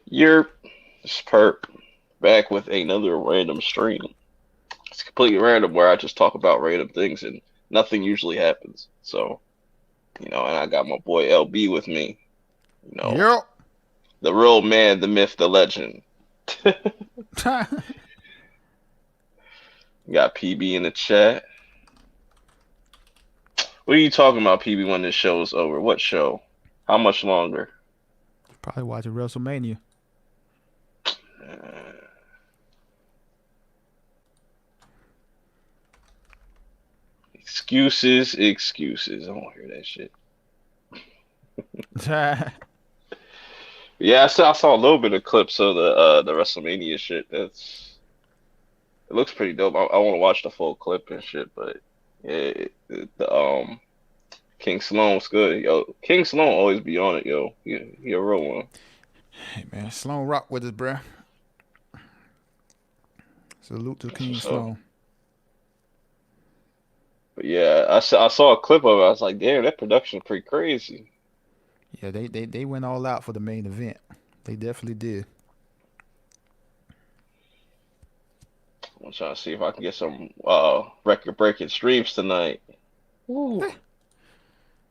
You're perp back with another random stream. It's completely random where I just talk about random things and nothing usually happens. So, and I got my boy LB with me. You know, Yep. the real man, the myth, the legend. Got PB in the chat. What are you talking about, PB, when this show is over? What show? How much longer? Probably watching WrestleMania. Uh, excuses, excuses. I don't hear that shit. Yeah, I saw a little bit of clips of the WrestleMania shit. It looks pretty dope. I want to watch the full clip and shit, but yeah, the King Sloan's good, yo. King Sloan always be on it, yo. He a real one. Hey man, Sloan rock with us, bruh. Salute to That's King what's up. Sloan. But yeah, I saw a clip of it. I was like, damn, that production's pretty crazy. Yeah, they went all out for the main event. They definitely did. I'm trying to see if I can get some record breaking streams tonight. Ooh, Let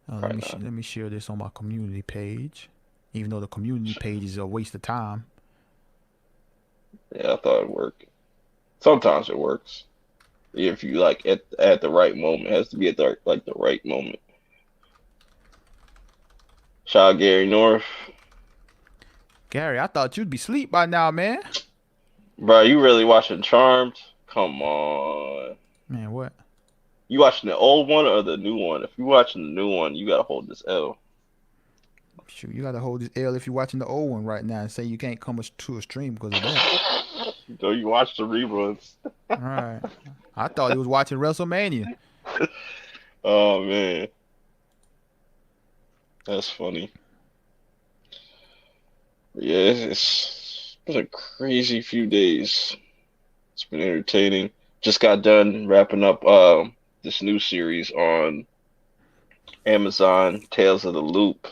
probably me not. let me share this on my community page. Even though the community page is a waste of time. Yeah, I thought it'd work. Sometimes it works if you like at the right moment. It has to be at the right moment. Shout out Gary North, Gary, I thought you'd be asleep by now, man. bro. You really watching Charmed? Come on. Man, what? You watching the old one or the new one? If you watching the new one, you gotta hold this L. Shoot, you gotta hold this L if you're watching the old one right now and say you can't come to a stream because of that. So you watch the reruns. All right. I thought he was watching WrestleMania. Oh man, that's funny. But yeah, it's been a crazy few days. It's been entertaining. Just got done wrapping up this new series on Amazon, Tales of the Loop.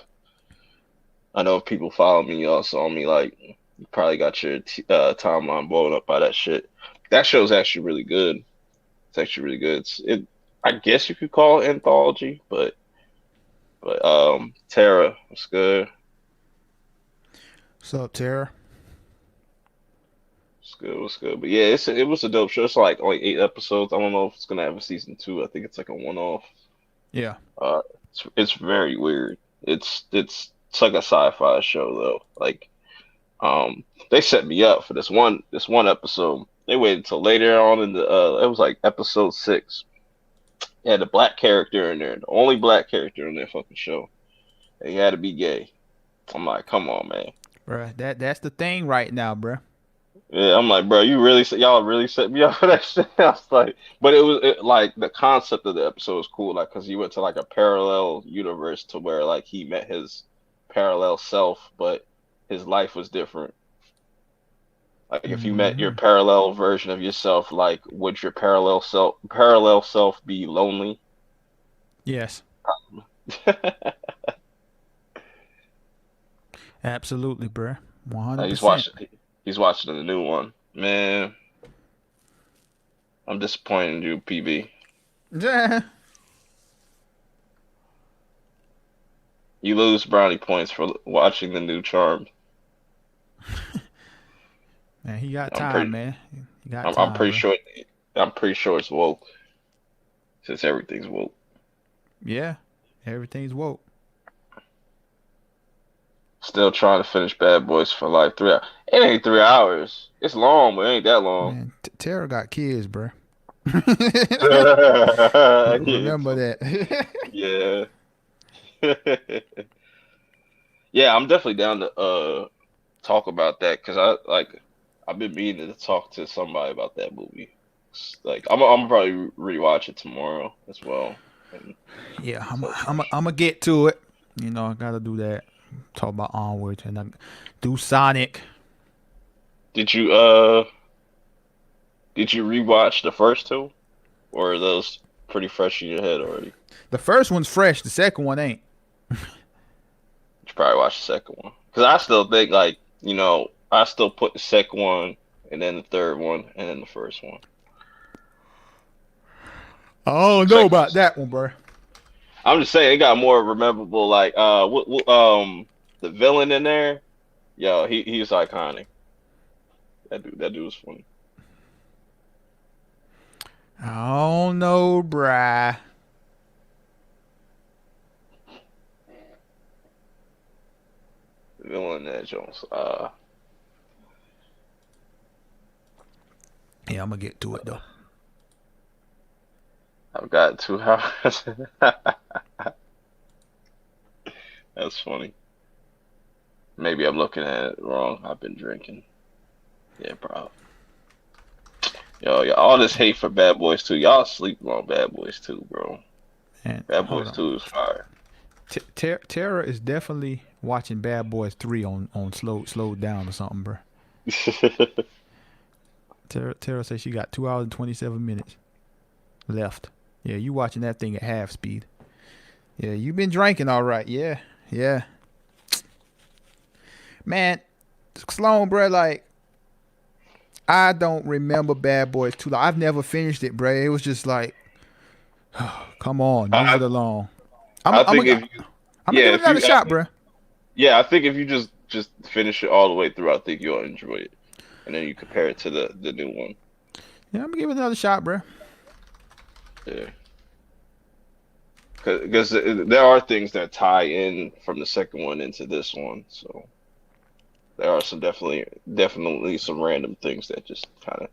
I know if people follow me, y'all saw me like you probably got your timeline blown up by that shit. That show's actually really good. It's actually really good. I guess you could call it anthology, but Tara was good. What's up, Tara? It's good. It was good. But yeah, it was a dope show. It's like only 8 episodes. I don't know if it's gonna have a season two. I think it's like a one off. Yeah. It's very weird. It's like a sci-fi show though. Like they set me up for this one episode. They waited until later on in the it was like episode 6. They had a black character in there, the only black character in their fucking show. And he had to be gay. I'm like, come on, man. Bruh, that's the thing right now, bruh. Yeah, I'm like, bro, y'all really set me up for that shit. I was like, but like the concept of the episode was cool, like, cause he went to like a parallel universe to where like he met his parallel self, but his life was different. Like if you met your Hmm. parallel version of yourself, like would your parallel self be lonely? Yes. Absolutely, bruh. He's 100%. watching he's watching the new one. Man, I'm disappointed in you, PB. Yeah. You lose brownie points for watching the new Charmed. Man, he got I'm time, pretty man. He got I'm time, pretty bruh. sure it's woke since everything's woke. Yeah. Everything's woke. Still trying to finish Bad Boys for like 3 hours. It ain't 3 hours. It's long, but it ain't that long. Man, Tara got kids, bruh. Yeah, Remember that. yeah. Yeah, I'm definitely down to talk about that because I've been meaning to talk to somebody about that movie. Like I'm probably rewatch it tomorrow as well. And Yeah, I'm so I'm I'm gonna get to it. You know, I gotta do that. Talk about onwards and I do Sonic. did you did you rewatch the first two? Or are those pretty fresh in your head already? The first one's fresh. The second one ain't. You should probably watch the second one. Because I still think, like, I still put the second one, and then the third one, and then the first one. I don't know Second, about that one, bro. I'm just saying it got more memorable. Like the villain in there, yo, he's iconic. That dude was funny. I don't know, bruh. The villain in that Jones. Yeah, I'm gonna get to it though. I've got 2 hours. That's funny. Maybe I'm looking at it wrong. I've been drinking. Yeah, probably. Yo, all this hate for Bad Boys 2. Y'all sleep on Bad Boys 2, bro. And Bad hold Boys on, 2 is fire. Tara is definitely watching Bad Boys 3 on slowed down or something, bro. Tara says she got 2 hours and 27 minutes left. Yeah, you watching that thing at half speed. Yeah, you been drinking all right. Yeah, yeah. Man, Sloan, bro, like I don't remember Bad Boys 2. Like, I've never finished it, bro. It was just like, come on, move it I along. I'm I I'm think gonna if you I'm gonna yeah, give it if another you shot, bro. yeah, I think if you just finish it all the way through, I think you'll enjoy it. And then you compare it to the new one. Yeah, I'm gonna give it another shot, bro. Yeah. Because there are things that tie in from the second one into this one, so there are some definitely some random things that just kind of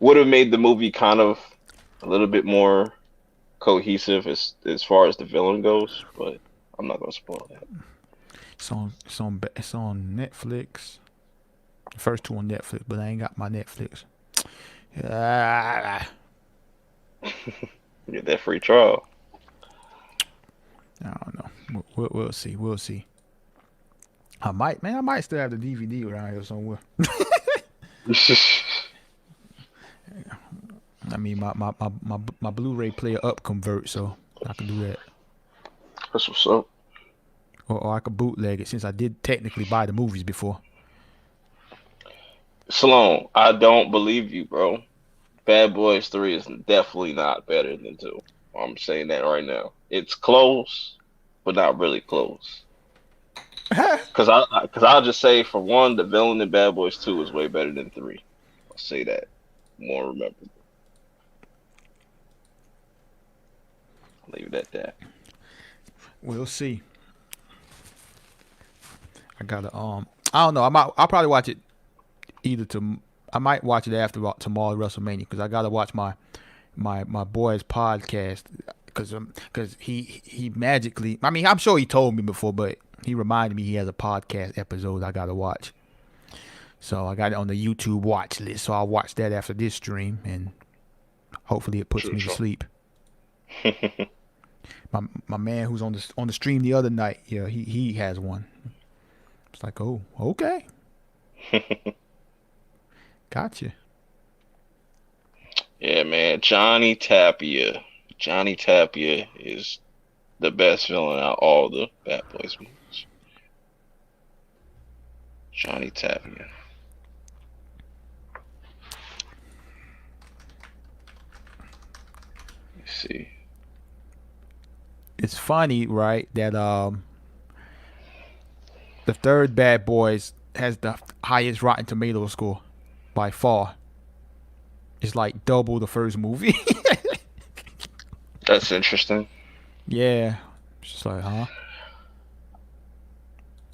would have made the movie kind of a little bit more cohesive as far as the villain goes, but I'm not gonna spoil that. It's on Netflix. The first two on Netflix, but I ain't got my Netflix. Ah, Get that free trial. I don't know. We'll see. We'll see. I might still have the DVD around here somewhere. I mean, my Blu-ray player up convert, so I can do that. That's what's up. Or I could bootleg it since I did technically buy the movies before. Sloan, I don't believe you, bro. Bad Boys 3 is definitely not better than 2. I'm saying that right now. It's close, but not really close. Cause I'll just say for one, the villain in Bad Boys 2 is way better than 3. I'll say that. More rememberable. I'll leave it at that. We'll see. I gotta I don't know. I'll probably watch it either to. I might watch it after tomorrow WrestleMania because I gotta watch my boy's podcast because he magically. I mean, I'm sure he told me before, but he reminded me he has a podcast episode I gotta watch. So I got it on the YouTube watch list. So I'll watch that after this stream, and hopefully it puts True, me to true. sleep. My man who's on the stream the other night, yeah, he has one. It's like, oh, okay, gotcha. Yeah, man. Johnny Tapia. Johnny Tapia is the best villain out of all the Bad Boys movies. Johnny Tapia. Let's see. It's funny, right, that the third Bad Boys has the highest Rotten Tomato score by far. It's like double the first movie. That's interesting. Yeah, it's just like, huh?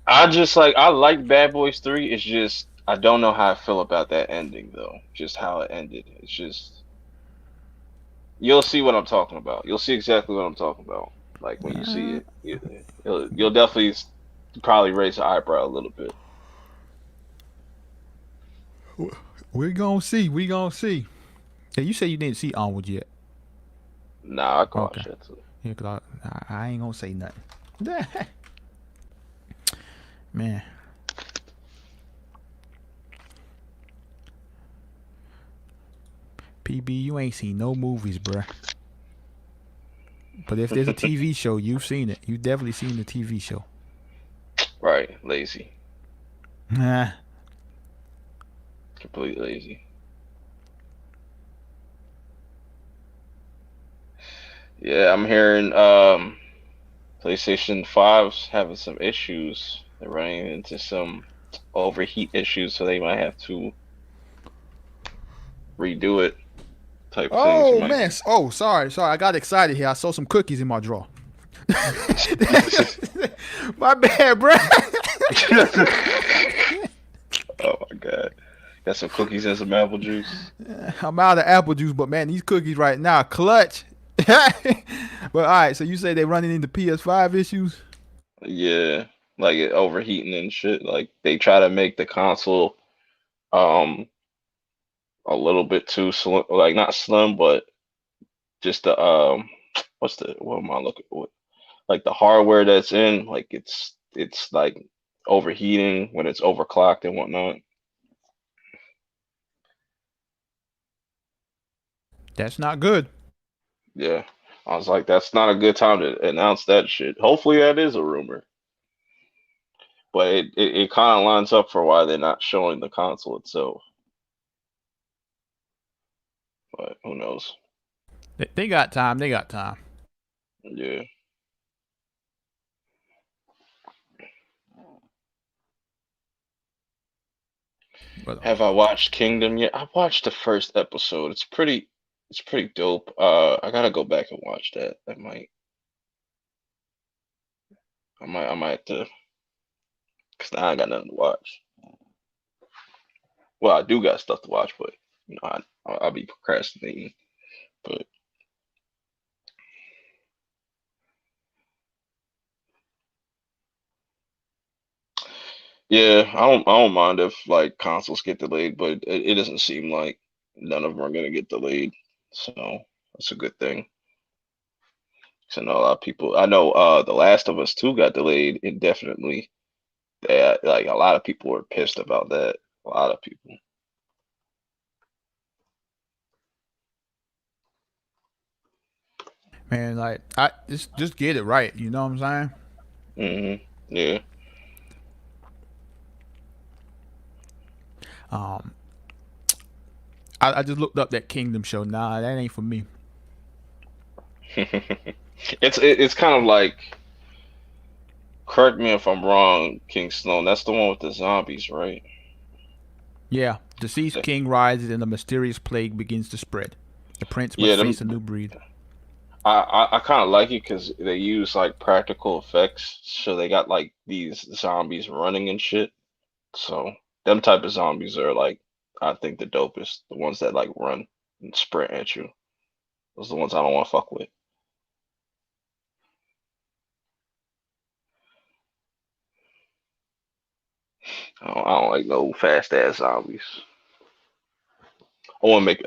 I like Bad Boys 3. It's just I don't know how I feel about that ending though. Just how it ended. It's just you'll see what I'm talking about. You'll see exactly what I'm talking about. Like when you see Uh, it, you'll definitely probably raise the eyebrow a little bit. we're gonna see. We gonna see. Yeah, you say you didn't see Onward yet. Nah, I can Okay. watch that too. Yeah, cause I ain't gonna say nothing. Man, PB, you ain't seen no movies, bruh. But if there's a TV show, you've seen it. You've definitely seen the TV show. Right, lazy. Completely lazy. Yeah, I'm hearing PlayStation 5's having some issues. They're running into some overheat issues, so they might have to redo it type things. Oh Might man. Oh, sorry. I got excited here. I saw some cookies in my drawer. My bad, bro. Oh my God. Got some cookies and some apple juice. I'm out of apple juice, but man, these cookies right now clutch. But all right, so you say they running into PS5 issues? Yeah, like it overheating and shit. Like they try to make the console um a little bit too slim, like not slim, but just the what's the what am I looking for? Like the hardware that's in, like it's like overheating when it's overclocked and whatnot. That's not good. Yeah. I was like, that's not a good time to announce that shit. Hopefully that is a rumor. But it kind of lines up for why they're not showing the console itself. But who knows? They got time. They got time. Yeah. But Have I watched Kingdom yet? I watched the first episode. It's pretty dope. I gotta go back and watch that. I might have to, cause now I got nothing to watch. Well, I do got stuff to watch, but I'll be procrastinating. But yeah, I don't mind if like consoles get delayed, but it doesn't seem like none of them are gonna get delayed. So that's a good thing. 'Cause I know a lot of people. I know The Last of Us 2 got delayed indefinitely. Yeah, like a lot of people were pissed about that. A lot of people. man, like I just get it right. You know what I'm saying? Yeah. Um, I just looked up that Kingdom show. Nah, that ain't for me. It's kind of like, correct me if I'm wrong, King Sloan. That's the one with the zombies, right? Yeah, deceased The- king rises and a mysterious plague begins to spread. The prince must Yeah, face a them. new breed. I kind of like it because they use like practical effects, so they got like these zombies running and shit. So them type of zombies are like, I think the dopest. The ones that like run and sprint at you. Those are the ones I don't want to fuck with. I don't like no fast ass zombies. I want to make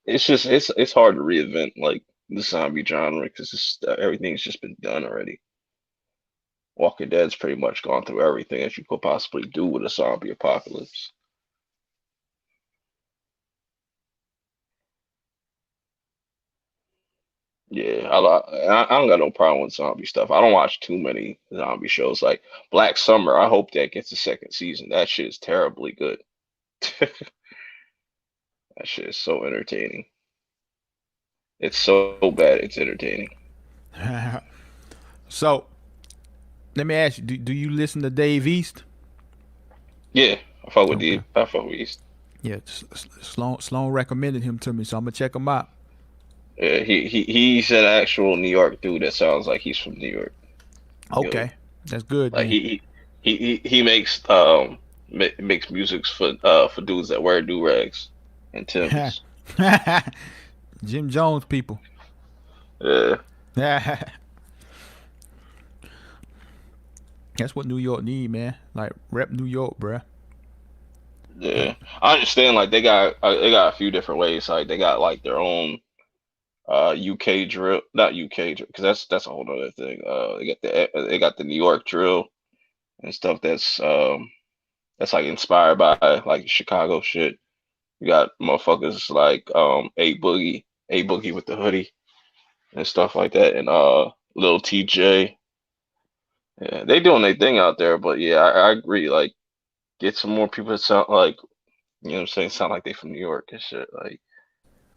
it's just it's hard to reinvent like the zombie genre because everything's just been done already. Walking Dead's pretty much gone through everything that you could possibly do with a zombie apocalypse. Yeah, I don't got no problem with zombie stuff. I don't watch too many zombie shows. Like Black Summer, I hope that gets a second season. That shit is terribly good. That shit is so entertaining. It's so bad, it's entertaining. So let me ask you: do you listen to Dave East? Yeah, Okay. I fuck with East. Yeah, Sloan recommended him to me, so I'm gonna check him out. Yeah, he's an actual New York dude that sounds like he's from New York. You know, Okay, that's good like then. he makes makes music for dudes that wear do rags and Timbs. Jim Jones people. Yeah, That's what New York need, man. Like rep New York, bruh. yeah. I understand. Like they got a few different ways. Like they got like their own UK drill, not UK drill, because that's a whole other thing. They got the New York drill and stuff that's like inspired by like Chicago shit. You got motherfuckers like A Boogie with the hoodie and stuff like that, and Lil TJ. Yeah, they doing their thing out there, but yeah, I agree. Like, get some more people that sound like You know what I'm saying? Sound like they from New York and shit. Like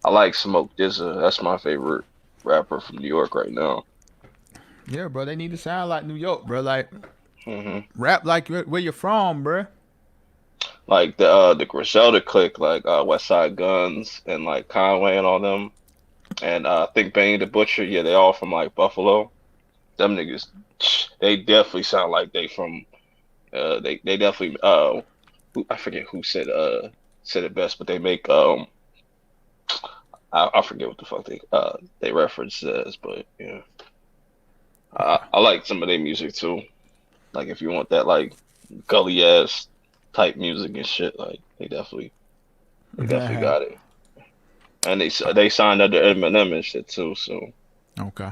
I like Smoke DZA. That's my favorite rapper from New York right now. Yeah, bro. They need to sound like New York, bro. Like Hmm rap like where you're from, bro. Like the Griselda clique, like West Side Guns and like Conway and all them, and I think Benny the Butcher. Yeah, they all from like Buffalo. Them niggas, they definitely sound like they from. They definitely I forget who said it best, but they make I forget what the fuck they reference as, but yeah, I like some of their music too. Like if you want that like gully ass type music and shit, like they definitely got it, and they signed under Eminem and shit too. So Okay.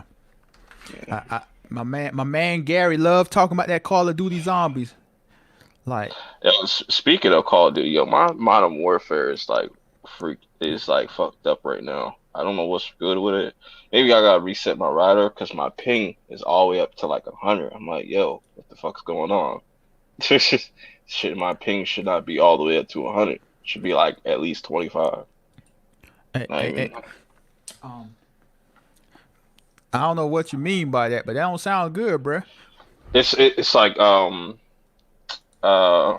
yeah, My man Gary loved talking about that Call of Duty zombies. Like, Speaking of Call of Duty, yo, my Modern Warfare is like fucked up right now. I don't know what's good with it. Maybe I gotta reset my router because my ping is all the way up to like 100. I'm like, yo, what the fuck's going on? Shit, my ping should not be all the way up to 100. Should be like at least 25. hey, Not hey, even. hey, um, I don't know what you mean by that, but that don't sound good, bruh. It's like uh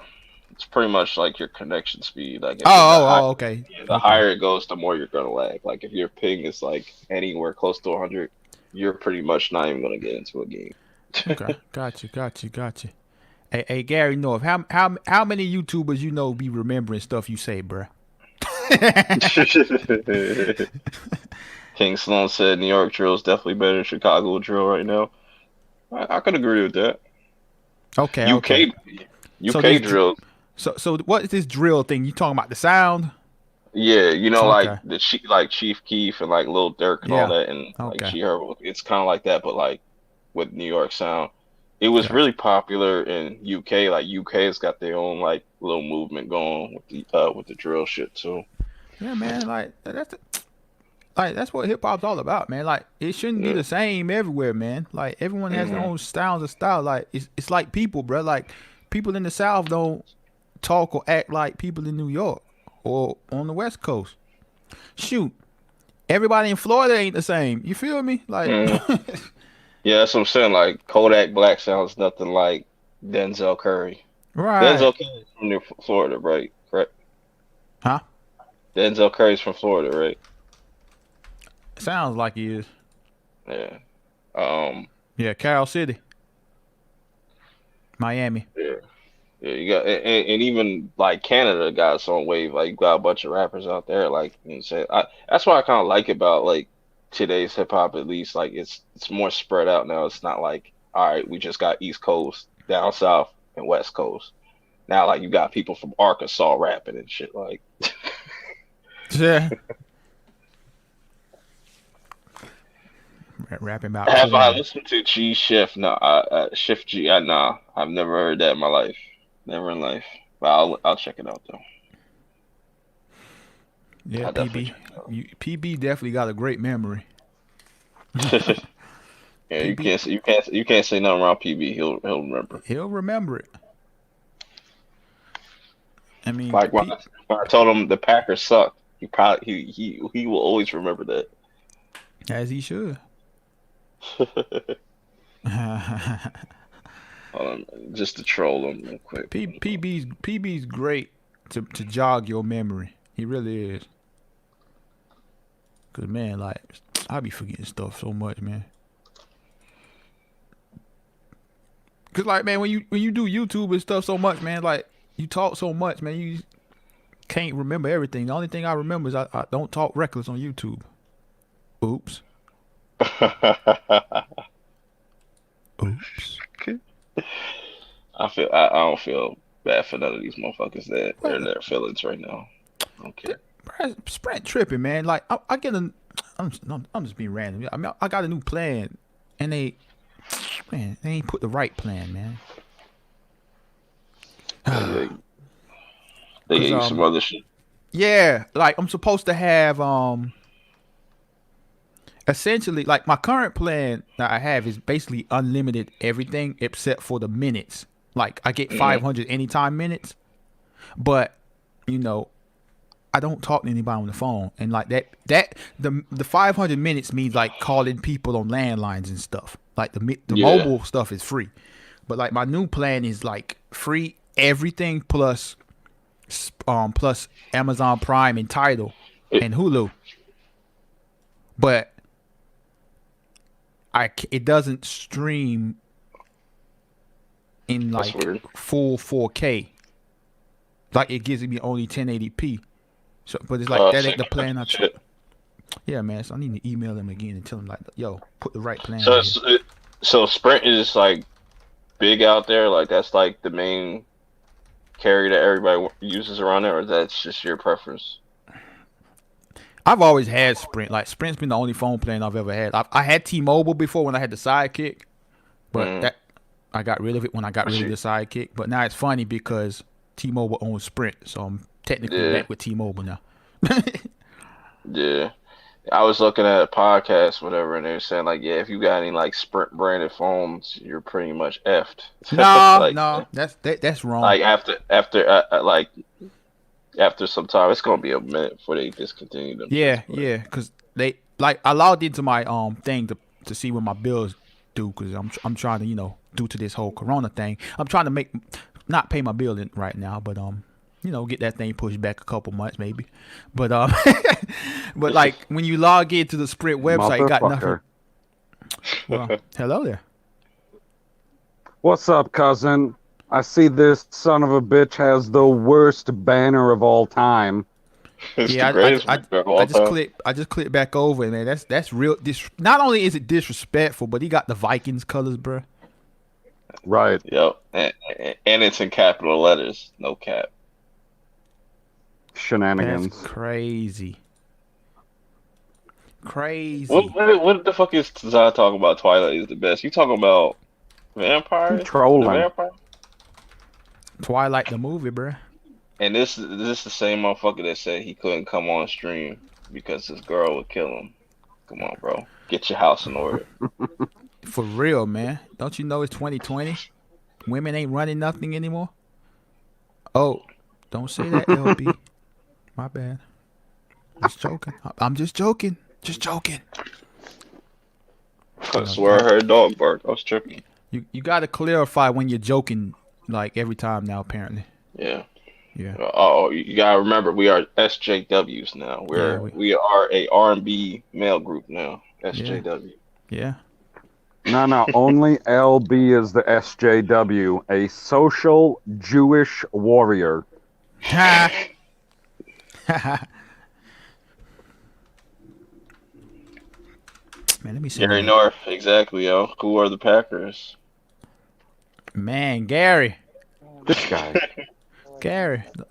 it's pretty much like your connection speed. Like Oh, if the oh, high, oh, okay, yeah, the okay, higher it goes, the more you're gonna lag. Like if your ping is like anywhere close to 100, you're pretty much not even gonna get into a game. okay. Got you. Hey, Gary North, how many YouTubers you know be remembering stuff you say, bruh? King Sloan said New York drill is definitely better than Chicago drill right now. I could agree with that. Okay. UK So UK this, drills, so what is this drill thing? You talking about the sound? yeah, like Okay. like Chief Keef and like Lil Durk and all Yeah. that, and like Okay. G Herbo. It's kind of like that, but like with New York sound. It was Gotcha. really popular in UK. Like UK's got their own like little movement going with the drill shit too. Yeah, man. Like that's what hip hop's all about, man. Like it shouldn't be Yeah. the same everywhere, man. Like everyone has their hmm own styles and style. Like it's like people, bro. Like people in the South don't talk or act like people in New York or on the West Coast. Shoot, everybody in Florida ain't the same. You feel me? Like, hmm Yeah, that's what I'm saying. Like Kodak Black sounds nothing like Denzel Curry. right? Denzel Curry's from New Florida, right? Correct. Huh? Denzel Curry's from Florida, right? Sounds like he is. Yeah. Um. Yeah, Carol City, Miami. Yeah. Yeah. You got and even like Canada got its own wave. Like you got a bunch of rappers out there. Like you know, what I'm saying that's what I kind of like about like today's hip hop. At least like it's more spread out now. It's not like all right, we just got East Coast, down South, and West Coast. Now like you got people from Arkansas rapping and shit. Like Yeah, rapping about have I corn. listened to G Shift? No, Shift G. Nah, I've never heard that in my life. Never in life. But I'll check it out though. Yeah, I'll definitely PB. check it out. PB definitely got a great memory. Yeah, PB, you can't say nothing around PB. He'll remember. he'll remember it. I mean, Like when I told him the Packers sucked, he will always remember that. as he should. Just to troll him real quick. PB's great to jog your memory. He really is. Cause man, like I be forgetting stuff so much, man. Cause like man, when you do YouTube and stuff so much, man, like you talk so much, man, you can't remember everything. The only thing I remember is I don't talk reckless on YouTube. Oops. Oops. I don't feel bad for none of these motherfuckers that are in What? their feelings right now. I don't care. Sprint tripping, man. Like I get a, I'm just being random. I mean, I got a new plan, and they ain't put the right plan, man. They, they Cause gave you some other shit. yeah, like I'm supposed to have essentially like my current plan that I have is basically unlimited everything except for the minutes. Like I get Hmm 500 anytime minutes, but you know I don't talk to anybody on the phone, and like the 500 minutes means like calling people on landlines and stuff. Like the Yeah. mobile stuff is free, but like my new plan is like free everything plus plus Amazon Prime and Tidal It, and Hulu, but it doesn't stream in that's like weird. full 4K. Like it gives me only 1080p. So, but it's like that ain't the plan I took. Shit. Yeah, man. So I need to email them again and tell them like, yo, put the right plan So in here. so Sprint is like big out there. Like that's like the main carrier that everybody uses around there, or that's just your preference? I've always had Sprint. Like Sprint's been the only phone plan I've ever had. I had T-Mobile before when I had the Sidekick, but Mm. that I got rid of it when I got rid of the Sidekick. But now it's funny because T-Mobile owns Sprint, so I'm technically Yeah, back with T-Mobile now. yeah. I was looking at a podcast, whatever, and they were saying like, yeah, if you got any like Sprint branded phones, you're pretty much effed. No, Like, no, that's wrong. like after some time, it's gonna be a minute before they discontinue them shits. Yeah, But yeah, because they like I logged into my thing to see what my bills do because I'm trying to due to this whole Corona thing I'm trying to make not pay my bill in right now but get that thing pushed back a couple months maybe but but like when you log into the Sprint website you got nothing. Motherfucker. Well, hello there. What's up, cousin? I see this son of a bitch has the worst banner of all time. it's the Yeah, greatest of all time. I just clicked back over and man, that's real. This not only is it disrespectful, but he got the Vikings colors, bro. Right. Yep, and it's in capital letters, no cap. That's Shenanigans. crazy. Crazy. What the fuck is Zod talking about? Twilight is the best. You talking about vampires? Trolling. The vampire? Twilight the movie, bro. And this is the same motherfucker that said he couldn't come on stream because his girl would kill him. Come on, bro. Get your house in order. For real, man. Don't you know it's 2020? Women ain't running nothing anymore. Oh, don't say that, LB. My bad. Just joking. I'm just joking. Just joking. I swear I heard a dog bark. I was tripping. You got to clarify when you're joking, like every time now. Apparently, Yeah. yeah. Oh, you gotta remember we are SJWs now. We are a R&B male group now. SJW. Yeah. No, only LB is the SJW, a social Jewish warrior. Ha. Man, let me see. Gary North, exactly, yo. Who are the Packers? Man, Gary, This guy.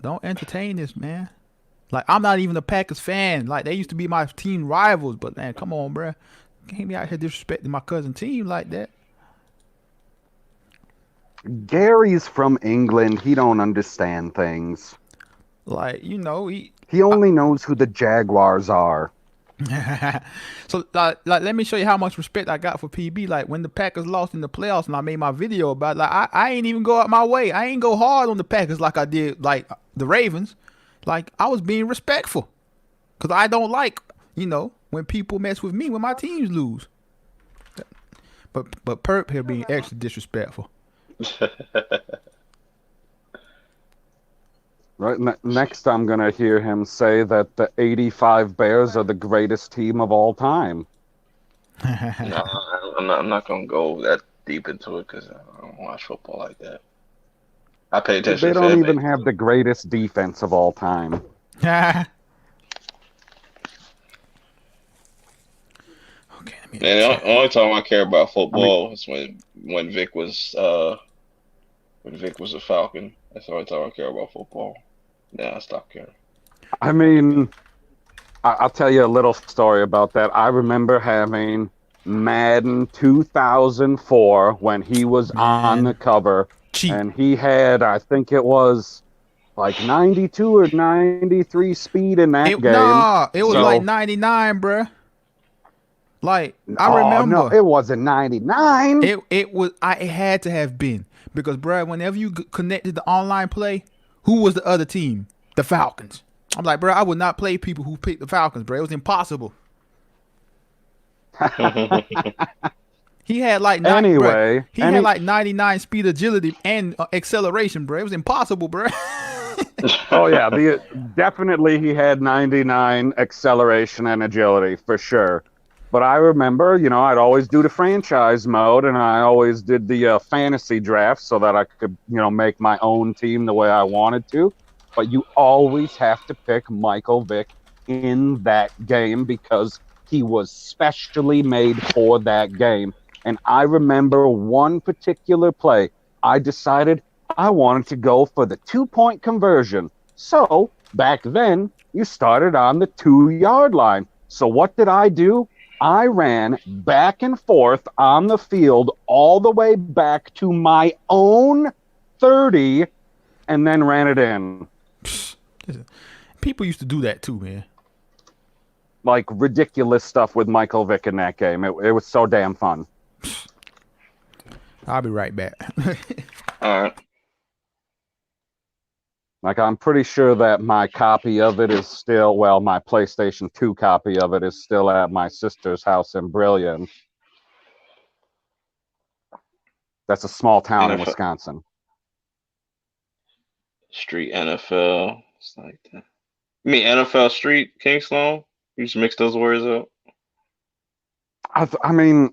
don't entertain this, man. Like I'm not even a Packers fan. Like they used to be my team rivals, but man, come on, bro. Can't be out here disrespecting my cousin team like that. Gary's from England. He don't understand things. Like he. He only knows who the Jaguars are. So like let me show you how much respect I got for PB. Like when the Packers lost in the playoffs and I made my video about it, like I ain't even go out my way. I ain't go hard on the Packers like I did like the Ravens. Like I was being respectful. Cause I don't like, when people mess with me when my teams lose. But Perp here being extra disrespectful. Right. Next, I'm gonna hear him say that the '85 Bears are the greatest team of all time. No, I'm not gonna go that deep into it because I don't watch football like that. I pay attention They to don't fan even base. have the greatest defense of all time. Okay, let me And the only time I care about football is when Vic was a Falcon. That's the only time I care about football. Now I stopped caring. I mean, I'll tell you a little story about that. I remember having Madden 2004 when he was on the cover, cheap. and he had, I think it was like 92 or 93 speed in that game. Nah, it was So- like 99, bruh. Like I Oh, remember. no, it wasn't 99. It was. It had to have been because, bruh, whenever you connected the online play, who was the other team? The Falcons. I'm like, bro, I would not play people who picked the Falcons, bro. It was impossible. He had like Anyway, he had like 99 speed, agility, and acceleration, bro. It was impossible, bro. oh yeah, definitely he had 99 acceleration and agility for sure. But I remember, I'd always do the franchise mode, and I always did the fantasy draft so that I could, make my own team the way I wanted to. But you always have to pick Michael Vick in that game because he was specially made for that game. And I remember one particular play. I decided I wanted to go for the 2-point conversion. So back then, you started on the 2-yard line. So what did I do? I ran back and forth on the field all the way back to my own 30 and then ran it in. People used to do that too, man. Like ridiculous stuff with Michael Vick in that game. It was so damn fun. I'll be right back. All right. Like, I'm pretty sure that my copy of it is still, my PlayStation 2 copy of it is still at my sister's house in Brillion. That's a small town in Wisconsin. Street NFL. It's like that. You mean NFL Street, King Sloan? You just mix those words up? I mean,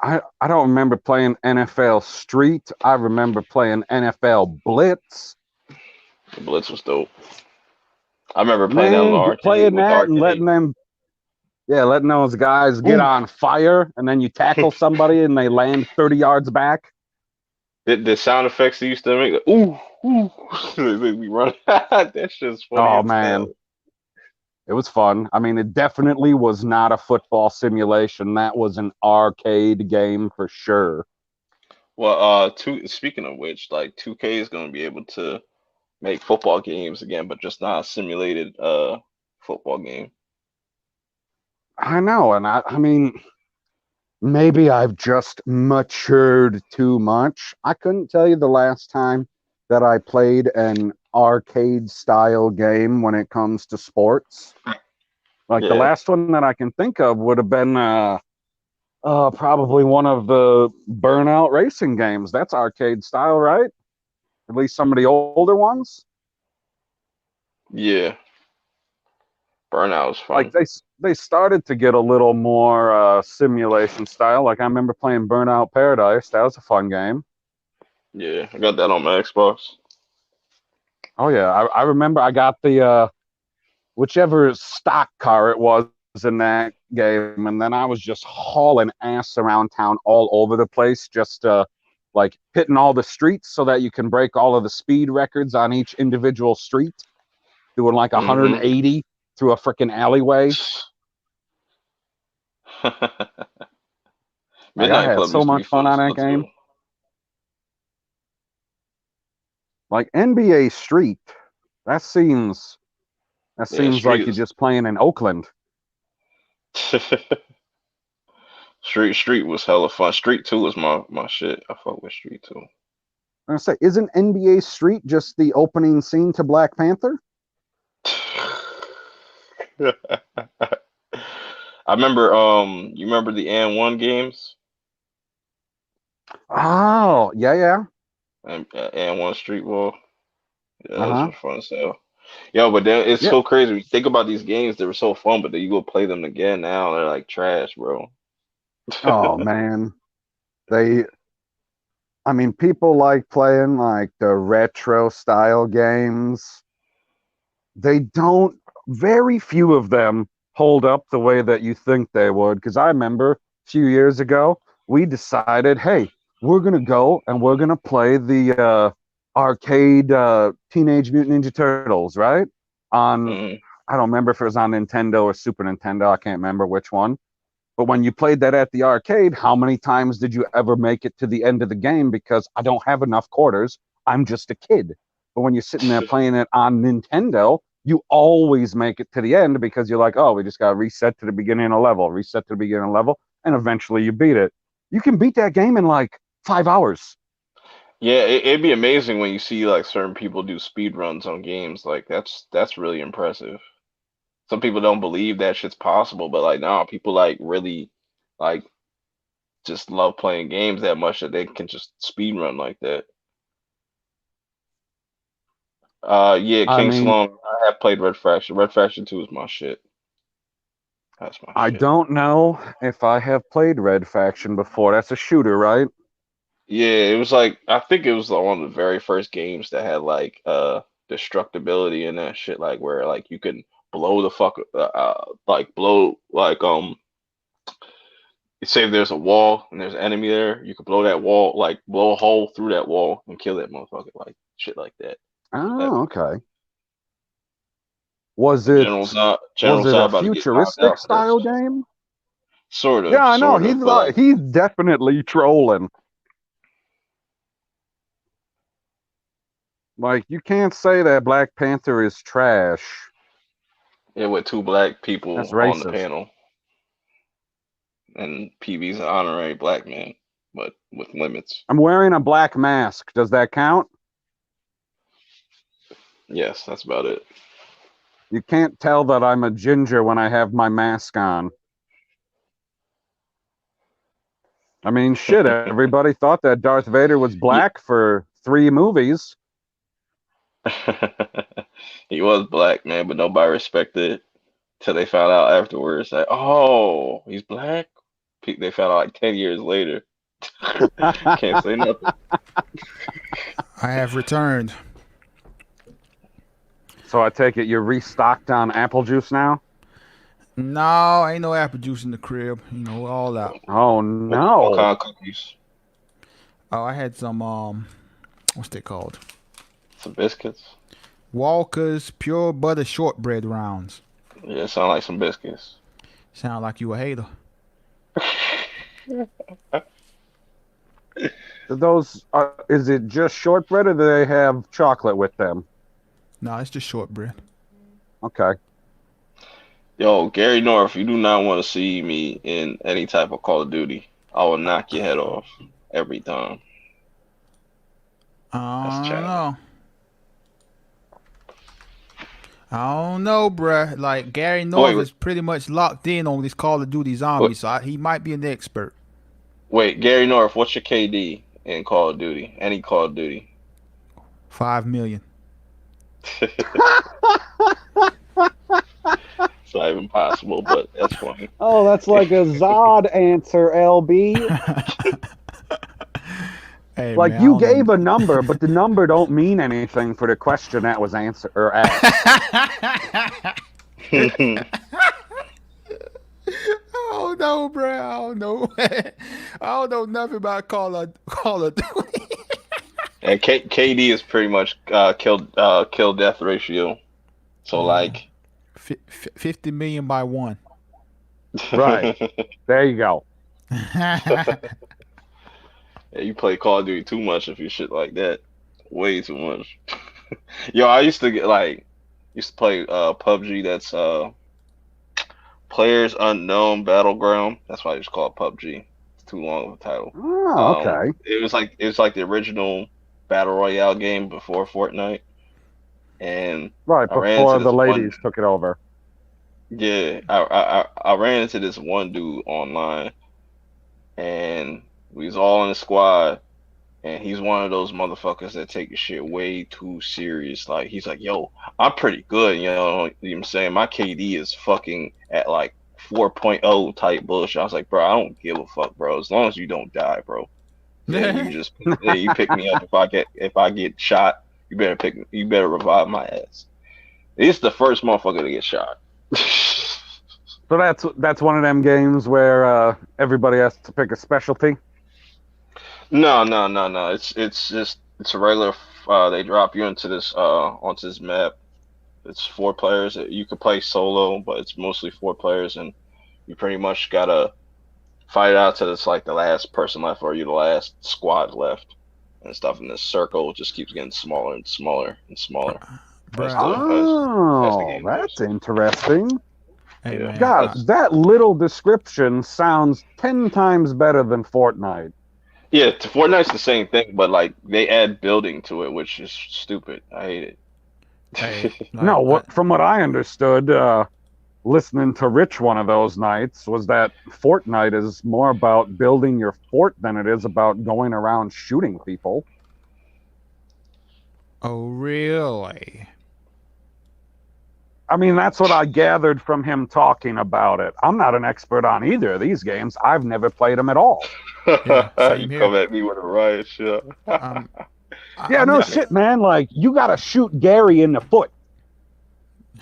I don't remember playing NFL Street. I remember playing NFL Blitz. The Blitz was dope. I remember playing that on the arcade. Playing that and letting those guys get on fire, and then you tackle somebody and they land 30 yards back. The sound effects they used to make, like, ooh, they be running. That's just funny. Oh man, it was fun. I mean, it definitely was not a football simulation. That was an arcade game for sure. Well, speaking of which, like 2K is going to be able to make football games again, but just not a simulated football game. I know, and I mean, maybe I've just matured too much. I couldn't tell you the last time that I played an arcade style game when it comes to sports. Like the last one that I can think of would have been probably one of the Burnout racing games. That's arcade style, right? At least some of the older ones. Yeah. Burnout was fun. Like they started to get a little more simulation style. Like I remember playing Burnout Paradise. That was a fun game. Yeah, I got that on my Xbox. Oh yeah, I remember I got the whichever stock car it was in that game, and then I was just hauling ass around town all over the place, just like hitting all the streets so that you can break all of the speed records on each individual street, doing like 180 through a freaking alleyway. Like, I had so much fun on that game. Like NBA Street, that seems like you're just playing in Oakland. Street was hella fun. Street 2 was my shit. I fuck with Street 2. I'm gonna say, isn't NBA Street just the opening scene to Black Panther? I remember you remember the And1 games? Oh, yeah. And1 Street Ball. Yeah, those were fun as hell. Yo, but then it's so crazy. When you think about these games, they were so fun, but then you go play them again now, they're like trash, bro. Oh man. People like playing like the retro style games. Very few of them hold up the way that you think they would. Because I remember a few years ago, we decided, hey, we're going to go and we're going to play the arcade Teenage Mutant Ninja Turtles, right? I don't remember if it was on Nintendo or Super Nintendo. I can't remember which one. But when you played that at the arcade, how many times did you ever make it to the end of the game? Because I don't have enough quarters. I'm just a kid. But when you're sitting there playing it on Nintendo, you always make it to the end because you're like, oh, we just got to reset to the beginning of the level, and eventually you beat it. You can beat that game in like 5 hours. Yeah, it'd be amazing when you see like certain people do speed runs on games. Like that's really impressive. Some people don't believe that shit's possible, but like now people like really like just love playing games that much that they can just speed run like that. Yeah, I King mean, Salon. I have played Red Faction. Red Faction 2 is my shit. That's my I shit. don't know if I have played Red Faction before. That's a shooter, right? Yeah, it was like I think it was one of the very first games that had like destructibility and that shit, like where like you can blow the fuck like blow like say if there's a wall and there's an enemy there, you could blow that wall, like blow a hole through that wall and kill that motherfucker, like shit like that. That Oh, okay. Was General it Zod, was General it Zod a about to get knocked futuristic out for this. style game? Yeah, I know. Sort of, but like He's definitely trolling. Like you can't say that Black Panther is trash. yeah, with two black That's people on the racist. panel, and PB's an honorary black man, but with limits. I'm wearing a black mask. Does that count? Yes, that's about it. You can't tell that I'm a ginger when I have my mask on. I mean, shit, everybody thought that Darth Vader was Yeah. black for 3 movies. He was black, man, but nobody respected it till they found out afterwards. Like, oh, he's black. They found out like 10 years later. Can't say nothing. I have returned. So I take it you're restocked on apple juice now? No, ain't no apple juice in the crib. You know, all out. Oh What no. kind of cookies? Oh, I had some what's they called? Some biscuits. Walker's pure butter shortbread rounds. Yeah, sound like some biscuits. Sound like you a hater. Those is it just shortbread or do they have chocolate with them? No, it's just shortbread. Okay. Yo, Gary North, you do not want to see me in any type of Call of Duty. I will knock your head off every time. That's I don't challenge. know. I don't know, bruh. Like Gary North Wait, is pretty much locked in on this Call of Duty wait, zombie, so he might be an expert. wait, Gary North, what's your KD in Call of Duty? Any Call of Duty? 5 million. It's not even possible, but that's funny. Oh, that's like a Zod answer, LB. Hey, Like man, you gave a number, but the number don't mean anything for the question that was answered or asked. Oh no, bruh. I don't know. I don't know nothing about Call of Duty. And KD is pretty much kill death ratio. So like 50 million by one. Right. There you go. yeah, you play Call of Duty too much if you shit like that. Way too much. Yo, I used to play PUBG, that's Players Unknown Battleground. That's why I just call it PUBG. It's too long of a title. Oh, okay. It was like the original Battle Royale game before Fortnite. And Right I ran before into the this ladies took it over. yeah, I ran into this one dude online, and we was all in a squad, and he's one of those motherfuckers that take the shit way too serious. Like he's like, yo, I'm pretty good, you know what I'm saying? My KD is fucking at like 4.0 type bullshit. I was like, bro, I don't give a fuck, bro. As long as you don't die, bro. Yeah, you pick me up if I get shot. You better revive my ass. It's the first motherfucker to get shot. So that's one of them games where everybody has to pick a specialty. No, no, no, no. It's a regular. They drop you into this onto this map. It's 4 players. You could play solo, but it's mostly 4 players, and you pretty much gotta fight out till it's like the last person left or you're the last squad left and stuff. And this circle just keeps getting smaller and smaller and smaller. Oh, that's interesting. Hey, Yeah. man. God, that little description sounds 10 times better than Fortnite. Yeah, Fortnite's the same thing, but like they add building to it, which is stupid. I hate Hey, it. No, from what I understood, listening to Rich one of those nights was that Fortnite is more about building your fort than it is about going around shooting people. oh really? I mean, that's what I gathered from him talking about it. I'm not an expert on either of these games. I've never played them at all. Yeah, You same come here. at me with a riot shit. Um, Yeah, I'm no not. shit, man. Like, you gotta shoot Gary in the foot.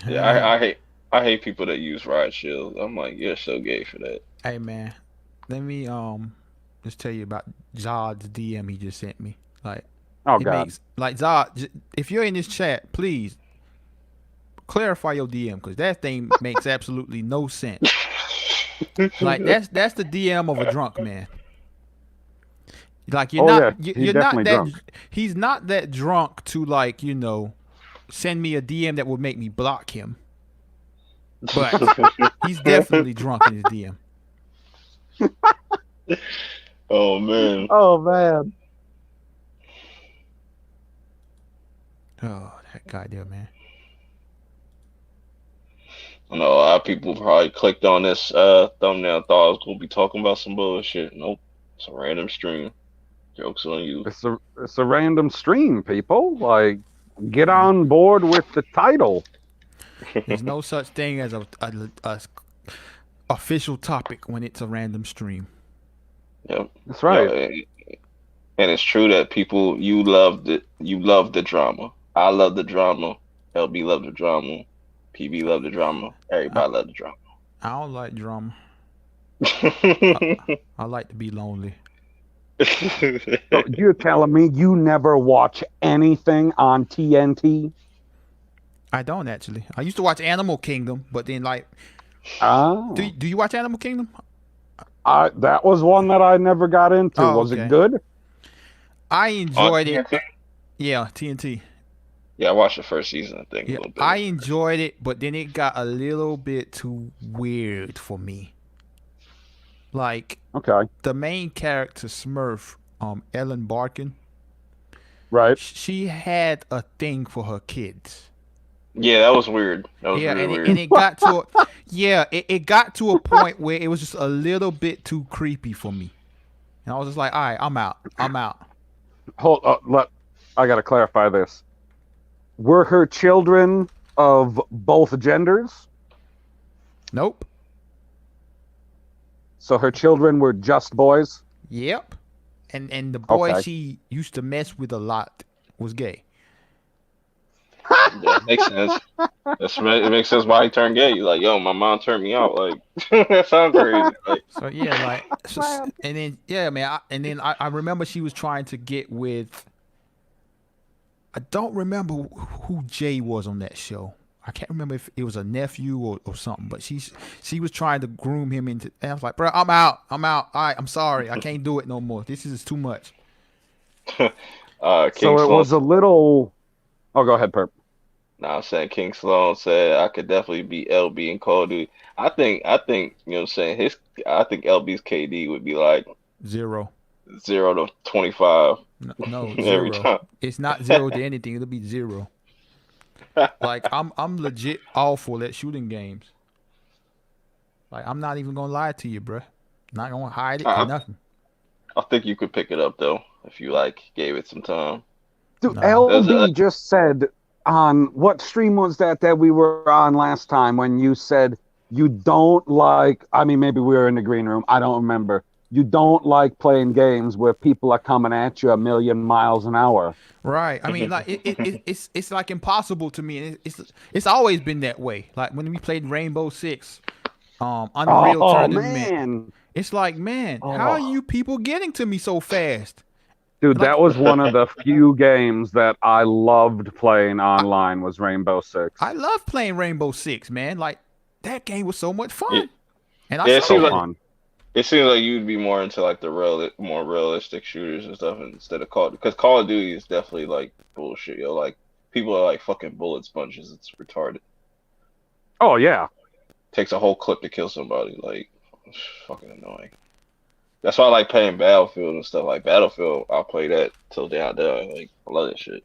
Yeah, I hate people that use riot shields. I'm like, you're so gay for that. Hey man, let me just tell you about Zod's DM he just sent me. Like Oh, it God. makes like Zod. If you're in this chat, please clarify your DM because that thing makes absolutely no sense. Like that's the DM of a drunk man. Like Oh, yeah. He's you're not definitely that drunk. he's not that drunk to like send me a DM that would make me block him. But he's definitely drunk in his DM. Oh man. Oh, man. Oh, that guy there, man. I know a lot of people probably clicked on this thumbnail and thought I was gonna be talking about some bullshit. Nope. It's a random stream. Joke's on you. It's a random stream, people. Like, get on board with the title. There's no such thing as a official topic when it's a random stream. Yep. That's right. And it's true that people you love the drama. I love the drama. LB love the drama. PB love the drama. I, Everybody love the drama. I don't like drama. I like to be lonely. So you're telling me you never watch anything on TNT? I don't actually. I used to watch Animal Kingdom, but then like, Ah, do you watch Animal Kingdom? that was one that I never got into. Oh, Was okay. it good? I On enjoyed it. TNT? Yeah, TNT. Yeah, I watched the first season, I think, a Yeah, little I bit. enjoyed it, but then it got a little bit too weird for me. Like Okay, the main character Smurf, Ellen Barkin, right. she had a thing for her kids. Yeah, that was weird. That was Yeah, really and weird. it got to it got to a point where it was just a little bit too creepy for me, and I was just like, all right, I'm out. I'm out. Hold. I gotta clarify this. Were her children of both genders? Nope. So her children were just boys? Yep. And the boy Okay. she used to mess with a lot was gay. That makes sense. It makes sense why he turned gay. He's like, yo, my mom turned me out. Like, that sounds crazy. Like, So yeah, like, and then yeah, man, I remember she was trying to get with. I don't remember who Jay was on that show. I can't remember if it was a nephew or something, but she was trying to groom him into. And I was like, bro, I'm out. I'm out. All right, I'm sorry, I can't do it no more. This is too much. King So it Sloan. was a little. Oh, go ahead, Perp. Now I'm saying King Sloan said I could definitely beat LB in Call of Duty. I think, you know what I'm saying, I think LB's KD would be like 0. 0 to 25 No, every 0. time. It's not 0 to anything. It'll be 0. Like I'm legit awful at shooting games. Like I'm not even gonna lie to you, bro. Not gonna hide it or I, nothing. I think you could pick it up though if you like gave it some time. Dude, Nah. There's LB just said on what stream was that we were on last time when you said you don't like, I mean, maybe we were in the green room. I don't remember. You don't like playing games where people are coming at you a million miles an hour. Right. I mean, like it's like impossible to me. And it's always been that way. Like when we played Rainbow Six, Unreal Oh, Tournament. man. It's like, man, how are Oh. you people getting to me so fast? Dude, Like, that was one of the few games that I loved playing online was Rainbow Six. I love playing Rainbow Six, man. Like that game was so much fun. Yeah, And I yeah, suck at it. fun. it seems like you'd be more into like the more realistic shooters and stuff instead of because Call of Duty is definitely like bullshit, yo. Like people are like fucking bullet sponges. It's retarded. Oh, yeah. Takes a whole clip to kill somebody. Like, it's fucking annoying. That's why I like playing Battlefield and stuff. Like Battlefield, I'll play that till day I die. Like I love that shit.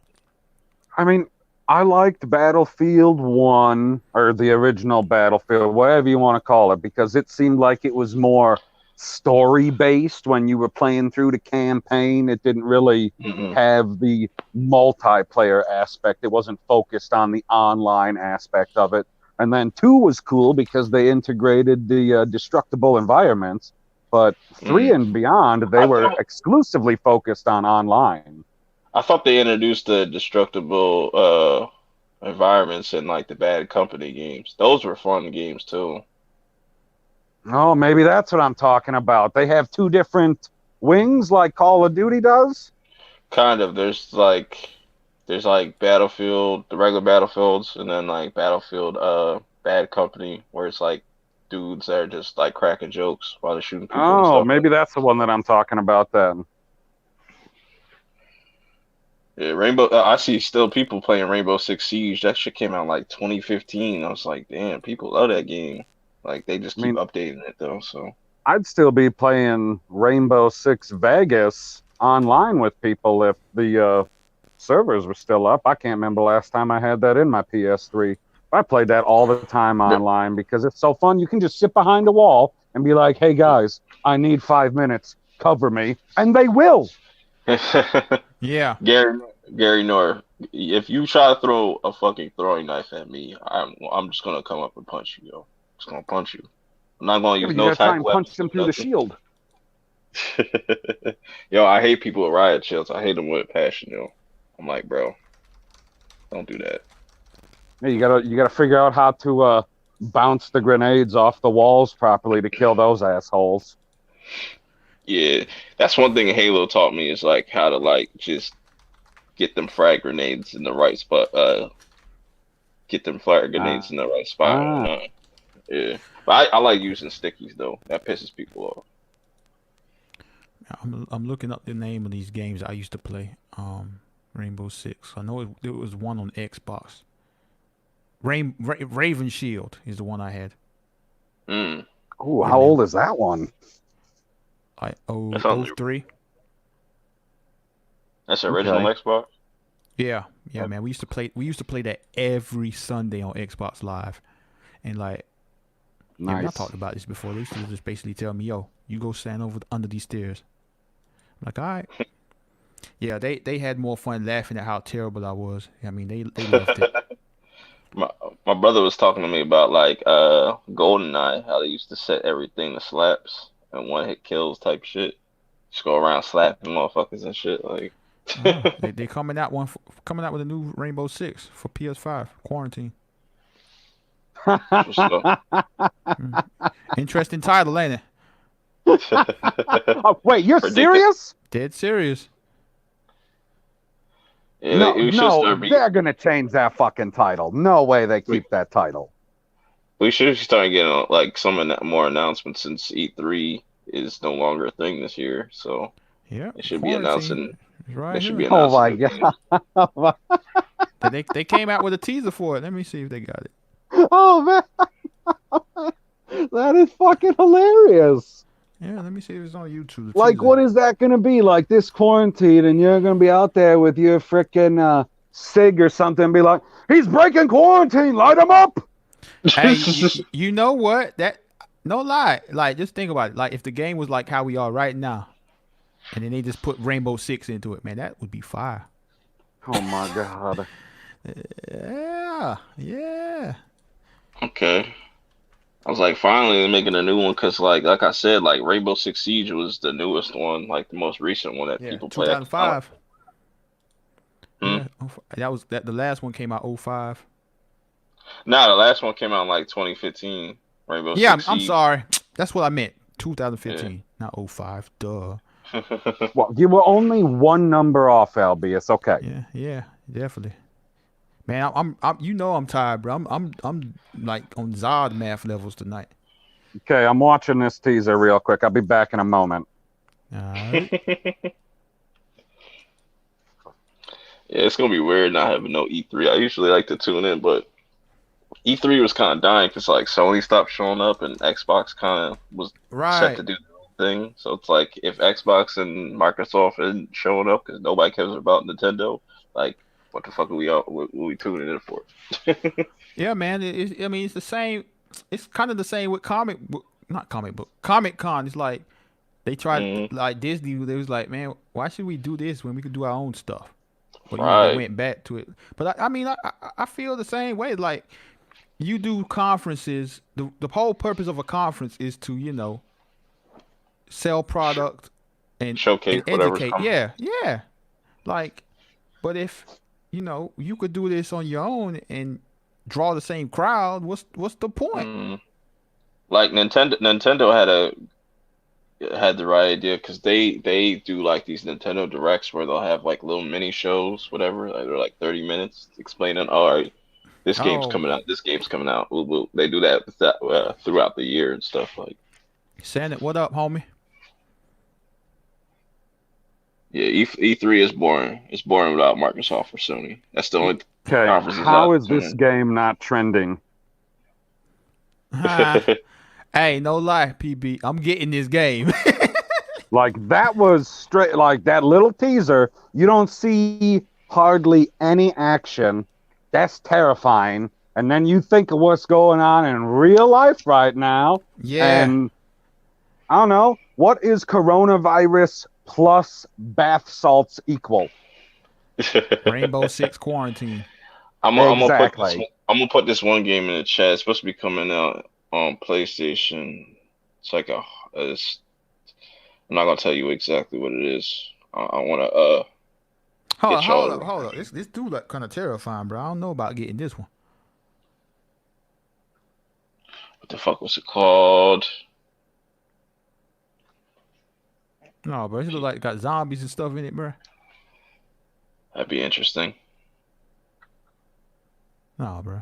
I mean, I liked Battlefield 1 or the original Battlefield, whatever you want to call it, because it seemed like it was more story based when you were playing through the campaign. It didn't really have the multiplayer aspect. It wasn't focused on the online aspect of it. And then 2 was cool because they integrated the destructible environments. But 3 and beyond, they were exclusively focused on online. I thought they introduced the destructible environments in like the Bad Company games. Those were fun games too. Oh, maybe that's what I'm talking about. They have 2 different wings like Call of Duty does? Kind of. There's like Battlefield, the regular Battlefields, and then like Battlefield Bad Company, where it's like dudes that are just like cracking jokes while they're shooting people. Oh, maybe that's the one that I'm talking about then. Yeah, Rainbow. I see still people playing Rainbow Six Siege. That shit came out like 2015. I was like, damn, people love that game. Like they just keep updating it though. So I'd still be playing Rainbow Six Vegas online with people if the servers were still up. I can't remember last time I had that in my PS3. I played that all the time online because it's so fun. You can just sit behind a wall and be like, "Hey guys, I need 5 minutes. Cover me," and they will. Yeah. Gary Nor, if you try to throw a fucking throwing knife at me, I'm just gonna come up and punch you, yo. Just gonna punch you. I'm not gonna use no type of weapon. Punch them through the shield. Yo, I hate people with riot shields. I hate them with passion, yo. I'm like, bro, don't do that. Yeah, you gotta figure out how to bounce the grenades off the walls properly to kill those assholes. Yeah, that's one thing Halo taught me is like how to like just get them frag grenades in the right spot. Get them frag grenades in the right spot. Yeah, but I like using stickies though. That pisses people off. I'm looking up the name of these games I used to play. Rainbow Six. I know there was one on Xbox. Raven Shield is the one I had. Ooh, how old is that one? Like 03. That's original Xbox. Yeah, man. We used to play that every Sunday on Xbox Live, and like, nice. I talked about this before. They used to just basically tell me, "Yo, you go stand over under these stairs." I'm like, all right. Yeah, they had more fun laughing at how terrible I was. I mean, they loved it. My brother was talking to me about like GoldenEye, how they used to set everything to slaps and one hit kills type shit. Just go around slapping motherfuckers and shit. Like they coming out with a new Rainbow Six for PS5 quarantine. Interesting title, ain't it? Oh, wait, you're serious? Dead serious. Yeah, no, they're gonna change that fucking title. No way they keep that title. We should start getting like some more announcements since E3 is no longer a thing this year. So yeah, it should be announcing. Right. They should be announcing. Oh my god! they came out with a teaser for it. Let me see if they got it. Oh man, that is fucking hilarious. Yeah, let me see if it's on YouTube. Like, what is that going to be? Like, this quarantine, and you're going to be out there with your frickin' SIG or something and be like, he's breaking quarantine, light him up! Hey, you know what? That, no lie. Like, just think about it. Like, if the game was like how we are right now, and then they just put Rainbow Six into it, man, that would be fire. Oh, my God. Yeah. Okay. I was like, finally they're making a new one because, like I said, like Rainbow Six Siege was the newest one, like the most recent one that people played. 2005. Yeah, the last one came out 05. Nah, the last one came out in like 2015. Rainbow Six Siege. I'm sorry. That's what I meant. 2015, not 05. Duh. Well, you were only one number off, LB. It's okay. Yeah, definitely. Man, I'm tired, bro. I'm like on Zod math levels tonight. Okay, I'm watching this teaser real quick. I'll be back in a moment. All right. Yeah, it's gonna be weird not having no E3. I usually like to tune in, but E3 was kind of dying because like Sony stopped showing up and Xbox kind of was set to do their own thing. So it's like if Xbox and Microsoft isn't showing up because nobody cares about Nintendo, like what the fuck are we all what we tuning in for? Yeah, man. I mean, it's the same. It's kind of the same with comic book, not comic book, Comic Con. It's like they tried, Mm, like Disney. They was like, man, why should we do this when we could do our own stuff? But they right. went back to it. But I mean, I feel the same way. Like you do conferences. The whole purpose of a conference is to sell product and Showcase whatever's educate. coming. Yeah, yeah. Like, but if you could do this on your own and draw the same crowd, what's the point? Mm, like Nintendo had the right idea because they do like these Nintendo Directs where they'll have like little mini shows, whatever. Like, they're like 30 minutes explaining, all right, this game's Oh, coming out, this game's coming out. They do that throughout the year and stuff like. Senate, what up, homie? Yeah, E3 is boring. It's boring without Microsoft or Sony. That's the only Okay, conference is how not is this tuning. game not trending? Hey, no lie, PB. I'm getting this game. Like that was straight, like that little teaser. You don't see hardly any action. That's terrifying. And then you think of what's going on in real life right now. Yeah. And I don't know, what is coronavirus plus bath salts equal? Rainbow Six Quarantine. Exactly. I'm gonna put this one game in the chat. It's supposed to be coming out on PlayStation. It's like I'm not gonna tell you exactly what it is. I wanna get Hold y'all up, hold up. This dude look kind of terrifying, bro. I don't know about getting this one. what the fuck was it called? No, bro. It look like it got zombies and stuff in it, bro. That'd be interesting. No, bro.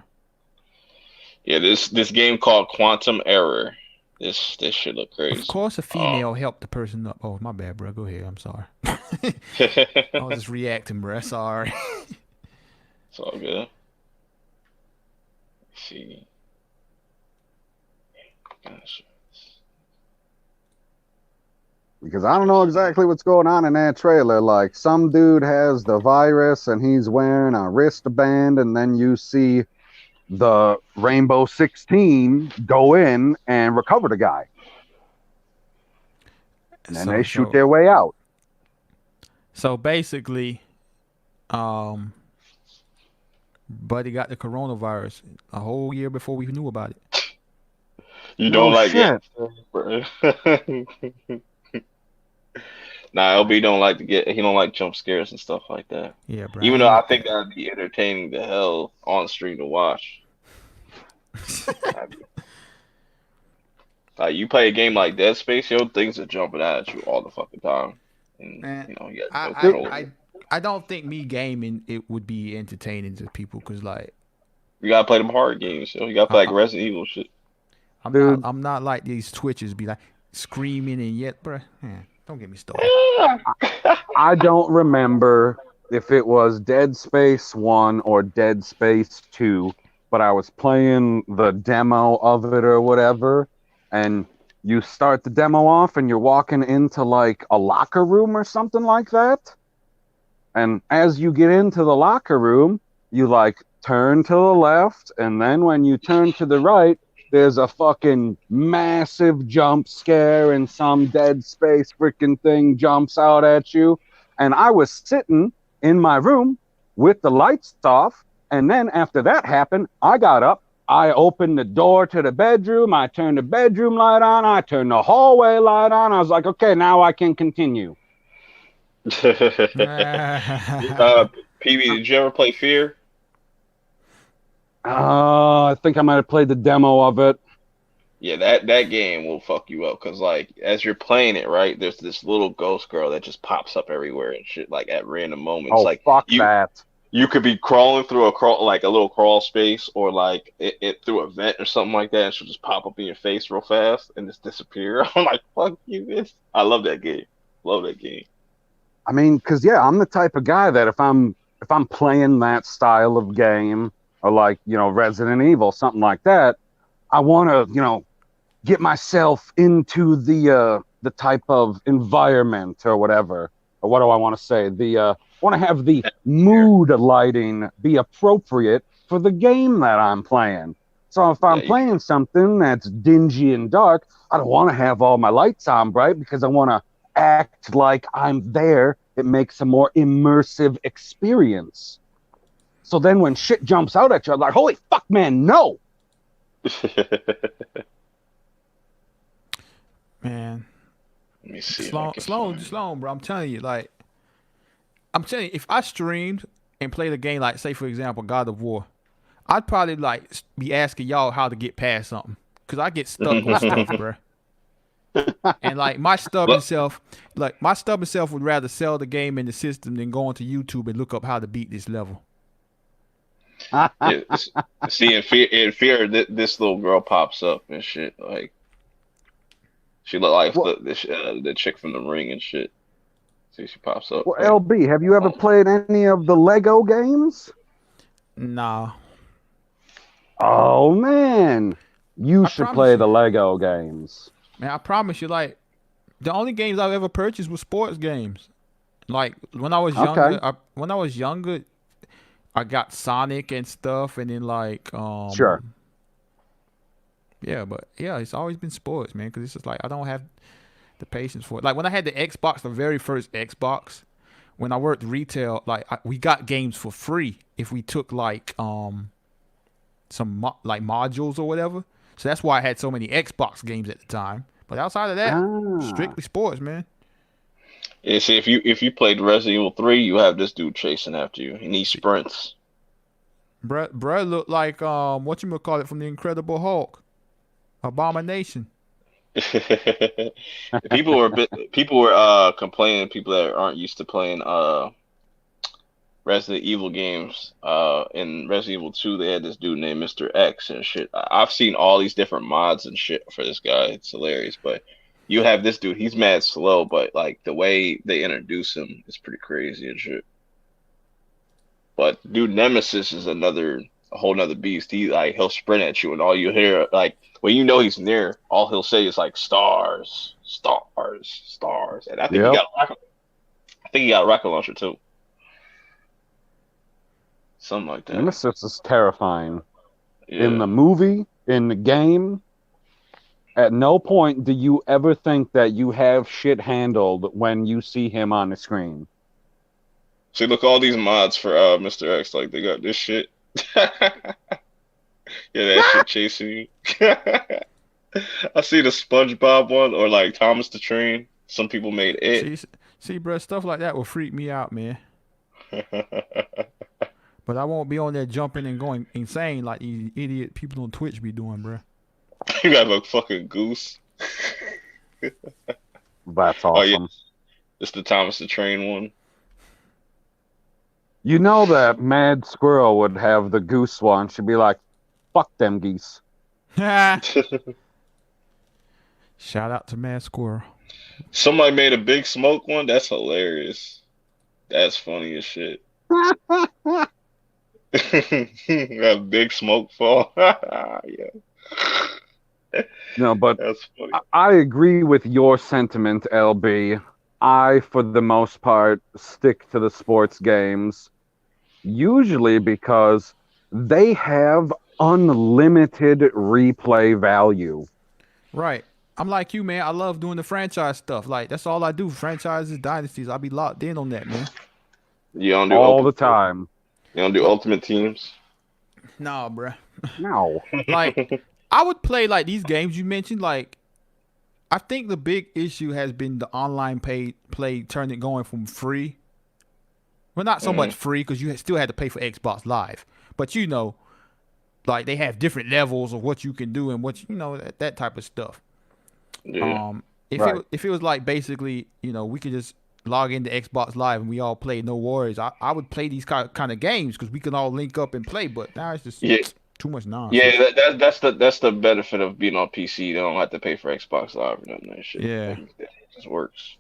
Yeah, this game called Quantum Error. This should look Of crazy. course, a Um, female helped the person up. Oh, my bad, bro. Go ahead. I'm sorry. I was just reacting, bro. Sorry. it's all good. Let's see. Gosh. Because I don't know exactly what's going on in that trailer. Like some dude has the virus and he's wearing a wristband, and then you see the Rainbow 16 go in and recover the guy. And then they shoot their way out. So basically, Buddy got the coronavirus a whole year before we knew about it. You No don't like shit. it? Nah, LB don't like he don't like jump scares and stuff like that. Yeah, bro. Even though I think that'd be entertaining to hell on stream to watch. Like you play a game like Dead Space, yo, things are jumping out at you all the fucking time, and Man, you got no control. I don't think me gaming it would be entertaining to people because like You gotta play them hard games, yo. You gotta play like Resident Evil shit. I'm not like these Twitches be like screaming and yet, bro. Man, don't get me started. I don't remember if it was Dead Space 1 or Dead Space 2, but I was playing the demo of it or whatever, and you start the demo off and you're walking into like a locker room or something like that. And as you get into the locker room, you like turn to the left, and then when you turn to the right, there's a fucking massive jump scare and some Dead Space freaking thing jumps out at you. And I was sitting in my room with the lights off. And then after that happened, I got up. I opened the door to the bedroom. I turned the bedroom light on. I turned the hallway light on. I was like, okay, now I can continue. PB, did you ever play Fear? I think I might have played the demo of it. Yeah, that game will fuck you up because like as you're playing it, right, there's this little ghost girl that just pops up everywhere and shit, like at random moments. Oh, like fuck that. You could be crawling through like a little crawl space or like it through a vent or something like that, and she'll just pop up in your face real fast and just disappear. I'm like, fuck you, bitch. I love that game. Love that game. I mean, because yeah, I'm the type of guy that if I'm playing that style of game or like Resident Evil, something like that, I want to get myself into the type of environment or whatever. Or what do I want to say? I want to have the mood lighting be appropriate for the game that I'm playing. So if I'm playing something that's dingy and dark, I don't want to have all my lights on bright because I want to act like I'm there. It makes a more immersive experience. So then when shit jumps out at you, I'm like, holy fuck, man, no! Man. Let me see. Sloan, bro. I'm telling you, if I streamed and played a game like, say, for example, God of War, I'd probably like be asking y'all how to get past something, cause I get stuck on stuff, bro. And like my stubborn self would rather sell the game in the system than go onto YouTube and look up how to beat this level. Yeah, see, in fear, this little girl pops up and shit. Like, she look like the chick from The Ring and shit. See, she pops up. Well, LB, have you ever played any of the Lego games? Nah. Oh man, you should play the Lego games. Man, I promise you, like, the only games I've ever purchased were sports games. Like when I was younger, I got Sonic and stuff, and then like sure. Yeah, but yeah, it's always been sports, man, because it's just like I don't have the patience for it. Like when I had the Xbox, the very first Xbox, when I worked retail, like we got games for free if we took like some modules or whatever. So that's why I had so many Xbox games at the time. But outside of that, strictly sports, man. Yeah, see, if you played Resident Evil 3, you have this dude chasing after you, and he sprints. Bruh looked like whatchamacallit from the Incredible Hulk, Abomination. People were complaining. People that aren't used to playing Resident Evil games. In Resident Evil 2, they had this dude named Mr. X and shit. I've seen all these different mods and shit for this guy. It's hilarious, but you have this dude. He's mad slow, but like the way they introduce him is pretty crazy and shit. But dude, Nemesis is a whole nother beast. He'll sprint at you, and all you hear, like when you know he's near, all he'll say is like stars, stars, stars. And I think he got a rocket launcher too. Something like that. Nemesis is terrifying. Yeah. In the movie, in the game, at no point do you ever think that you have shit handled when you see him on the screen. See, look, all these mods for Mr. X, like they got this shit. Yeah, that shit chasing you. I see the SpongeBob one, or like Thomas the Train. Some people made it. See, bro, stuff like that will freak me out, man. But I won't be on there jumping and going insane like these idiot people on Twitch be doing, bro. You got a fucking goose. That's awesome. Oh, yeah. It's the Thomas the Train one. You know that Mad Squirrel would have the goose one. She'd be like, fuck them geese. Shout out to Mad Squirrel. Somebody made a Big Smoke one. That's hilarious. That's funny as shit. That Big Smoke fall. Yeah. No, but that's funny. I agree with your sentiment, LB. I, for the most part, stick to the sports games, usually because they have unlimited replay value. Right. I'm like you, man. I love doing the franchise stuff. Like, that's all I do. Franchises, dynasties. I'll be locked in on that, man. You don't do all the time. You don't do Ultimate Teams? No, bruh. No. Like, I would play like these games you mentioned. Like, I think the big issue has been the online play turning going from free. Well, not so much free because you still had to pay for Xbox Live, but you know, like they have different levels of what you can do and what that type of stuff. Yeah. If it was like basically, we could just log into Xbox Live and we all play, no worries. I would play these kind of games because we can all link up and play. But now it's just too much nonsense. Yeah, that's the benefit of being on PC. They don't have to pay for Xbox Live or nothing. That shit. Yeah, it just works.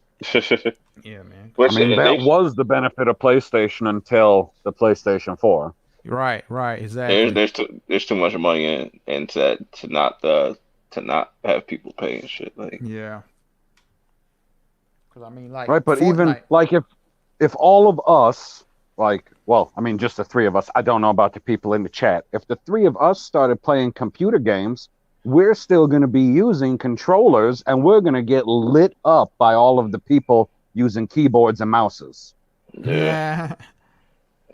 Yeah, man. I mean, that was the benefit of PlayStation until the PlayStation 4. Right, exactly. There's too much money into that to not to not have people paying shit. Like, Yeah. Because I mean, like Right, but even Fortnite. like if all of us, like, well, I mean, just the three of us, I don't know about the people in the chat. If the three of us started playing computer games, we're still going to be using controllers and we're going to get lit up by all of the people using keyboards and mouses. yeah,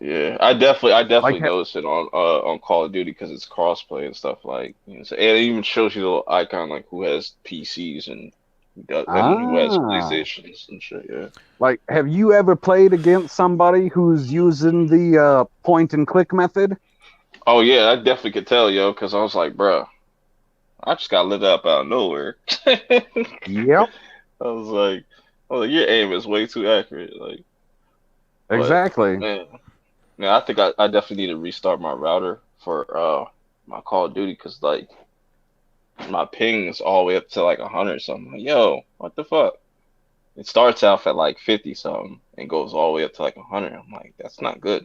Yeah. yeah. I definitely Like, noticed it on Call of Duty because it's crossplay and stuff like. So, and it even shows you the little icon like who has PCs and who has ah, PlayStations and shit. Yeah. like, have you ever played against somebody who's using the point and click method? Oh yeah, I definitely could tell, yo, because I was like, bruh, I just got lit up out of nowhere. Yep, I was like, your aim is way too accurate. Like, but exactly. man, I think I definitely need to restart my router for my Call of Duty because like my ping is all the way up to like 100 something. Like, yo, what the fuck? It starts off at like 50 something and goes all the way up to like 100. I'm like, that's not good.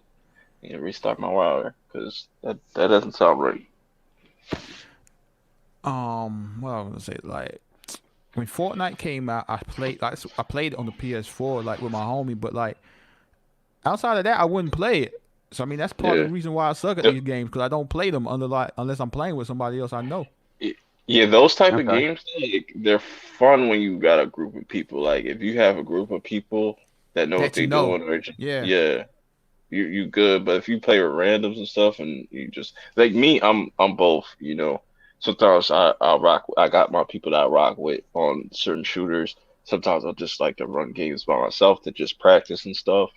I need to restart my router because that doesn't sound right. What I was gonna say, like when Fortnite came out, I played it on the PS4 like with my homie, but like outside of that, I wouldn't play it. So I mean, that's part of Yeah. the reason why I suck at these games because I don't play them under like unless I'm playing with somebody else I know. Yeah, those type of Okay. games, like, they're fun when you got a group of people. Like if you have a group of people that know what That you they're know, doing, or just, yeah, yeah, you good. But if you play with randoms and stuff, and you just like me, I'm both. Sometimes I rock. I got my people that I rock with on certain shooters. Sometimes I just like to run games by myself to just practice and stuff.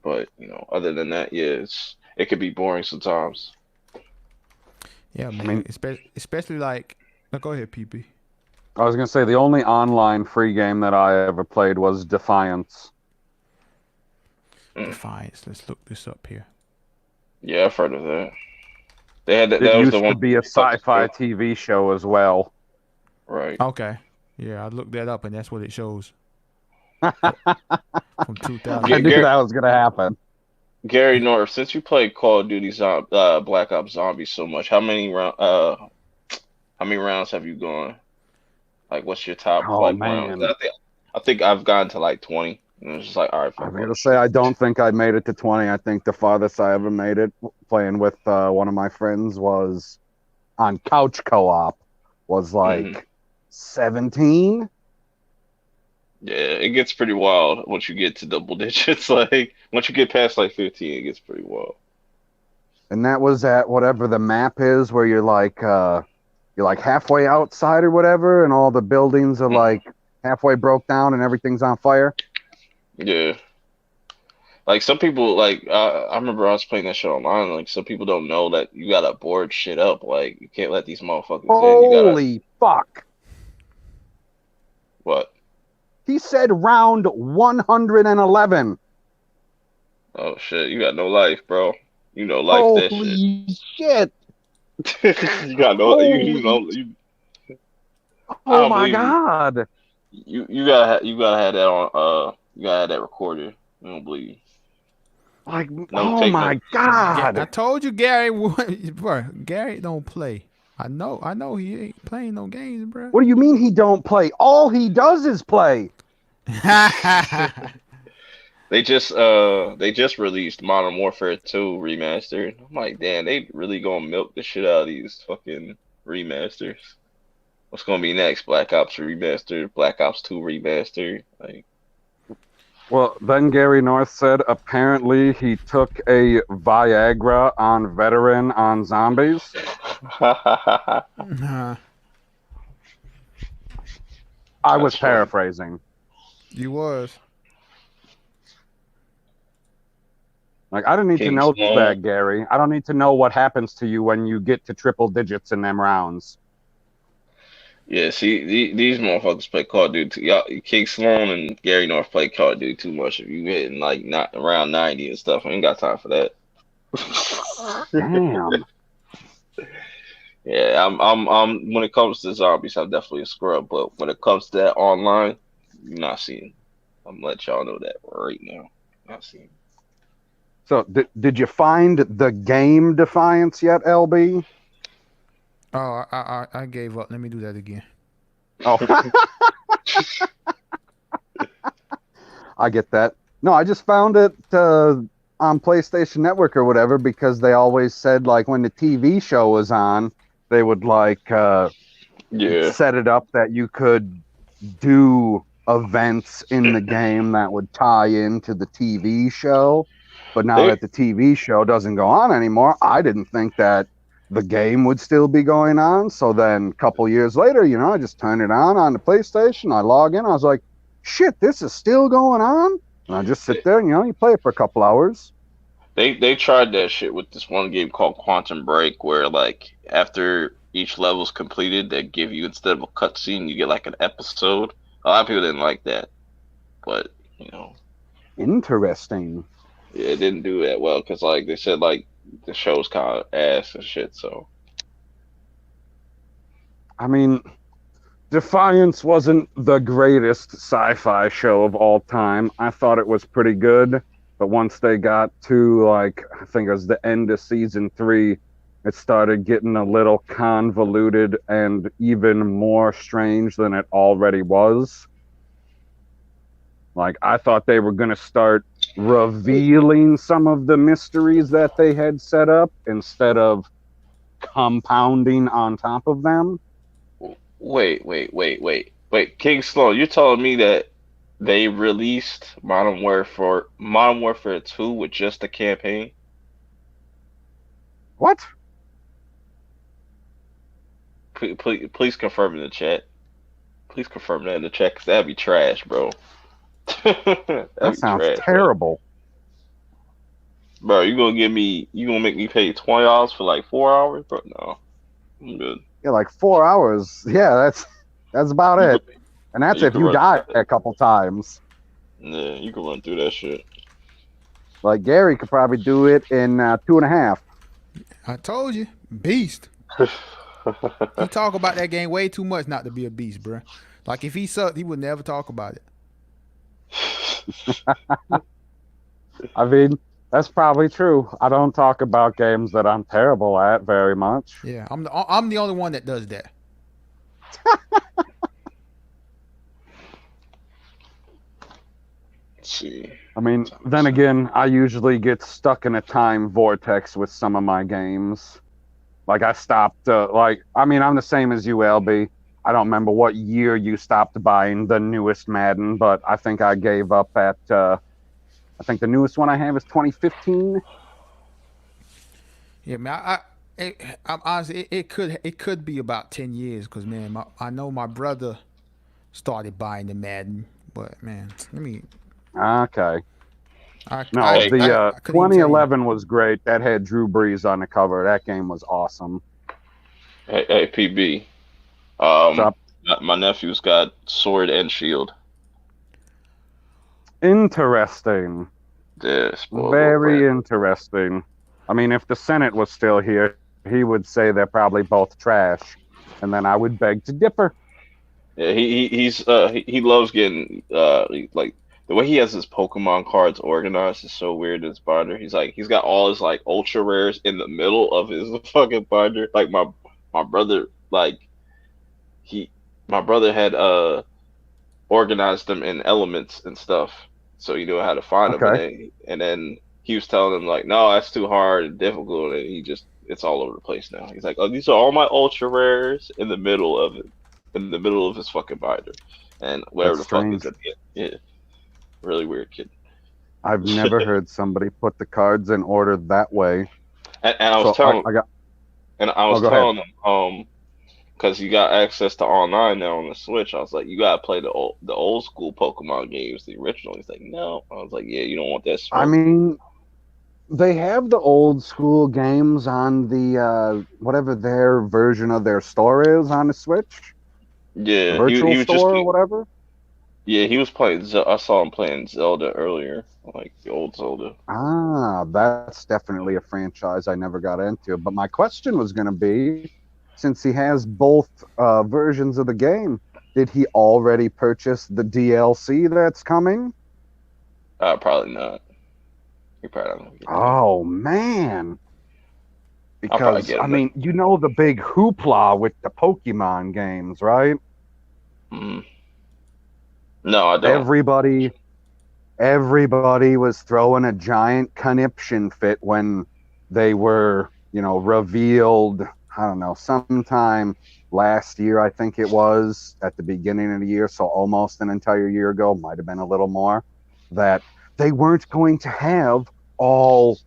But other than that, yeah, it could be boring sometimes. yeah, I man. mean, Especially like, no, go ahead, PP. I was gonna say the only online free game that I ever played was Defiance. Mm. Defiance. Let's look this up here. Yeah, I've heard of that. They had that. It That was the used to one be a a couple sci-fi ago. TV show as well. Right. Okay, yeah, I looked that up and that's what it shows I uh, from knew 2008. that was gonna happen. Gary North, since you play Call of Duty Black Ops Zombies so much, how many rounds have you gone? Like, what's your top Oh like rounds? man, I think I've gotten to like 20, and it's just like, all right, I fuck was all gonna this say shit. I don't think I made it to 20. I think the farthest I ever made it playing with one of my friends was on couch co-op was Hmm. like 17. Yeah, it gets pretty wild once you get to double digits. Like, once you get past like 15, it gets pretty wild. And that was at whatever the map is where you're like halfway outside or whatever, and all the buildings are Hmm. like halfway broke down and everything's on fire. Yeah. Like some people, like I remember I was playing that shit online. Like some people don't know that you gotta board shit up. Like you can't let these motherfuckers in. You gotta Holy fuck. what? He said round 111. Oh shit, you got no life, bro. You know life that shit. Holy shit. You got no Holy. I Oh don't my believe you. God. You gotta have that on you gotta have that recorded. I don't believe you. Like, No oh take no. my God. I told you, Gary. Bro, Gary don't play. I know he ain't playing no games, bro. What do you mean he don't play? All he does is play. They just released Modern Warfare 2 remastered. I'm like, damn, they really gonna milk the shit out of these fucking remasters. What's gonna be next? Black Ops remastered, Black Ops 2 remastered. Like, Well, then Gary North said apparently he took a Viagra on veteran on zombies. Nah, I that's was funny. paraphrasing. you was. Like, I don't need to King know Sloan. that, Gary. I don't need to know what happens to you when you get to triple digits in them rounds. Yeah, see, these motherfuckers play Call of Duty. Y'all, King Sloan and Gary North play Call of Duty too much. If you hitting like not around 90 and stuff, I ain't got time for that. Damn. Yeah, I'm. When it comes to zombies, I'm definitely a scrub. But when it comes to that online, you're not seeing. I'm gonna let y'all know that right now. Not seeing. So, did you find the game Defiance yet, LB? Oh, I gave up. Let me do that again. Oh, I get that. No, I just found it on PlayStation Network or whatever because they always said like when the TV show was on, they would like Yeah, set it up that you could do events in the game that would tie into the TV show. But now they that the TV show doesn't go on anymore, I didn't think that the game would still be going on. So then a couple years later, I just turned it on the PlayStation. I log in. I was like, shit, this is still going on. And I just sit there and, you play it for a couple hours. they tried that shit with this one game called Quantum Break, where like after each level's completed, they give you instead of a cutscene, you get like an episode. A lot of people didn't like that, but Interesting. yeah, it didn't do that well because like they said like the show's kind of ass and shit. So I mean, Defiance wasn't the greatest sci-fi show of all time. I thought it was pretty good, but once they got to like I think it was the end of season 3, it started getting a little convoluted and even more strange than it already was. Like I thought they were going to start revealing some of the mysteries that they had set up instead of compounding on top of them. wait, King Slow, you're telling me that they released Modern Warfare 2 with just a campaign? What? Please confirm in the chat. Please confirm that in the chat, cause that'd be trash, bro. That'd That be sounds trash, bro. terrible. Bro, you gonna make me pay $20 for like 4 hours, bro? No, I'm good. Yeah, like 4 hours. Yeah, that's about You it. could, And that's you if could you run, die a couple times. yeah, you could run through that shit. Like Gary could probably do it in 2.5. I told you, beast. He talk about that game way too much not to be a beast, bro. Like if he sucked, he would never talk about it. I mean, that's probably true. I don't talk about games that I'm terrible at very much. Yeah, I'm the only one that does that. Let's see. I mean, then again, I usually get stuck in a time vortex with some of my games. Like I stopped, I'm the same as you, LB. I don't remember what year you stopped buying the newest Madden, but I think I gave up at, I think the newest one I have is 2015. Yeah, man. I'm honestly, it could be about 10 years because man, I know my brother started buying the Madden, but man, let me. Okay. I No, I Hey, the I, I couldn't even tell you. 2011 was great. That had Drew Brees on the cover. That game was awesome. hey, PB. What's up? My nephew's got Sword and Shield. Interesting. Yeah, spoiled little Very brat. interesting. I mean, if the Senate was still here, he would say they're probably both trash. And then I would beg to differ. Yeah, he loves getting like the way he has his Pokemon cards organized is so weird in his binder. He's got all his like ultra rares in the middle of his fucking binder. Like my brother he my brother had organized them in elements and stuff, so you know how to find them. And Okay. then he was telling them like, no, that's too hard and difficult, and it's all over the place now. He's like, oh, these are all my ultra rares in the middle of it, in the middle of his fucking binder, and whatever That's the fuck is strange. at the end. Yeah, really weird kid. I've never heard somebody put the cards in order that way. And I was So telling I got. and I Oh, was go ahead. telling him because you got access to online now on the Switch. I was like, you gotta play the old school Pokemon games, the original. He's like, no. I was like, yeah, you don't want that I smoke. mean, they have the old school games on the whatever their version of their store is on the Switch, the Yeah, he virtual was just store or whatever. yeah, he was playing. I saw him playing Zelda earlier, like the old Zelda. Ah, that's definitely a franchise I never got into. But my question was going to be, since he has both versions of the game, did he already purchase the DLC that's coming? Probably not. He probably not gonna get that. Oh man, I'll probably Because, get I them. mean, you know the big hoopla with the Pokemon games, right? Mm. No, I don't. Everybody was throwing a giant conniption fit when they were, revealed, I don't know, sometime last year, I think it was, at the beginning of the year, so almost an entire year ago, might have been a little more, that they weren't going to have all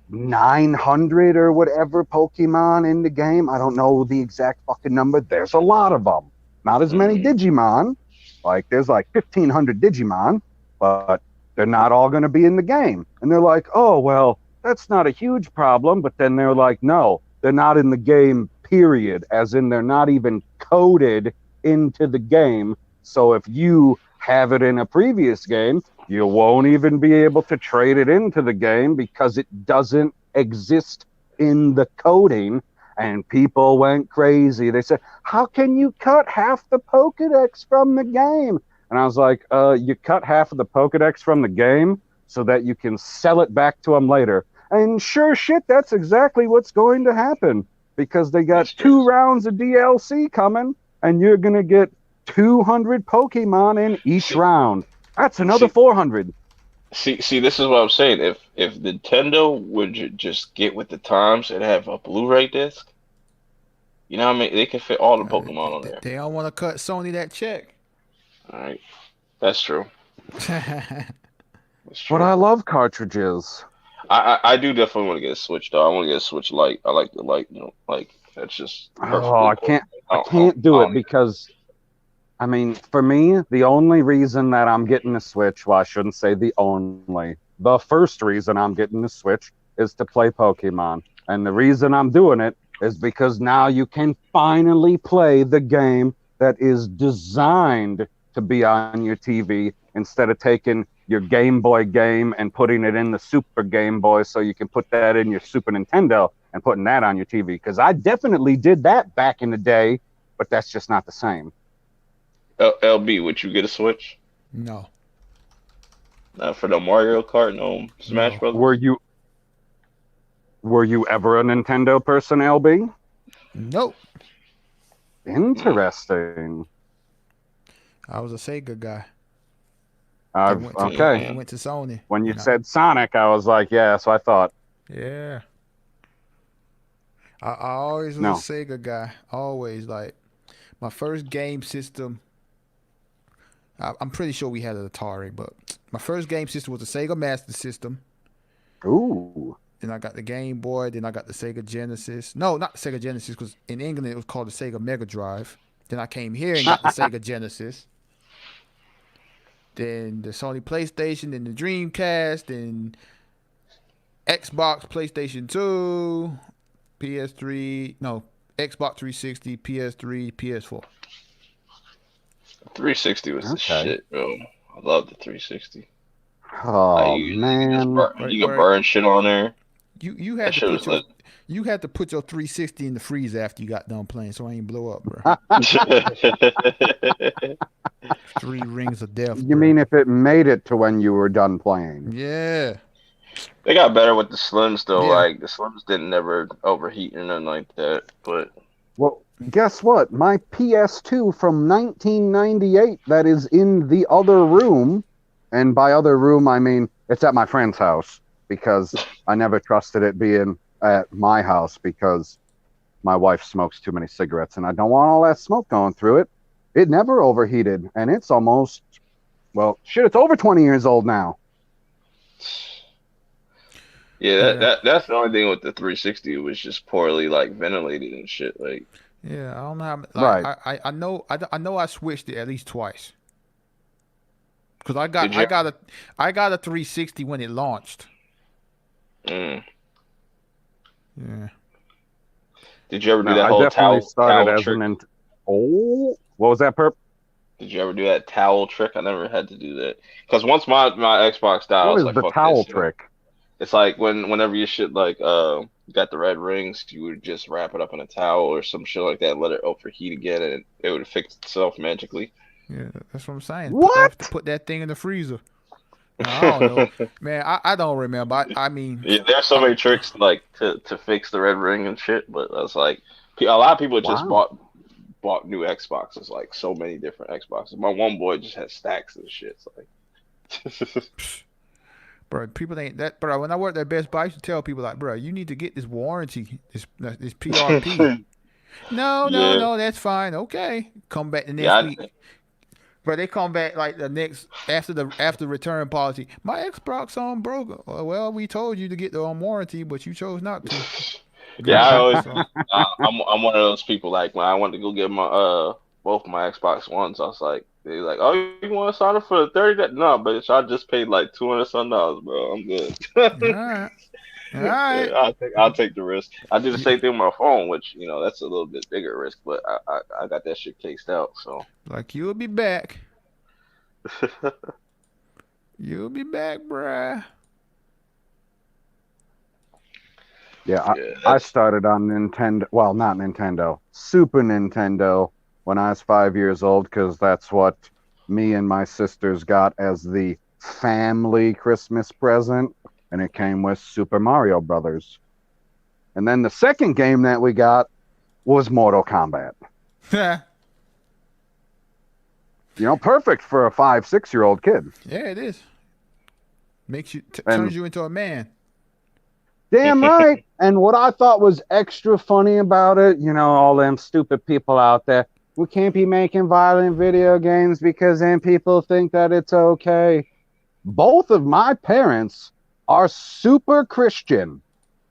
900 or whatever Pokemon in the game. I don't know the exact fucking number. There's a lot of them. Not as many Digimon. Like, there's like 1,500 Digimon, but they're not all going to be in the game. And they're like, oh, well, that's not a huge problem. But then they're like, no, they're not in the game, period. As in, they're not even coded into the game. So if you have it in a previous game, you won't even be able to trade it into the game because it doesn't exist in the coding. And people went crazy. They said, how can you cut half the Pokedex from the game? And I was like, you cut half of the Pokedex from the game so that you can sell it back to them later. And sure shit, that's exactly what's going to happen, because they got 2 rounds of DLC coming, and you're going to get 200 Pokemon in each round. That's another 400. See, this is what I'm saying. If Nintendo would just get with the times and have a Blu-ray disc, you know what I mean? They can fit all the Pokemon on there. They don't want to cut Sony that check. All right, that's true. But I love cartridges. I do definitely want to get a Switch though. I want to get a Switch Lite. I like the Lite. Like that's just perfect. Oh, I can't do it because, I mean, for me, the only reason that I'm getting a Switch, well, I shouldn't say the only, the first reason I'm getting the Switch is to play Pokemon. And the reason I'm doing it is because now you can finally play the game that is designed to be on your TV, instead of taking your Game Boy game and putting it in the Super Game Boy so you can put that in your Super Nintendo and putting that on your TV. Because I definitely did that back in the day, but that's just not the same. LB, would you get a Switch? No. Not for the Mario Kart, no Smash Brothers. Were you ever a Nintendo person, LB? Nope. Interesting. I was a Sega guy. Okay. I went to Sony. When you said Sonic, I was like, yeah, so I thought. Yeah. I always was a Sega guy. Always. Like, my first game system, I'm pretty sure we had an Atari, but my first game system was the Sega Master System. Ooh. Then I got the Game Boy. Then I got the Sega Genesis. No, not the Sega Genesis, because in England it was called the Sega Mega Drive. Then I came here and got the Sega Genesis. Then the Sony PlayStation, then the Dreamcast, then Xbox, PlayStation 2, PS3, no, Xbox 360, PS3, PS4. 360 was the shit, bro. I love the 360. Oh, man. You can burn shit on there. You had to put your 360 in the freezer after you got done playing, so I ain't blow up, bro. 3 rings of death. You mean if it made it to when you were done playing? Yeah. They got better with the Slims though. Yeah. Like the Slims didn't never overheat or nothing like that. But well, guess what? My PS2 from 1998 that is in the other room, and by other room I mean it's at my friend's house, because I never trusted it being at my house because my wife smokes too many cigarettes and I don't want all that smoke going through it. It never overheated, and it's almost, well, shit, it's over 20 years old now. Yeah, that's the only thing with the 360. It was just poorly like ventilated and shit. Like, yeah, I don't know how. Right. I know I switched it at least twice. Cause I got a 360 when it launched. Mm. Yeah. Did you ever do that whole towel trick? Oh, what was that, Perp? Did you ever do that towel trick? I never had to do that. Because once my Xbox died, I was like, what is the towel trick? It's like whenever you shit like got the red rings, you would just wrap it up in a towel or some shit like that, and let it overheat again, and it would fix itself magically. Yeah, that's what I'm saying. What? Put that thing in the freezer. I don't know, man. I don't remember. I mean, Yeah, there's so many tricks like to fix the red ring and shit, but that's like a lot of people just Wow. bought new Xboxes, like so many different Xboxes. My one boy just has stacks of shit. It's like, bro, people ain't that. Bro, when I worked at Best Buy, I used to tell people like, bro, you need to get this warranty, this PRP. No, no, yeah, no, that's fine. Okay, come back the next yeah, week. But they come back like the next after return policy. My Xbox on broke. Well, we told you to get the warranty, but you chose not to. yeah. Good I luck. always, So I'm one of those people. Like when I wanted to go get my both my Xbox Ones, I was like, they like, oh, you want to sign up for the 30? That no, bitch, I just paid like $200 some dollars, bro. I'm all good. right, all right. Yeah, I'll take the risk. I do the same thing with my phone, which that's a little bit bigger risk, but I got that shit cased out. So Like you'll be back. You'll be back, bruh. Yeah, yeah, I that's started on Nintendo. Well, not Nintendo, Super Nintendo when I was 5 years old, because that's what me and my sisters got as the family Christmas present, and it came with Super Mario Brothers. And then the second game that we got was Mortal Kombat. Yeah, Perfect for a 5, 6 year old kid. it is. Makes you And turns you into a man. damn right. And what I thought was extra funny about it, all them stupid people out there, we can't be making violent video games because then people think that it's okay. Both of my parents are super Christian.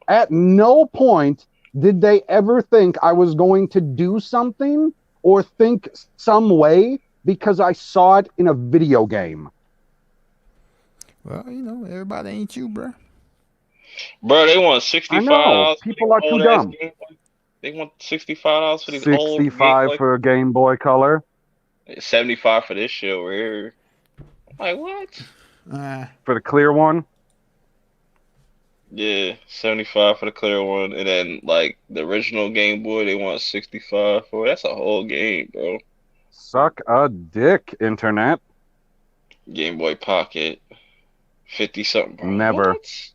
At no point did they ever think I was going to do something or think some way because I saw it in a video game. Well, everybody ain't you, bruh. bro. They want I $65 know. for the People are too old ass dumb. Game Boy. They want $65 for the old Game 65 Boy. for a Game Boy Color. 75 for this shit over here. I'm like, what? Uh, For the clear one. Yeah, 75 for the clear one, and then like the original Game Boy, they want 65 for. That's a whole game, bro. Suck a dick, internet. Game Boy Pocket, 50 something, bro. Never. What?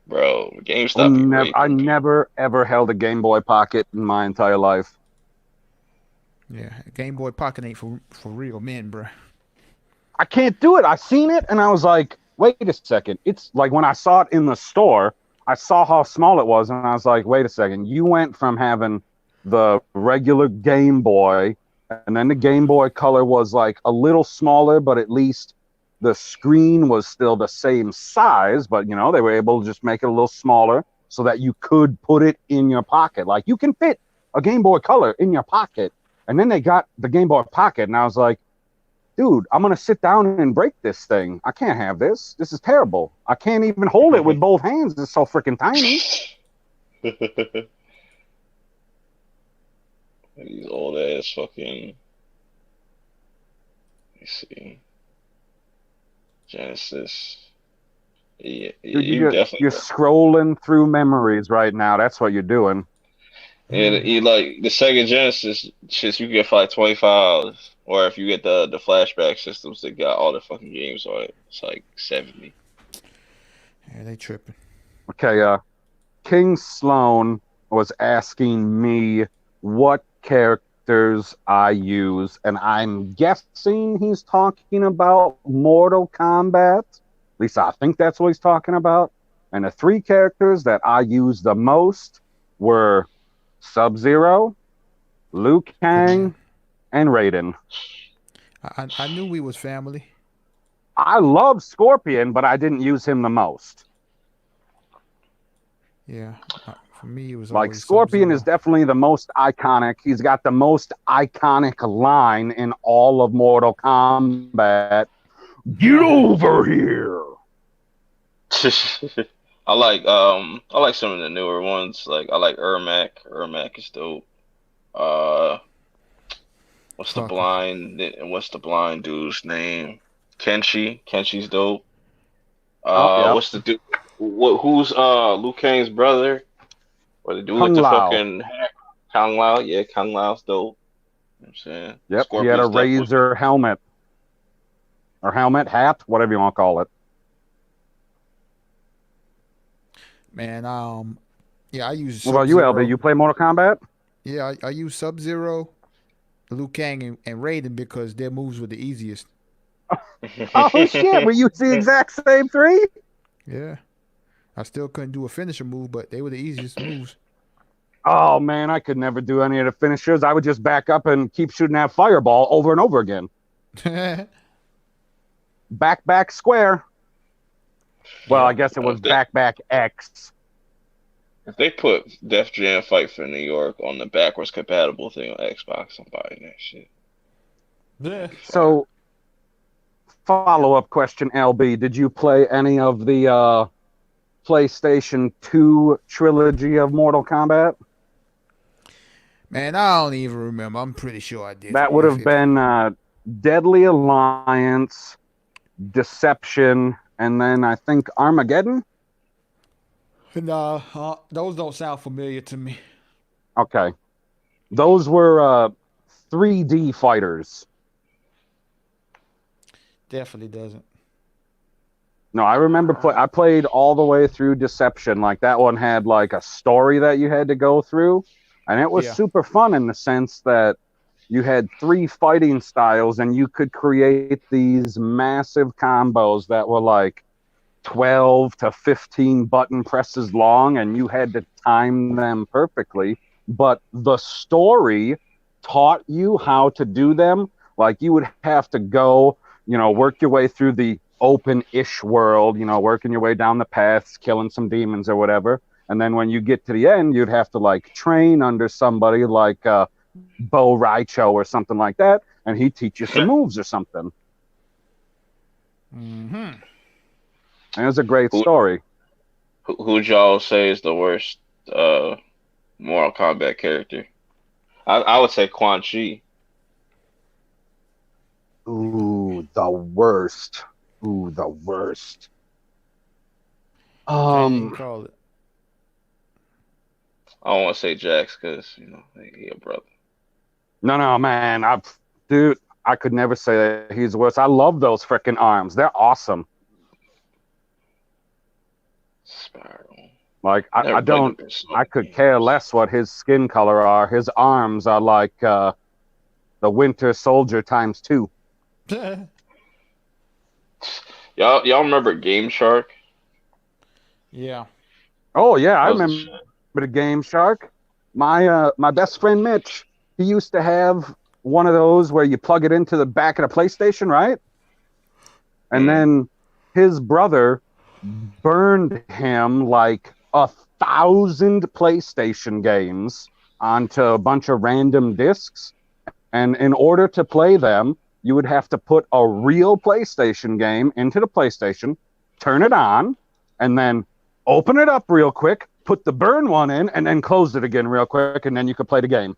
Bro, GameStop be I raping people. never ever held a Game Boy Pocket in my entire life. yeah, Game Boy Pocket ain't for real men, bruh. I can't do it. I seen it and I was like, wait a second. It's like when I saw it in the store, I saw how small it was and I was like, wait a second. You went from having the regular Game Boy and then the Game Boy Color was like a little smaller, but at least the screen was still the same size, but they were able to just make it a little smaller so that you could put it in your pocket. Like you can fit a Game Boy Color in your pocket. And then they got the Game Boy Pocket and I was like, dude, I'm going to sit down and break this thing. I can't have this. This is terrible. I can't even hold it with both hands. It's so freaking tiny. These old ass fucking. Let me see. Genesis. Yeah, Dude, you definitely. you're scrolling through memories right now. That's what you're doing. And you like the Sega Genesis shits you get for like $25. Or if you get the flashback systems that got all the fucking games on it, it's like 70. Yeah, they tripping. Okay, King Sloan was asking me what characters I use, and I'm guessing he's talking about Mortal Kombat. At least I think that's what he's talking about. And the 3 characters that I used the most were Sub-Zero, Liu Kang, and Raiden. I knew we was family. I love Scorpion, but I didn't use him the most. Yeah, for me it was Like always Scorpion Sub-Zero. is definitely the most iconic. He's got the most iconic line in all of Mortal Kombat. Get over here. I like some of the newer ones. Like I like Ermac. Ermac is dope. Uh what's the Fuck. blind dude's name? Kenshi. Kenshi's dope. Oh, yeah. What's the dude who's Liu Kang's brother? What the dude Kung with the Lao. fucking Kang Lao? Yeah, Kang Lao's dope. You know what I'm saying? Yep, he had Scorpion's a definitely razor helmet. Or helmet, hat, whatever you want to call it. Man, yeah, I use What about you, LB? Sub-Zero. You play Mortal Kombat? Yeah, I use Sub-Zero, Liu Kang, and Raiden because their moves were the easiest. Oh shit, we use the exact same three? Yeah, I still couldn't do a finisher move, but they were the easiest moves. Oh man, I could never do any of the finishers. I would just back up and keep shooting that fireball over and over again. Back, square. Well, I Yep. guess it was If they, back X. if they put Def Jam Fight for New York on the backwards compatible thing on Xbox, I'm buying that shit. Yeah. That'd be fire. So, follow-up question, LB. Did you play any of the PlayStation 2 trilogy of Mortal Kombat? Man, I don't even remember. I'm pretty sure I did. That would have been Deadly Alliance, Deception, and then I think Armageddon. Nah, those don't sound familiar to me. Okay. Those were 3D fighters. Definitely doesn't. No, I remember I played all the way through Deception. Like that one had like a story that you had to go through, and it was Yeah. super fun in the sense that you had three fighting styles and you could create these massive combos that were like 12 to 15 button presses long, and you had to time them perfectly. But the story taught you how to do them. Like you would have to go, work your way through the open-ish world, working your way down the paths, killing some demons or whatever. And then when you get to the end, you'd have to like train under somebody like Bo Raicho or something like that, and he'd teach you some moves or something. Mm-hmm. And it was a great Who story. who'd y'all say is the worst Mortal Kombat character? I would say Quan Chi. Ooh, the worst. Ooh, the worst. Can't even call it. I don't want to say Jax because he a brother. No, man. Dude, I could never say that he's the worst. I love those freaking arms. They're awesome. Spiral. Like I Never played the don't. Persona I could games. care less what his skin color are. His arms are like the Winter Soldier times 2. Y'all remember Game Shark? Yeah. Oh yeah, I That was a remember shit. the Game Shark. My best friend Mitch, he used to have one of those where you plug it into the back of the PlayStation, right? And Mm. then his brother burned him like 1,000 PlayStation games onto a bunch of random discs. And in order to play them, you would have to put a real PlayStation game into the PlayStation, turn it on, and then open it up real quick, put the burn one in, and then close it again real quick, and then you could play the game.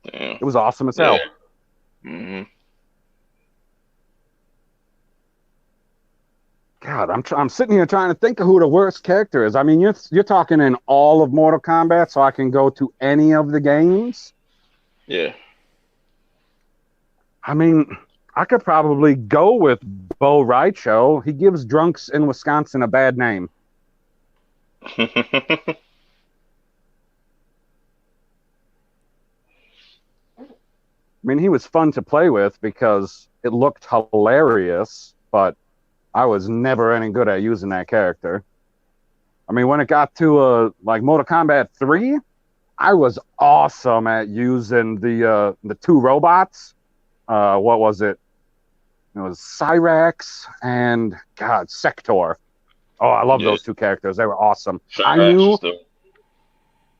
Yeah. It was awesome as Yeah. hell. Mm-hmm. God, I'm sitting here trying to think of who the worst character is. I mean, you're talking in all of Mortal Kombat, so I can go to any of the games. Yeah. I mean, I could probably go with Bo Raicho. He gives drunks in Wisconsin a bad name. I mean, he was fun to play with because it looked hilarious, but I was never any good at using that character. I mean, when it got to like Mortal Kombat 3, I was awesome at using the two robots. What was it? It was Cyrax and God Sector. Oh, I love Yeah. those two characters. They were awesome. I Cyrax knew. is the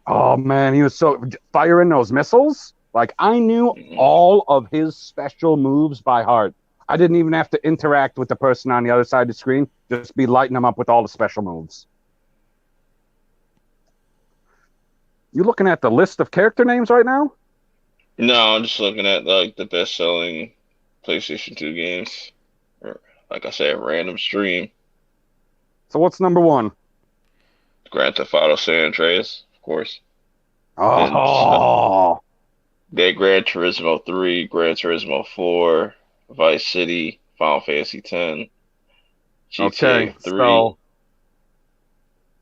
Oh man, he was so firing those missiles. Like I knew Mhm. all of his special moves by heart. I didn't even have to interact with the person on the other side of the screen. Just be lighting them up with all the special moves. You looking at the list of character names right now? No, I'm just looking at like the best-selling PlayStation 2 games. Or like I said, random stream. So what's number one? Grand Theft Auto San Andreas, of course. And Oh, Gran Turismo 3, Gran Turismo 4, Vice City, Final Fantasy 10, okay. GTA So 3.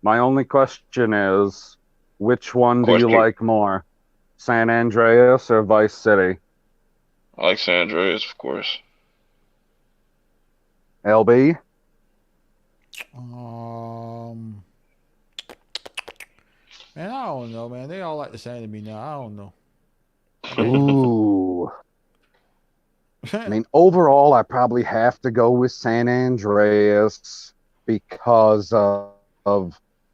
My only question is, which one do you Question. like more, San Andreas or Vice City? I like San Andreas, of course. LB? Um, man, I don't know, man. They all like the same to me now. I don't know. I don't Ooh. I know. mean, overall, I probably have to go with San Andreas because of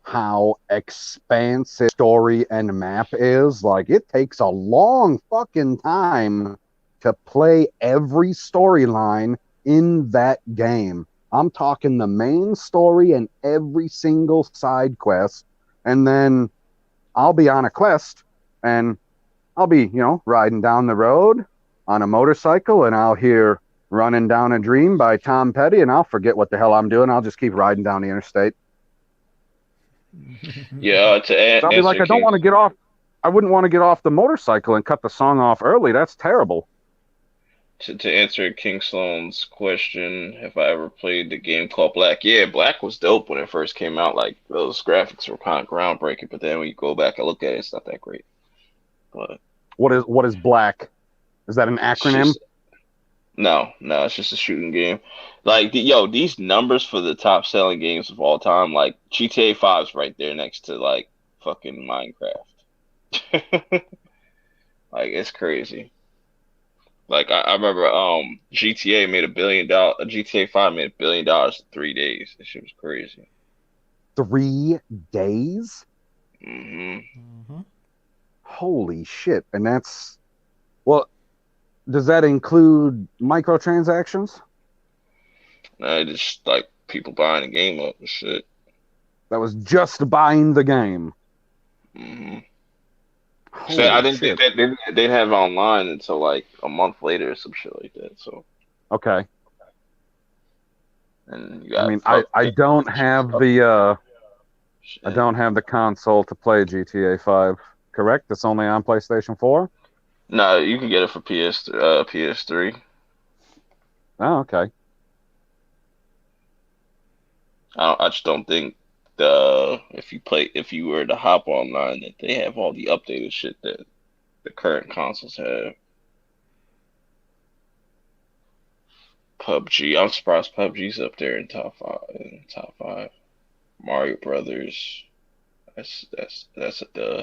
how expansive story and map is. Like, it takes a long fucking time to play every storyline in that game. I'm talking the main story and every single side quest. And then I'll be on a quest and I'll be, riding down the road on a motorcycle and I'll hear Running Down a Dream by Tom Petty and I'll forget what the hell I'm doing. I'll just keep riding down the interstate. Yeah, to I'll be like, answer I don't King want to get off. I wouldn't want to get off the motorcycle and cut the song off early. That's terrible. to answer King Sloan's question, if I ever played the game called Black, yeah, Black was dope when it first came out. Like those graphics were kind of groundbreaking, but then when you go back and look at it, it's not that great. But What is Black? Is that an it's acronym? just no, it's just a shooting game. Like these numbers for the top selling games of all time, like GTA 5's right there next to like fucking Minecraft. Like it's crazy. Like I remember GTA made $1 billion, GTA 5 made $1 billion in 3 days. That shit was crazy. 3 days? Hmm. Mhm. Holy shit. And well, does that include microtransactions? Just like people buying the game up and shit. That was just buying the game. Hmm. So I Holy didn't think shit. that they'd have it online until like a month later or some shit like that. So Okay. and you I got mean, I don't have the I shit. don't have the console to play GTA 5. Correct? It's only on PlayStation 4? No, you can get it for PS3. Oh, okay. I just don't think the if you were to hop online that they have all the updated shit that the current consoles have. PUBG, I'm surprised PUBG's up there in top five. In top five, Mario Brothers. That's a duh.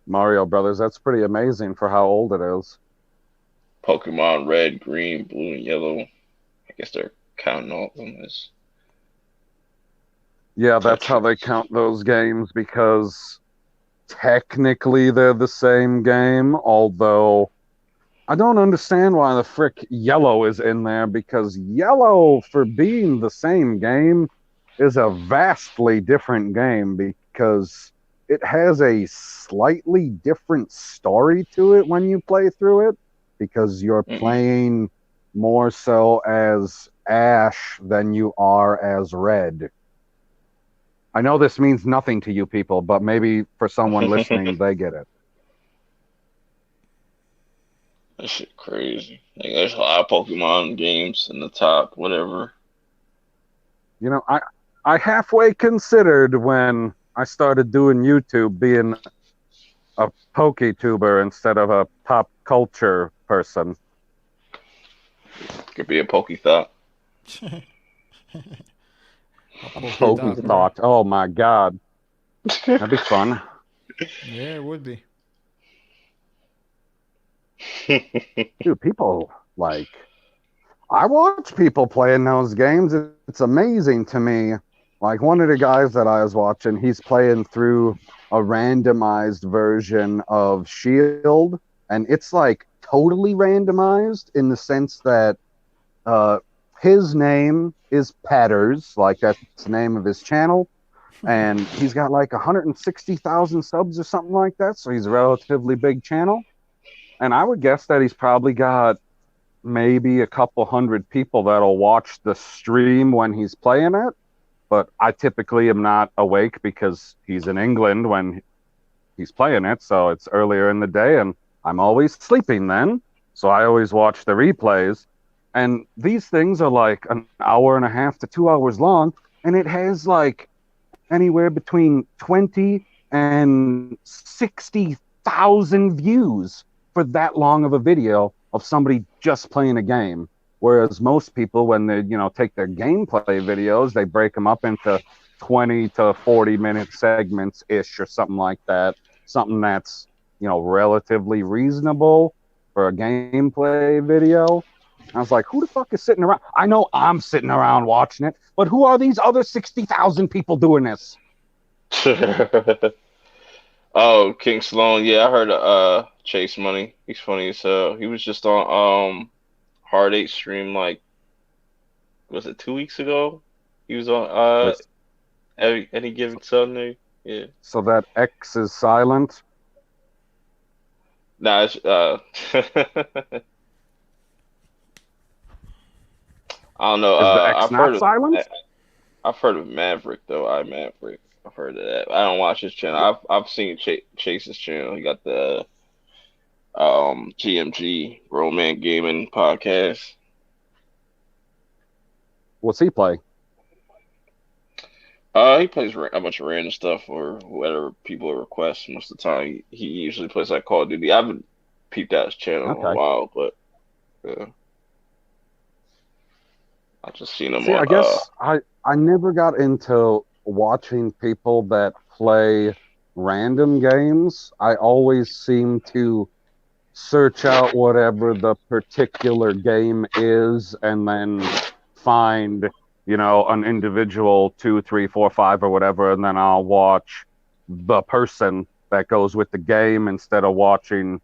Mario Brothers, that's pretty amazing for how old it is. Pokemon Red, Green, Blue, and Yellow. I guess they're counting all of them as Yeah, that's how they Tetris. count those games because technically they're the same game, although I don't understand why the frick Yellow is in there because Yellow, for being the same game, is a vastly different game because it has a slightly different story to it when you play through it because you're Mm-mm. playing more so as Ash than you are as Red. I know this means nothing to you people, but maybe for someone listening, they get it. That shit crazy. Like, there's a lot of Pokemon games in the top, whatever. You know, I halfway considered when I started doing YouTube being a PokeTuber instead of a pop culture person. Could be a Pokethought. A A pokey Poke thought, bro. thought. Oh my god, that'd be fun. Yeah, it would be. Dude, people like I watch people playing those games. It's amazing to me. Like one of the guys that I was watching, he's playing through a randomized version of Shield, and it's like totally randomized in the sense that uh, his name is Patters, like that's the name of his channel, and he's got like 160,000 subs or something like that. So he's a relatively big channel, and I would guess that he's probably got maybe a couple hundred people that'll watch the stream when he's playing it. But I typically am not awake because he's in England when he's playing it. So it's earlier in the day and I'm always sleeping then. So I always watch the replays. And these things are like an hour and a half to 2 hours long. and it has like anywhere between 20 and 60,000 views for that long of a video of somebody just playing a game. Whereas most people, when they, take their gameplay videos, they break them up into 20 to 40-minute segments ish or something like that. Something that's, relatively reasonable for a gameplay video. I was like, who the fuck is sitting around? I know I'm sitting around watching it, but who are these other 60,000 people doing this? Oh, King Sloan. Yeah, I heard Chase Money. He's funny as hell. He was just on Hard 8 stream like was it 2 weeks ago? He was on Wait, any given Sunday. Yeah. so that X is silent. Nah, it's I don't know. Is the X not silent? I've heard of Maverick though. Maverick. I've heard of that. I don't watch his channel. I've seen Chase's channel. He got the GMG Roman Gaming podcast. What's he play? He plays a bunch of random stuff or whatever people request. Most of the time, he usually plays like Call of Duty. I haven't peeped out his channel in a while, but yeah. I just seen him. See, I guess I never got into watching people that play random games. I always seem to search out whatever the particular game is and then find, an individual 2, 3, 4, 5 or whatever, and then I'll watch the person that goes with the game instead of watching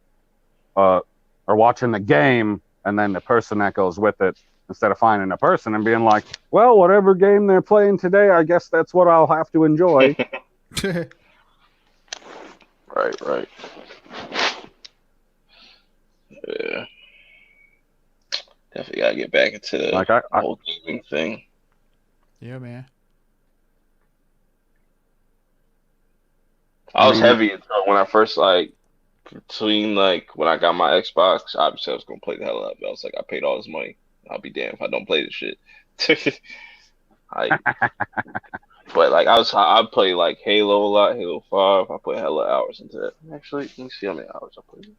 the game and then the person that goes with it, instead of finding a person and being like, well, whatever game they're playing today, I guess that's what I'll have to enjoy. Right. Yeah. Definitely gotta get back into the whole gaming thing. Yeah, man. I was heavy when I first between when I got my Xbox. Obviously, I was gonna play the hell out of it. I was like, I paid all this money. I'll be damned if I don't play this shit. But I play like Halo a lot, Halo 5. I put hella hours into that. Actually, let me see how many hours I played.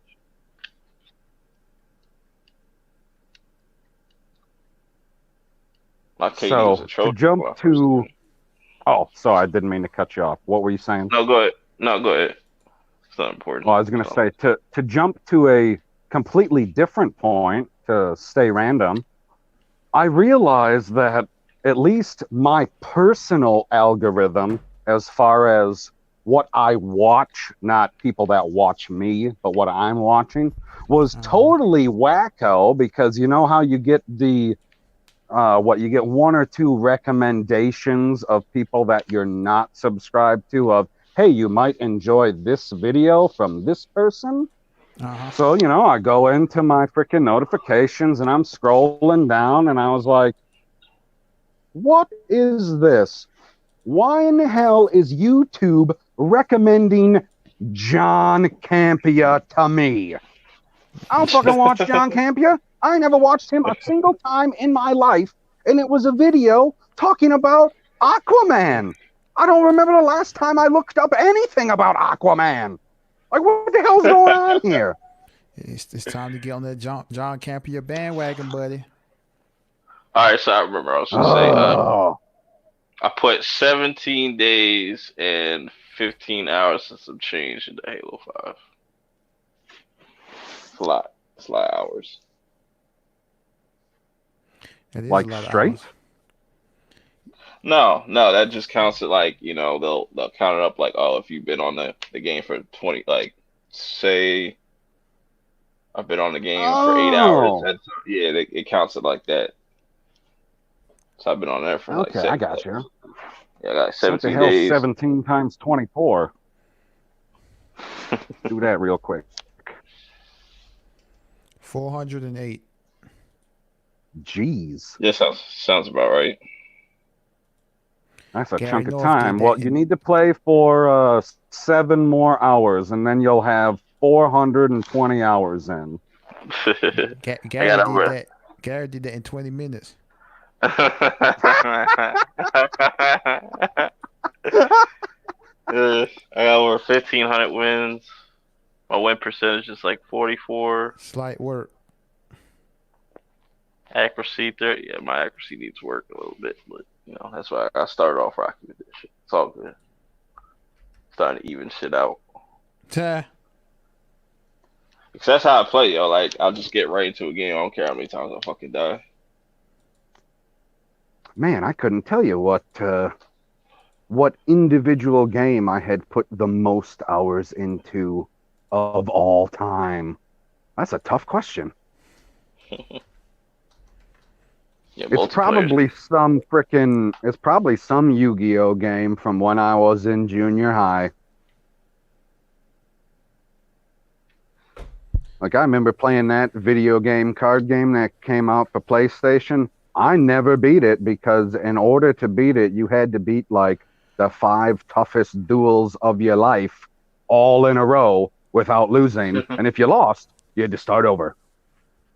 My KD was a trophy. To jump to... Oh, sorry, I didn't mean to cut you off. What were you saying? No, go ahead. It's not important. Well, I was going to say, to jump to a completely different point, to stay random, I realized that at least my personal algorithm, as far as what I watch, not people that watch me, but what I'm watching, was totally wacko, because you know how you get the... you get 1 or 2 recommendations of people that you're not subscribed to of, hey, you might enjoy this video from this person. So, I go into my freaking notifications and I'm scrolling down and I was like, what is this? Why in the hell is YouTube recommending John Campea to me? I don't fucking watch John Campea. I never watched him a single time in my life, and it was a video talking about Aquaman. I don't remember the last time I looked up anything about Aquaman. Like, what the hell's going on here? It's time to get on that John Campea bandwagon, buddy. All right, so I remember I was going to say, I put 17 days and 15 hours and some change into Halo 5. It's a lot. It's a lot of hours. Like straight? No, that just counts it they'll count it up if you've been on the game for 20, say I've been on the game for 8 hours. It counts it like that. So I've been on there for okay, I got you. Yeah, I got 17 what the days. 17 times 24. Do that real quick. 408. Jeez. Yeah, sounds about right. That's a chunk of time. Well, you need to play for 7 more hours, and then you'll have 420 hours in. Gary did that in 20 minutes. I got over 1,500 wins. My win percentage is like 44. Slight work. Accuracy 30. Yeah, my accuracy needs work a little bit, but that's why I started off rocking with this shit. It's all good. Starting to even shit out. Ta. Because that's how I play, yo. Like, I'll just get right into a game. I don't care how many times I fucking die. Man, I couldn't tell you what individual game I had put the most hours into of all time. That's a tough question. Yeah, It's probably some Yu-Gi-Oh game from when I was in junior high. Like, I remember playing that video game card game that came out for PlayStation. I never beat it because in order to beat it, you had to beat like the 5 toughest duels of your life all in a row without losing. And if you lost, you had to start over.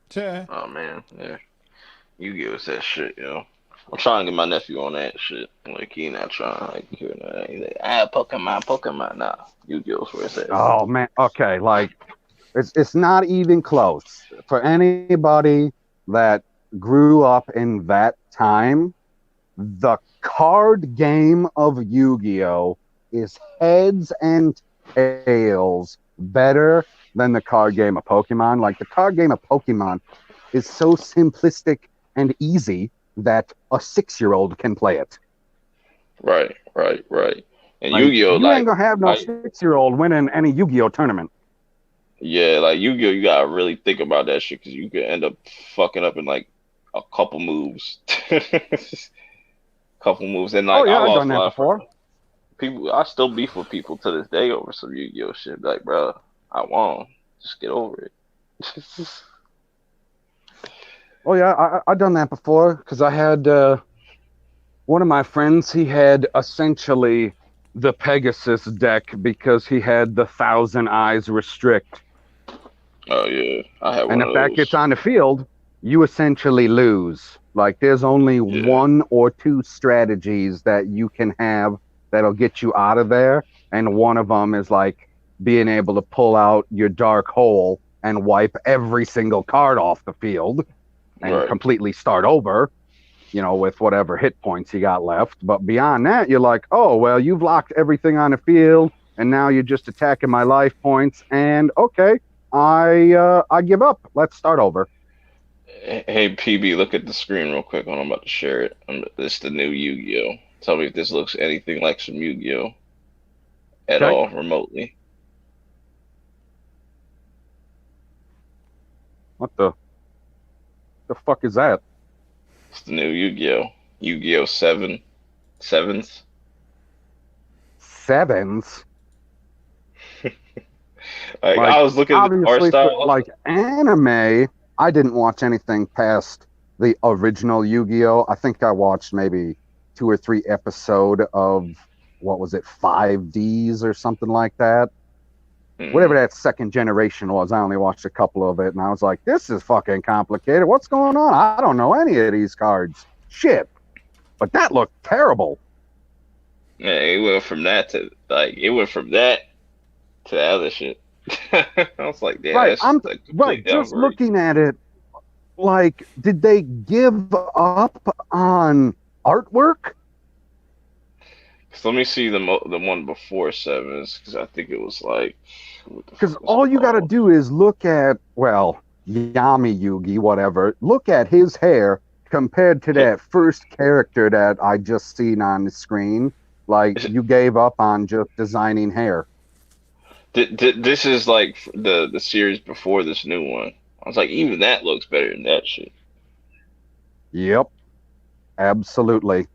Ta. Oh, man. Yeah. Yu-Gi-Oh! Is that shit, yo. I'm trying to get my nephew on that shit. Like, he not trying. Like, he's like, Pokemon. Nah. Yu-Gi-Oh's where it's at. Oh, man. Okay, like, it's not even close. For anybody that grew up in that time, the card game of Yu-Gi-Oh! Is heads and tails better than the card game of Pokemon. Like, the card game of Pokemon is so simplistic and easy that a 6-year-old can play it. Right. And Like, Yu-Gi-Oh! You ain't gonna have no 6-year-old winning any Yu-Gi-Oh! tournament. Yeah, like Yu-Gi-Oh! You gotta really think about that shit because you could end up fucking up in like a couple moves. Couple moves. And like, Oh, yeah, I I've lost done a that lot of before. people. I still beef with people to this day over some Yu-Gi-Oh! Shit. Like, bro, I won. Just get over it. Oh, yeah, I've done that before because I had one of my friends, he had essentially the Pegasus deck because he had the 1,000 Eyes Restrict. Oh, yeah. I had one And of if that those. gets on the field, you essentially lose. Like, there's only Yeah. 1 or 2 strategies that you can have that'll get you out of there. And one of them is like being able to pull out your dark hole and wipe every single card off the field and Right. completely start over, with whatever hit points you got left. But beyond that, you're like, oh, well, you've locked everything on the field, and now you're just attacking my life points. And okay, I give up. Let's start over. Hey, PB, look at the screen real quick when I'm about to share it. This is the new Yu-Gi-Oh! Tell me if this looks anything like some Yu-Gi-Oh! At Okay. all, remotely. What the fuck is that? It's the new Yu-Gi-Oh! Yu-Gi-Oh! 7. 7s. 7s? Like, I was looking at the art obviously, style. like anime, I didn't watch anything past the original Yu-Gi-Oh! I think I watched maybe 2 or 3 episodes of, what was it, 5Ds or something like that. Whatever that second generation was, I only watched a couple of it, and I was like, this is fucking complicated. What's going on? I don't know any of these cards. Shit. But that looked terrible. Yeah, it went from that to the other shit. I was like, damn, Right, that's I'm a complete right. Just downgrade. looking at it, like, did they give up on artwork? So let me see the one before 7s because I think it was like. Because all you got to do is look at, well, Yami Yugi, whatever. Look at his hair compared to that first character that I just seen on the screen. Like, you gave up on just designing hair. This is like the series before this new one. I was like, even that looks better than that shit. Yep, absolutely.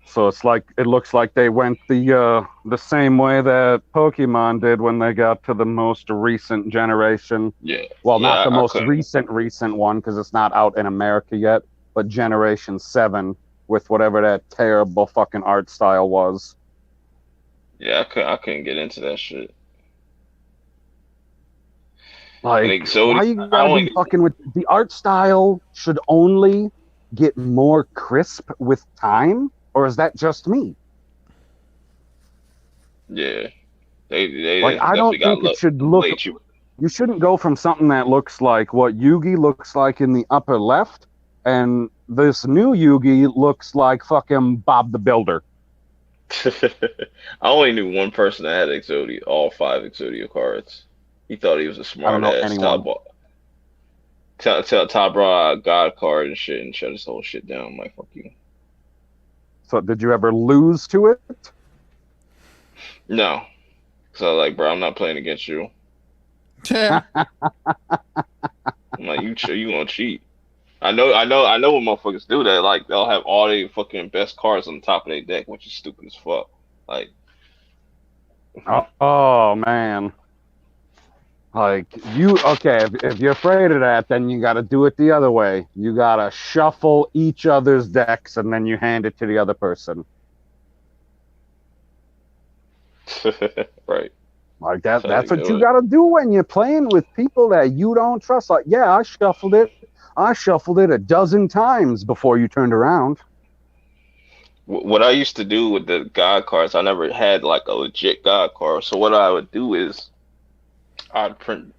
So it looks like they went the same way that Pokemon did when they got to the most recent generation. Yeah. Well, yeah, not the I most couldn't- recent one because it's not out in America yet, but Generation 7 with whatever that terrible fucking art style was. Yeah, I couldn't get into that shit. And Like, why Exodia, you I gotta be only fucking with the art style should only get more crisp with time, or is that just me? yeah, they Like, I definitely don't got think it should look. way too. You shouldn't go from something that looks like what Yugi looks like in the upper left, and this new Yugi looks like fucking Bob the Builder. I only knew one person that had Exodia, all 5 Exodia cards. He thought he was a I don't smart know ass anyone. top brought a god card and shit and shut his whole shit down. I'm like, fuck you. So, did you ever lose to it? No. So like, bro, I'm not playing against you. Yeah. I'm like, you gonna cheat. I know when motherfuckers do that, like they'll have all their fucking best cards on the top of their deck, which is stupid as fuck. Like Oh man. Like okay, if you're afraid of that, then you got to do it the other way. You got to shuffle each other's decks and then you hand it to the other person. right. Like That's how that's they what do you it. got to do when you're playing with people that you don't trust. Like, yeah, I shuffled it. I shuffled it a dozen times before you turned around. What I used to do with the god cards, I never had like a legit god card. So what I would do is I'd print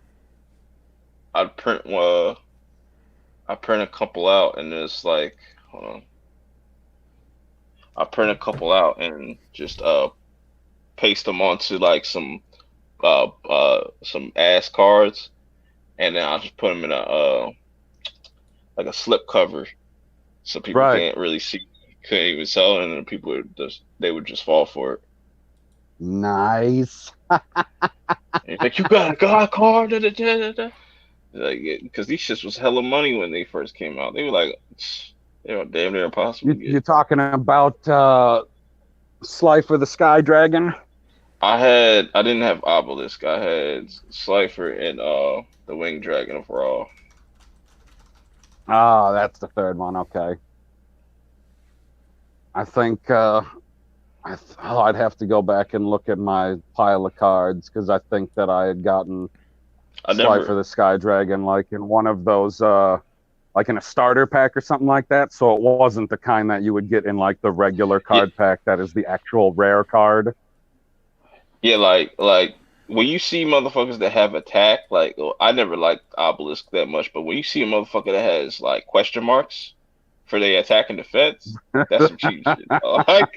I'd print I print a couple out and it's like hold on. I print a couple out and just paste them onto like some ass cards and then I'll just put them in a like a slip cover so people Right. can't really see, couldn't even tell, and then people would just fall for it. Nice. And it's like, you got a god card, da, da, da, da, da. Like, because these shits was hella money when they first came out. They were like, they were damn near impossible to You're get. talking about Slifer the Sky Dragon? I didn't have Obelisk. I had Slifer and the Winged Dragon of Raw. Ah, that's the third one. Okay. I think I'd have to go back and look at my pile of cards because I think that I had gotten I Slifer never, the Sky Dragon like in one of those like in a starter pack or something like that. So it wasn't the kind that you would get in like the regular card pack that is the actual rare card. yeah, like when you see motherfuckers that have attack, like well, I never liked Obelisk that much, but when you see a motherfucker that has like question marks for their attack and defense, that's some cheap shit. Like,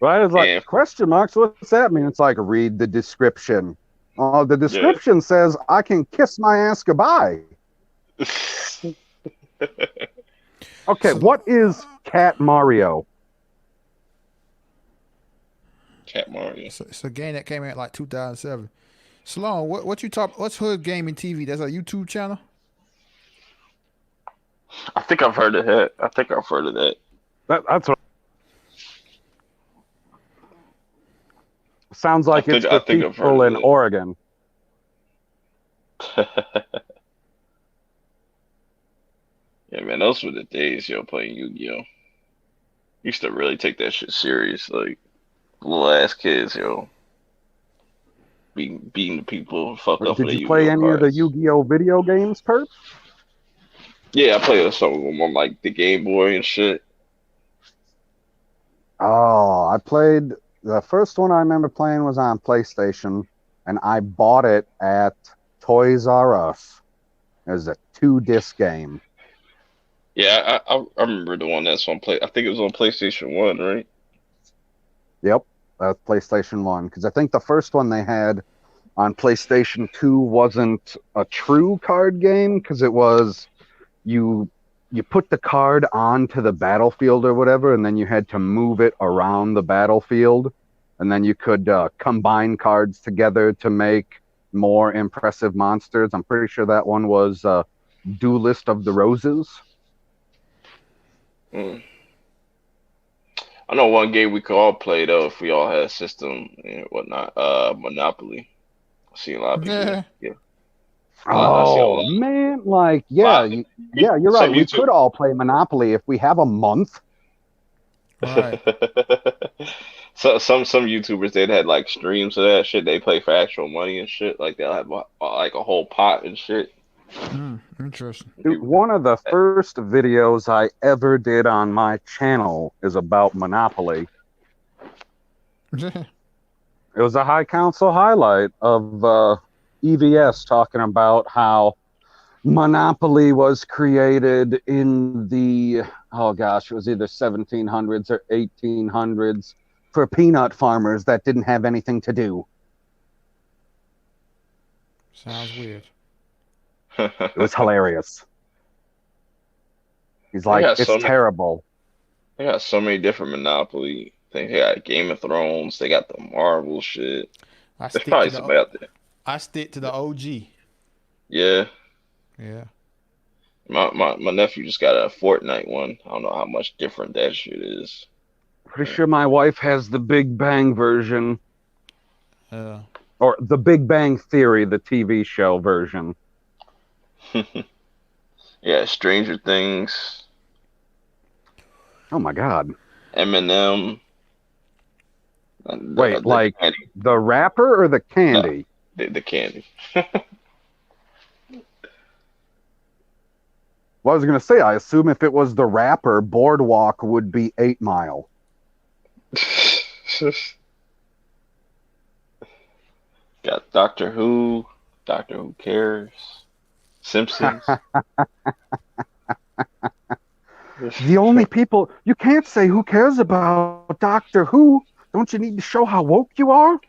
Right? It's like yeah, question marks. What's that mean? It's like read the description. Oh, the yeah. description says I can kiss my ass goodbye. Okay, So- what is Cat Mario? Cat Mario. It's a game that came out like 2007. Sloan, what's Hood Gaming TV? That's a YouTube channel? I think I've heard of that. I think I've heard of that. That's what sounds like it's I for think I've people heard in of Oregon. it. Yeah, man, those were the days, yo, playing Yu-Gi-Oh. Used to really take that shit serious, like little ass kids, yo, beating the people, fuck up for Did the you play Yu-Gi-Oh any of the cards. Yu-Gi-Oh video games, Perp? Yeah, I played some of them on like the Game Boy and shit. Oh, I played the first one I remember playing was on PlayStation, and I bought it at Toys R Us. It was a 2-disc game. Yeah, I remember the one that's on play. I think it was on PlayStation 1, right? Yep, that's PlayStation 1. Because I think the first one they had on PlayStation 2 wasn't a true card game, because it was you put the card onto the battlefield or whatever, and then you had to move it around the battlefield, and then you could combine cards together to make more impressive monsters. I'm pretty sure that one was Duelist of the Roses. Mm. I know one game we could all play though if we all had a system and whatnot. Monopoly. I see a lot of people. Yeah. Yeah. I see a Oh lot. man, like yeah, Lot- yeah, you're right. some We YouTube. could all play Monopoly if we have a month. Right. So some YouTubers they'd had like streams of that shit. They play for actual money and shit. Like they'll have like a whole pot and shit. Interesting. Dude, one of the first videos I ever did on my channel is about Monopoly. It was a High Council highlight of EVS talking about how Monopoly was created in the, oh gosh, it was either 1700s or 1800s for peanut farmers that didn't have anything to do. Sounds weird. It was hilarious. He's like, it's terrible. They got so many different Monopoly things. They got Game of Thrones. They got the Marvel shit. There's probably somebody out there. I stick to the OG. Yeah. Yeah. My nephew just got a Fortnite one. I don't know how much different that shit is. Pretty sure my wife has the Big Bang version. Or the Big Bang Theory, the TV show version. Yeah, Stranger Things. Oh my God. Eminem. Wait, like candy. The rapper or the candy? No, the candy. Well, I was going to say, I assume if it was the rapper, Boardwalk would be 8 Mile. Got Doctor Who Cares, Simpsons. The only people, you can't say who cares about Doctor Who. Don't you need to show how woke you are?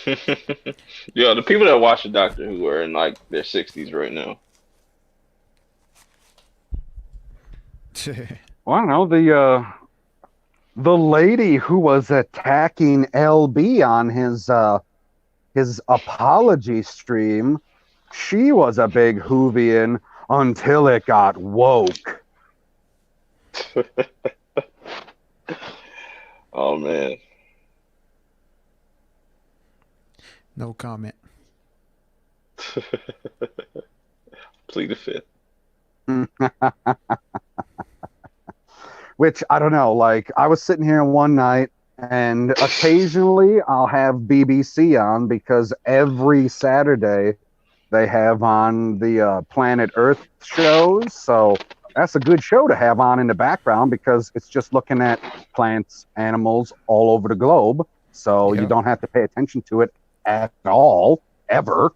Yeah, the people that watch the Doctor Who are in like their 60s right now. Well, I don't know, the lady who was attacking LB on his apology stream, she was a big Whovian until it got woke. Oh man. No comment. Plead the fifth. Which, I don't know, like, I was sitting here one night, and occasionally I'll have BBC on because every Saturday they have on the Planet Earth shows, so that's a good show to have on in the background because it's just looking at plants, animals all over the globe, so you don't have to pay attention to it at all, ever.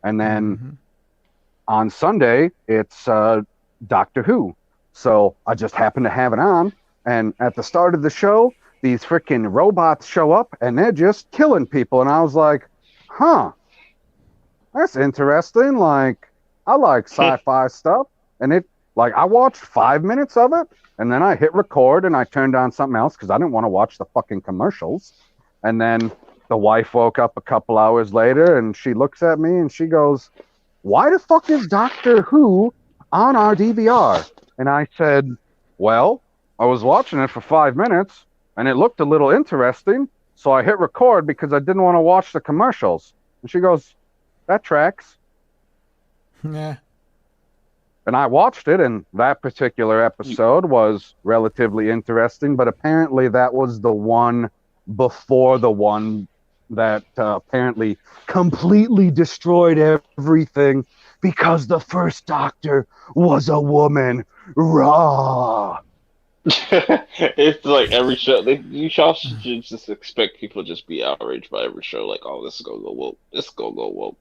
And then on Sunday, it's Doctor Who. So I just happened to have it on, and at the start of the show, these freaking robots show up, and they're just killing people, and I was like, huh, that's interesting. Like, I like sci-fi stuff, and it, like, I watched 5 minutes of it, and then I hit record, and I turned on something else, because I didn't want to watch the fucking commercials, and then the wife woke up a couple hours later, and she looks at me, and she goes, why the fuck is Doctor Who on our DVR? And I said, well, I was watching it for 5 minutes, and it looked a little interesting, so I hit record because I didn't want to watch the commercials. And she goes, that tracks. Yeah. And I watched it, and that particular episode was relatively interesting, but apparently that was the one before the one that apparently completely destroyed everything because the first Doctor was a woman. Raw. It's like every show. You should just expect people to just be outraged by every show. Like, oh, this is gonna go woke. This is gonna go woke.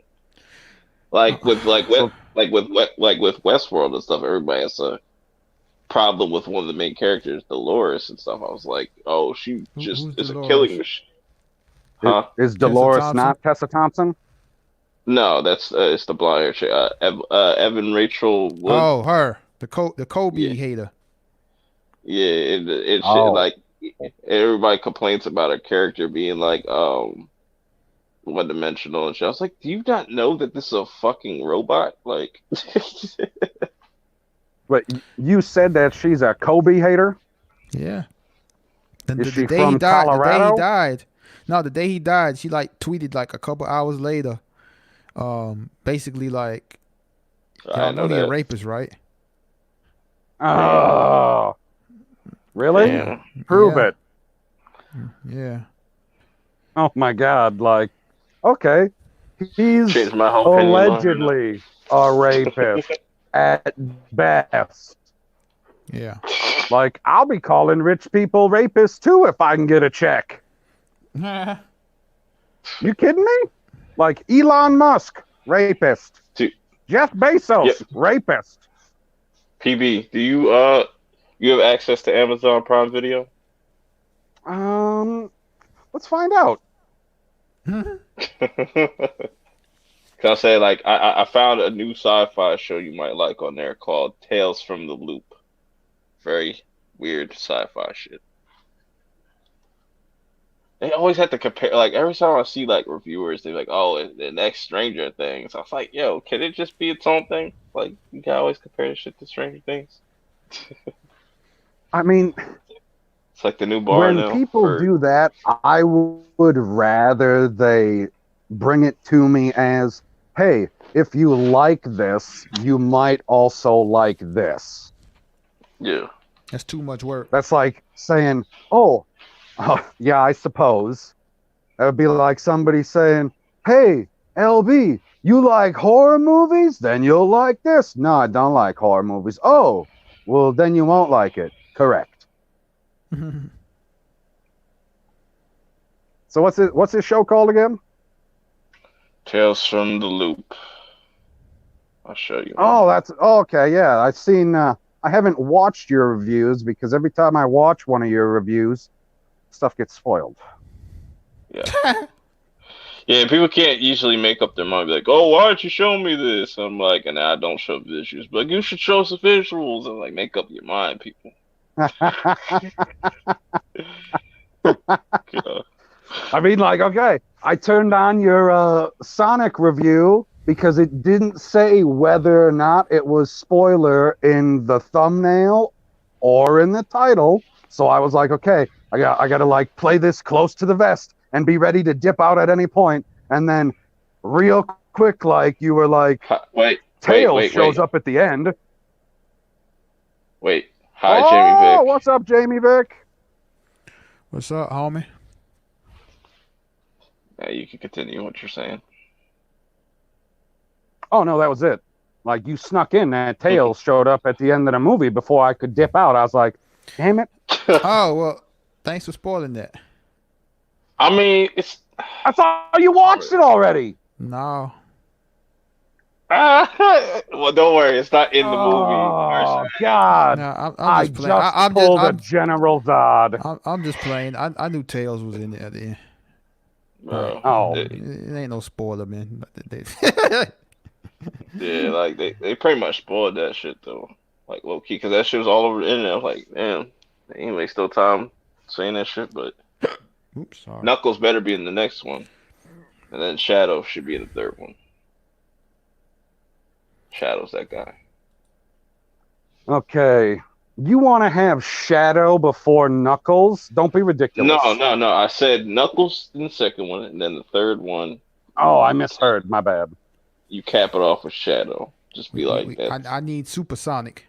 Like with Westworld and stuff, everybody has a problem with one of the main characters, Dolores and stuff. I was like, oh, she just is a killing machine. Huh? Is Dolores not Tessa Thompson? No, that's it's the blonde chick. Evan Rachel Wood. Oh, her. The Kobe hater. Yeah, it's like everybody complains about her character being like one dimensional and shit. I was like, do you not know that this is a fucking robot? Like, but you said that she's a Kobe hater? Yeah. Is she from Colorado? The day he died. No, the day he died, she like tweeted like a couple hours later, basically like, y'all know you're a rapist, right? Oh, really? Yeah. Prove it. Yeah. Oh my God! Like, okay, he's Changed my whole opinion on her. allegedly a rapist at best. Yeah. Like, I'll be calling rich people rapists too if I can get a check. You kidding me? Like Elon Musk, rapist. Dude, Jeff yeah, Bezos, rapist. PB, do you have access to Amazon Prime Video? Let's find out. Can I say like I found a new sci-fi show you might like on there called Tales from the Loop. Very weird sci-fi shit. They always have to compare. Like every time I see like reviewers, they're like, "Oh, the next Stranger Things." I was like, "Yo, can it just be its own thing? Like you can always compare this shit to Stranger Things." I mean, It's like the new bar when now people for do that, I would rather they bring it to me as, hey, if you like this, you might also like this. yeah. That's too much work. That's like saying, oh, yeah, I suppose. That would be like somebody saying, hey, LB, you like horror movies? Then you'll like this. No, I don't like horror movies. Oh, well, then you won't like it. Correct. So what's this show called again? Tales from the Loop. I'll show you. Oh, that's okay. Yeah, I've seen. I haven't watched your reviews because every time I watch one of your reviews, stuff gets spoiled. Yeah. Yeah, people can't usually make up their mind. Be like, oh, why aren't you showing me this? I'm like, and I don't show visuals. But like, you should show us the visuals and like make up your mind, people. Yeah. I mean, like, okay, I turned on your Sonic review because it didn't say whether or not it was spoiler in the thumbnail or in the title. So I was like, okay, I got to like play this close to the vest and be ready to dip out at any point. And then real quick, like you were like, Tails shows up at the end. Wait. Hi, Jamie Vick. What's up, Jamie Vick? What's up, homie? Yeah, you can continue what you're saying. Oh, no, that was it. Like, you snuck in that Tails showed up at the end of the movie before I could dip out. I was like, damn it. Oh, well, thanks for spoiling that. I mean, I thought you watched it already. No. Well, don't worry. It's not in the movie. Oh, God. No, I'm just playing. I pulled a General Zod. I'm just playing. I knew Tails was in there at the end. Bro. Oh. It ain't no spoiler, man. Yeah, like they pretty much spoiled that shit though, like low key, because that shit was all over the internet. I'm like, damn, they ain't waste no time saying that shit. But Oops, sorry. Knuckles better be in the next one, and then Shadow should be in the third one. Shadow's that guy. Okay. You want to have Shadow before Knuckles? Don't be ridiculous. No. I said Knuckles in the second one, and then the third one. Oh, I misheard. My bad. You cap it off with Shadow. Just be like that. I need Supersonic.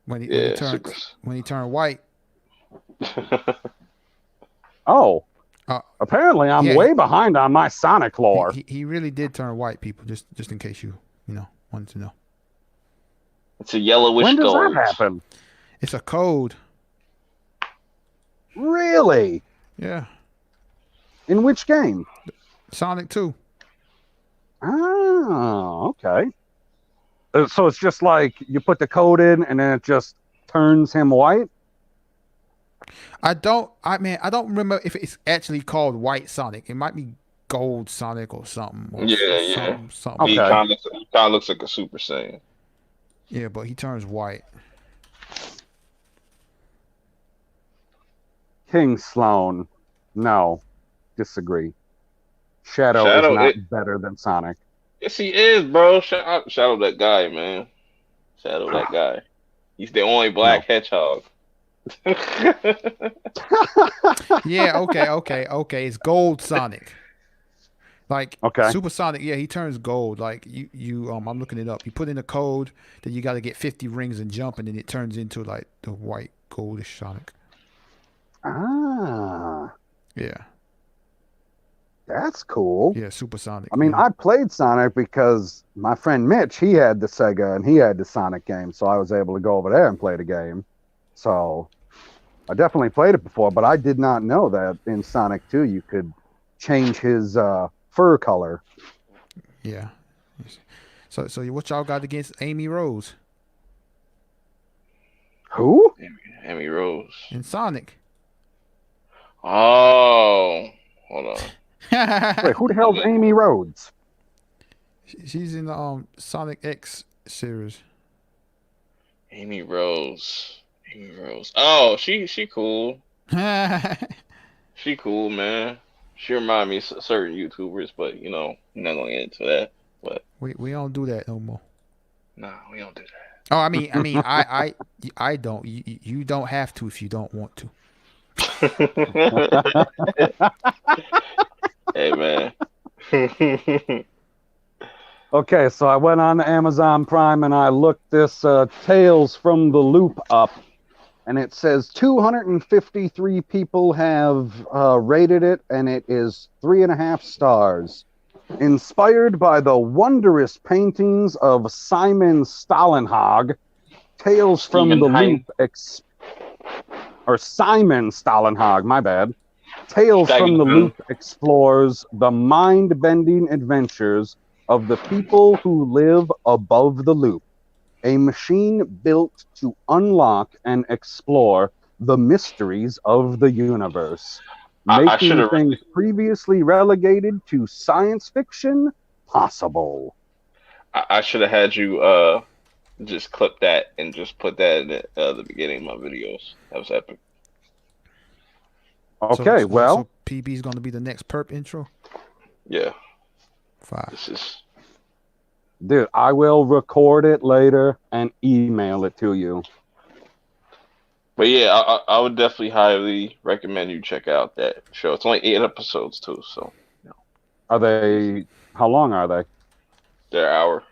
When he turned white. Oh. Apparently, I'm way behind on my Sonic lore. He really did turn white, people. Just in case you wanted to know. It's a yellowish When does gold. that happen? It's a code. Really? Yeah. In which game? Sonic 2. Oh, okay. So it's just like you put the code in and then it just turns him white? I don't remember if it's actually called White Sonic. It might be Gold Sonic or something. Or Yeah. Something. Okay. He kind of looks like a Super Saiyan. Yeah, but he turns white. King Sloan. No. Disagree. Shadow is not better than Sonic. Yes, he is, bro. Shadow that guy, man. Shadow that guy. He's the only black hedgehog. Yeah, okay. It's Gold Sonic. Like Super Sonic, yeah, he turns gold. Like you I'm looking it up. You put in a code, then you got to get 50 rings and jump, and then it turns into like the white goldish Sonic. Ah, Yeah. that's cool. Yeah, Supersonic. I mean, Yeah. I played Sonic because my friend Mitch, he had the Sega and he had the Sonic game, so I was able to go over there and play the game. So I definitely played it before, but I did not know that in Sonic 2 you could change his fur color. Yeah. So what y'all got against Amy Rose Who? Amy Rose. in Sonic? Oh, hold on. Wait, who the hell's Amy Rhodes? She's in the Sonic X series. Amy Rose. Amy Rose. Oh, she cool. She cool, man. She remind me of certain YouTubers, but you know, I'm not gonna get into that. But we don't do that no more. nah, we don't do that. Oh, I don't. You don't have to if you don't want to. Hey, man. Okay, so I went on to Amazon Prime and I looked this Tales from the Loop up, and it says 253 people have rated it, and it is 3.5 stars. Inspired by the wondrous paintings of Simon Stalenhag, Tales from the Loop, or Simon Stalenhag, my bad. Tales from the Loop explores the mind-bending adventures of the people who live above the loop, a machine built to unlock and explore the mysteries of the universe, making things previously relegated to science fiction possible. I should have had you just clip that and just put that in the beginning of my videos. That was epic. Okay, so PB is going to be the next perp intro? Yeah. 5. This is... Dude, I will record it later and email it to you. But yeah, I would definitely highly recommend you check out that show. It's only 8 episodes too, so you know. Are they? How long are they? They're an hour.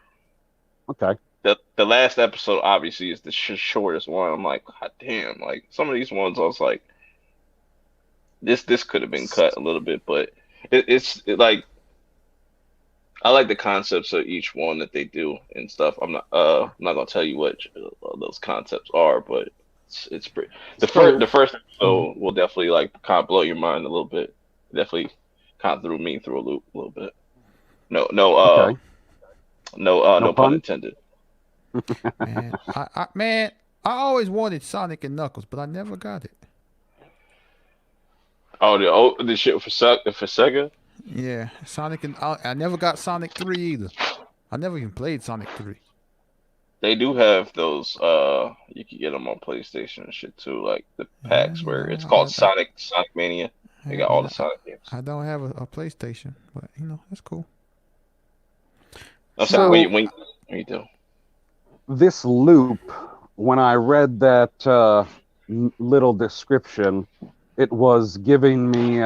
Okay. The last episode obviously is the shortest one. I'm like, God damn! Like some of these ones, I was like, this could have been cut a little bit, but it's like I like the concepts of each one that they do and stuff. I'm not gonna tell you what those concepts are, but it's pretty. The first episode will definitely like kind of blow your mind a little bit. Definitely kind of threw me through a loop a little bit. No pun intended. Man, I always wanted Sonic and Knuckles, but I never got it. Oh, the shit for Sega. Yeah, Sonic and I never got Sonic 3 either. I never even played Sonic 3. They do have those. You can get them on PlayStation and shit too, like the packs where it's called Sonic Mania. They got all the Sonic games. I don't have a PlayStation, but you know that's cool. So when you do this loop, when I read that little description, it was giving me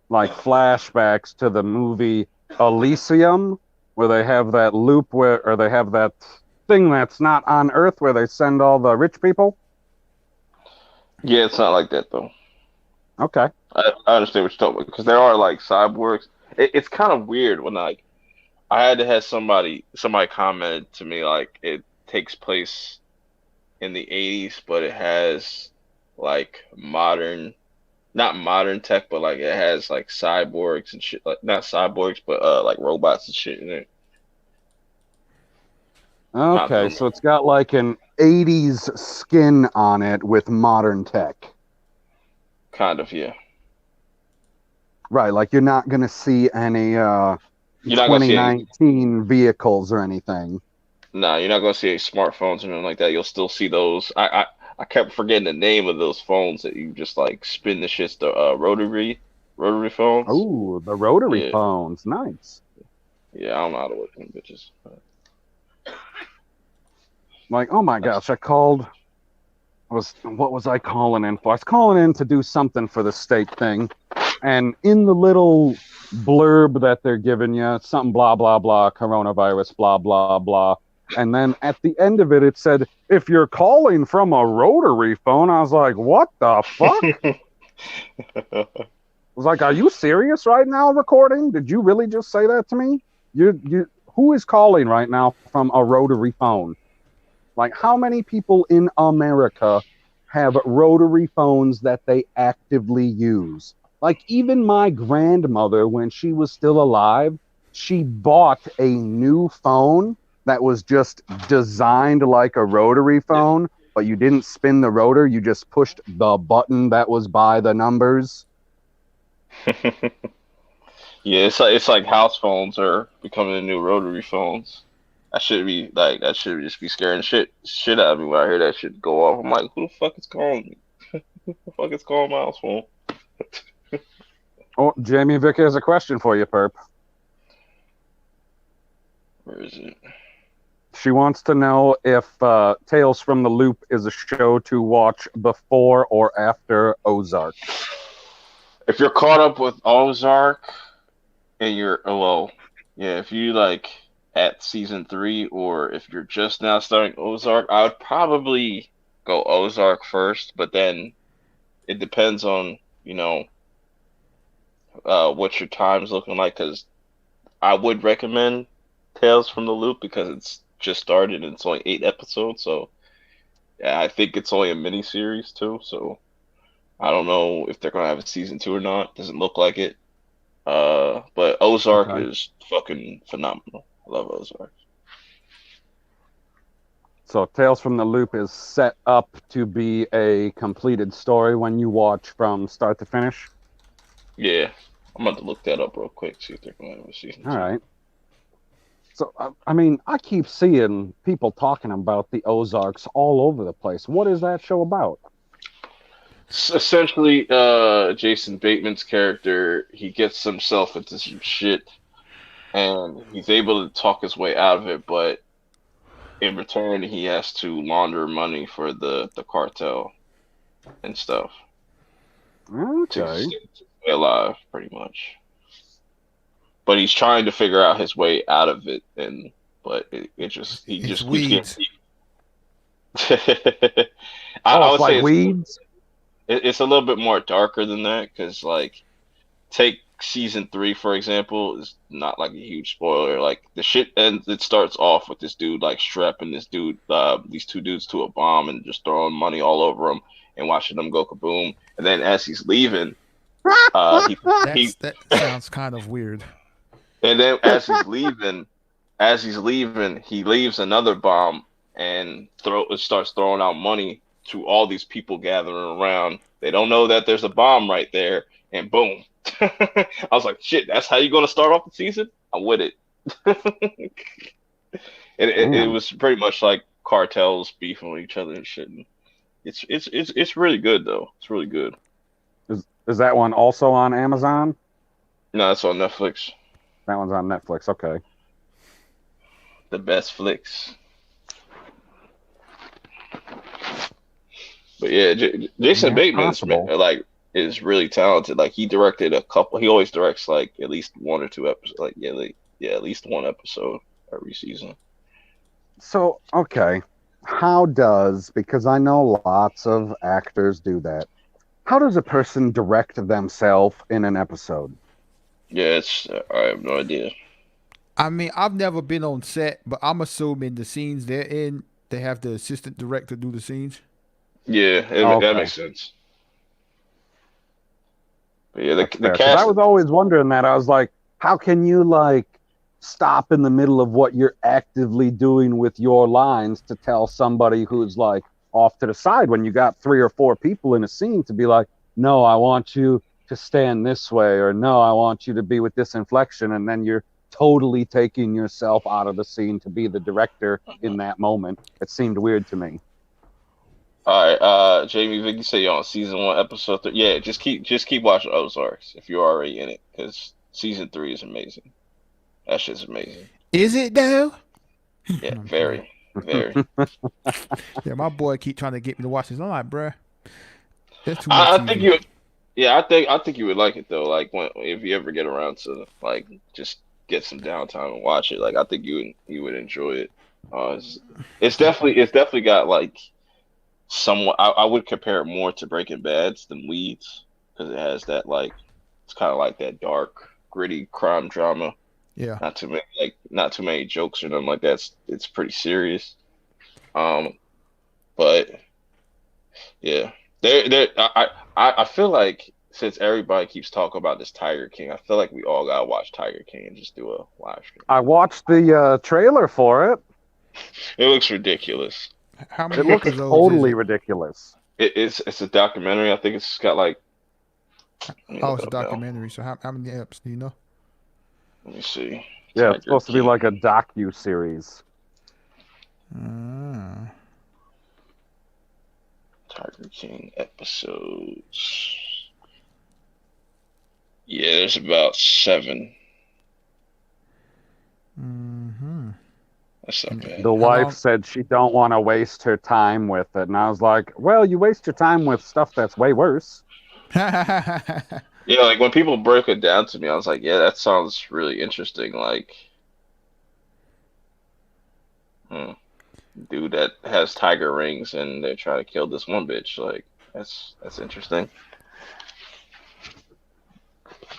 like flashbacks to the movie Elysium, where they have that loop or they have that thing that's not on Earth where they send all the rich people. Yeah, it's not like that though. Okay. I understand what you're talking about because there are like cyborgs. It's kind of weird when like I had to have somebody commented to me like it takes place in the 80s, but it has like not modern tech, but like it has like cyborgs and shit, like not cyborgs, but like robots and shit in it. Okay, so it's got like an 80s skin on it with modern tech. Kind of, yeah. Right, like you're not going to see any 2019 vehicles or anything. No, you're not going to see any smartphones or anything like that. You'll still see those. I kept forgetting the name of those phones that you just like spin the shits, the rotary phones. Oh, the rotary phones. Nice. Yeah, I don't know how to work them bitches. Like, oh my gosh, what was I calling in for? I was calling in to do something for the state thing. And in the little blurb that they're giving you, something blah, blah, blah, coronavirus, blah, blah, blah. And then at the end of it, it said, if you're calling from a rotary phone, I was like, what the fuck? was like, are you serious right now recording? Did you really just say that to me? Who is calling right now from a rotary phone? Like, how many people in America have rotary phones that they actively use? Like, even my grandmother, when she was still alive, she bought a new phone that was just designed like a rotary phone, but you didn't spin the rotor, you just pushed the button that was by the numbers. Yeah, it's like house phones are becoming the new rotary phones. That should just be scaring shit out of me when I hear that shit go off. I'm like, who the fuck is calling me? Who the fuck is calling my house phone? Oh, Jamie Vick has a question for you, Perp. Where is it? She wants to know if Tales from the Loop is a show to watch before or after Ozark. If you're caught up with Ozark and if you like at season 3, or if you're just now starting Ozark, I would probably go Ozark first, but then it depends on, what your time's looking like, because I would recommend Tales from the Loop because it's just started and it's only 8 episodes, so yeah, I think it's only a mini series too, so I don't know if they're gonna have a season 2 or not. Doesn't look like it. But Ozark Okay. is fucking phenomenal. I love Ozark. So Tales from the Loop is set up to be a completed story when you watch from start to finish. Yeah, I'm about to look that up real quick, see if they're gonna have a season 2. All right. So, I mean, I keep seeing people talking about the Ozarks all over the place. What is that show about? Essentially, Jason Bateman's character, he gets himself into some shit, and he's able to talk his way out of it, but in return, he has to launder money for the cartel and stuff to Okay. stay alive, pretty much. But he's trying to figure out his way out of it, but he just keeps getting. weeds. I It's would like say weeds. it's a little bit more darker than that, because like take season 3 for example, is not like a huge spoiler. Like the shit ends. It starts off with this dude like strapping these 2 dudes to a bomb and just throwing money all over them and watching them go kaboom. And then as he's leaving, he That sounds kind of weird. and then as he's leaving, he leaves another bomb and starts throwing out money to all these people gathering around. They don't know that there's a bomb right there, and boom. I was like, shit, that's how you're gonna start off the season? I'm with it. It was pretty much like cartels beefing with each other and shit. It's really good though. It's really good. Is that one also on Amazon? No, it's on Netflix. That one's on Netflix. Okay. The best flicks. But yeah, Jason Bateman's is really talented. Like he directed a couple. He always directs like at least 1 or 2 episodes. At least 1 episode every season. So, okay. Because I know lots of actors do that. How does a person direct themselves in an episode? Yeah, I have no idea. I mean, I've never been on set, but I'm assuming the scenes they're in, they have the assistant director do the scenes. Yeah, that makes sense. But yeah, the Because cast. I was always wondering that. I was like, how can you like stop in the middle of what you're actively doing with your lines to tell somebody who's like off to the side when you got 3 or 4 people in a scene to be like, no, I want you to stand this way, or no, I want you to be with this inflection, and then you're totally taking yourself out of the scene to be the director in that moment. It seemed weird to me. All right, Jamie Vick, you say you're on season 1, episode 3. Yeah, just keep watching Ozarks if you're already in it, because season 3 is amazing. That shit's amazing. Is it though? Yeah, very. Yeah, my boy keep trying to get me to watch this. I'm like, bruh, that's too much. I think you. Yeah, I think you would like it though. Like if you ever get around to like just get some downtime and watch it. Like I think you would enjoy it. It's definitely got like somewhat. I would compare it more to Breaking Bad's than Weeds, because it has that like it's kind of like that dark, gritty crime drama. Yeah. Not too many jokes or nothing like that. It's pretty serious. Um, but yeah, I feel like since everybody keeps talking about this Tiger King, I feel like we all gotta watch Tiger King and just do a live stream. I watched the trailer for it. It looks ridiculous. How It many looks episodes totally is it? ridiculous. It's a documentary. I think it's got like. Let me Oh, look it's it a up now. documentary. So how many eps do you know? Let me see. Yeah, it's Tiger supposed to be King. like a docu-series. Ah. Tiger King episodes. Yeah, there's about 7. Mm-hmm. That's not bad. The How wife long? said she don't want to waste her time with it, and I was like, well, you waste your time with stuff that's way worse. Yeah, like when people break it down to me, I was like, yeah, that sounds really interesting. Like, hmm, dude that has tiger rings and they're trying to kill this one bitch. Like, that's interesting.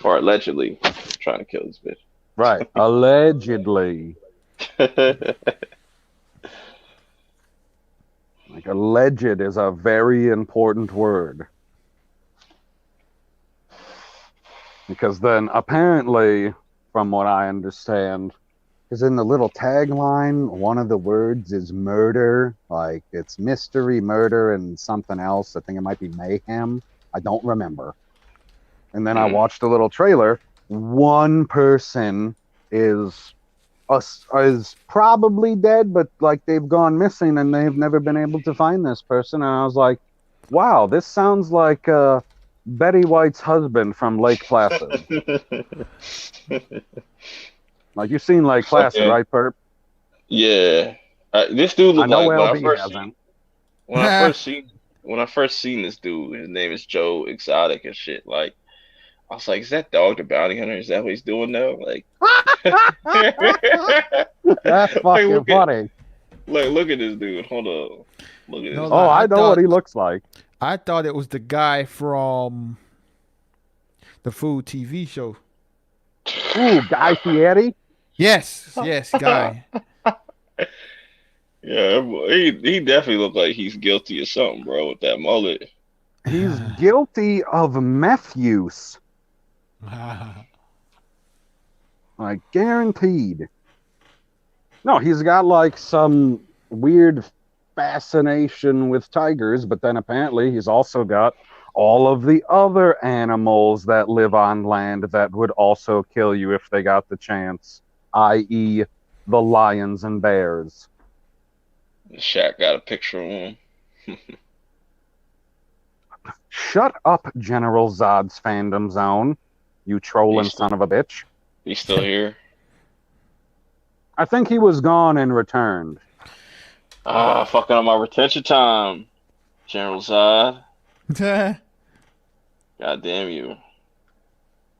Or allegedly trying to kill this Right. Allegedly. bitch. Like, alleged is a very important word. Because then, apparently, from what I understand, because in the little tagline, one of the words is murder. Like, it's mystery, murder, and something else. I think it might be mayhem. I don't remember. And then I watched a little trailer. One person is probably dead, but like they've gone missing and they've never been able to find this person. And I was like, wow, this sounds like Betty White's husband from Lake Placid. Like, you've seen Lake Placid, Okay. right, Perp? Yeah. This dude I looked know like LB hasn't. when I first seen this dude, his name is Joe Exotic and shit. Like I was like, is that Dog the Bounty Hunter? Is that what he's doing now? Like, That's like fucking funny. look at this dude. Hold on. Look at No this. Oh, lie, I know what he looks like. I thought it was the guy from the food TV show. Ooh, Guy Fieri? Yes, guy. Yeah, he definitely looked like he's guilty of something, bro, with that mullet. He's guilty of meth use. Like, guaranteed. No, he's got like some weird fascination with tigers, but then apparently he's also got all of the other animals that live on land that would also kill you if they got the chance, i.e., the lions and bears. Shaq got a picture of him. Shut up, General Zod's fandom zone, you trolling son of a bitch. He's still here. I think he was gone and returned. Ah, fucking on my retention time, General Zod. God damn you.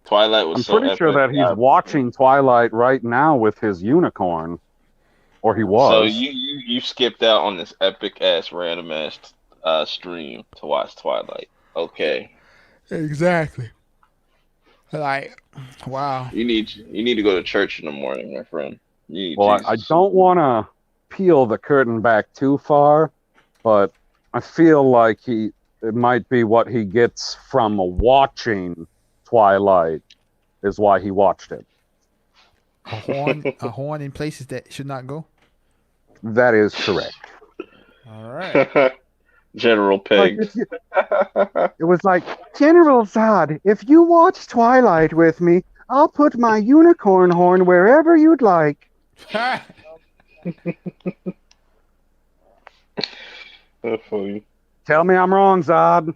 Twilight was I'm so pretty sure epic. that he's watching Twilight right now with his unicorn. Or he was. So you skipped out on this epic ass random ass stream to watch Twilight. Okay. Exactly. Like, wow. You need to go to church in the morning, my friend. Well, I don't want to peel the curtain back too far, but I feel like it might be what he gets from watching Twilight is why he watched it. A horn in places that should not go. That is correct. All right. General Like, Peg. it was like, General Zod, if you watch Twilight with me, I'll put my unicorn horn wherever you'd like. That's funny. Tell me I'm wrong, Zod.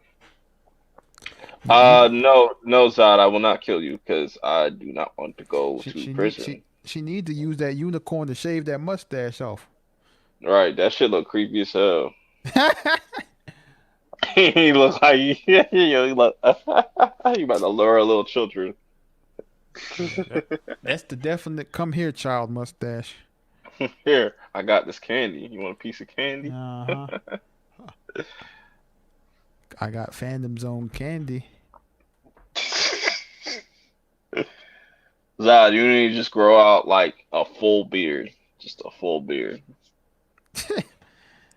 No, Zod, I will not kill you because I do not want to go to prison. She need to use that unicorn to shave that mustache off. Right, that shit look creepy as hell. He look like he look he about to lure little children. That's the definite come here child mustache. Here, I got this candy. You want a piece of candy? Uh-huh. I got fandom zone candy. Zod, you need to just grow out like a full beard, just a full beard.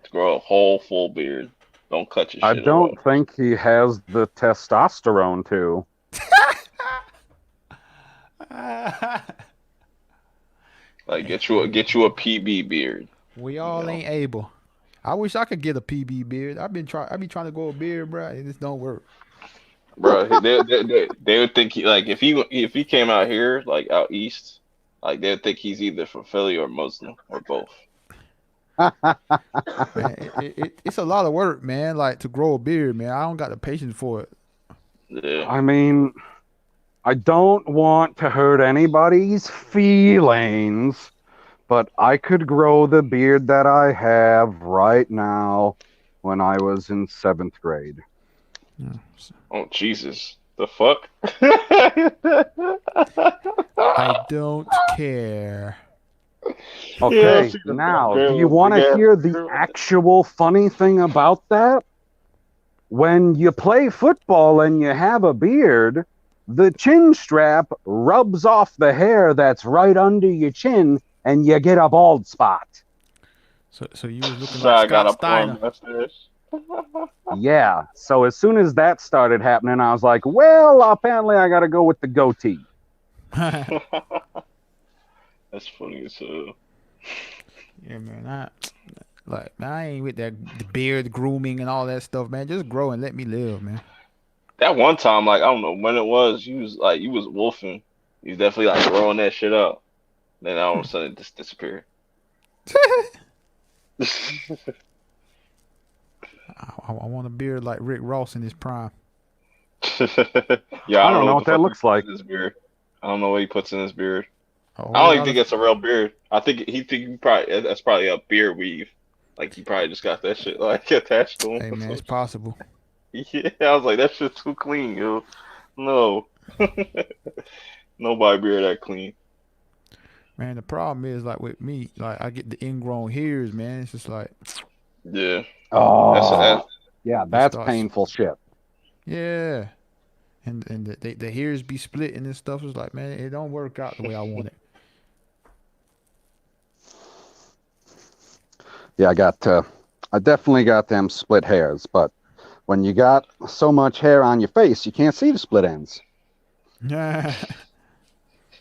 To grow a whole full beard. Don't cut your I shit at all. don't think he has the testosterone to. Like get you a PB beard. We You all know, ain't able. I wish I could get a PB beard. I be trying to grow a beard, bro. It just don't work. bro. They would think like if he came out here like out east, like they'd think he's either from Philly or Muslim or both. Man, it's a lot of work, man. Like to grow a beard, man. I don't got the patience for it. Yeah. I mean, I don't want to hurt anybody's feelings, but I could grow the beard that I have right now when I was in 7th grade. Yeah. Oh Jesus, the fuck. I don't care. Okay, see the now, do girl you with want big to ass hear the girl. actual funny thing about that? When you play football and you have a beard, the chin strap rubs off the hair that's right under your chin and you get a bald spot. So you was looking So like I got Scott a porn Steiner. mustache. Yeah, so as soon as that started happening, I was like, well, apparently I got to go with the goatee. Yeah, That's funny as hell. man. I ain't with that the beard grooming and all that stuff, man. Just grow and let me live, man. That one time, like I don't know when it was, you was wolfing. You was definitely like growing that shit up. Then all of a sudden it just disappeared. I want a beard like Rick Ross in his prime. Yeah, I I don't don't know know what what the that fuck he looks puts like. in his beard. I don't know what he puts in his beard. A I whole don't even lot think of it's a real beard. I think he probably that's probably a beard weave. Like he probably just got that shit like attached to him hey or man, it's something. possible. Yeah, I was like, that shit's too clean, yo. No. Nobody beard that clean. Man, the problem is like with me, like I get the ingrown hairs, man. It's just like Yeah. That's Oh, yeah, it that's starts. painful shit. Yeah, and the hairs be splitting and stuff. It's like, man, it don't work out the way I want it. Yeah, I definitely got them split hairs, but when you got so much hair on your face, you can't see the split ends. Yeah.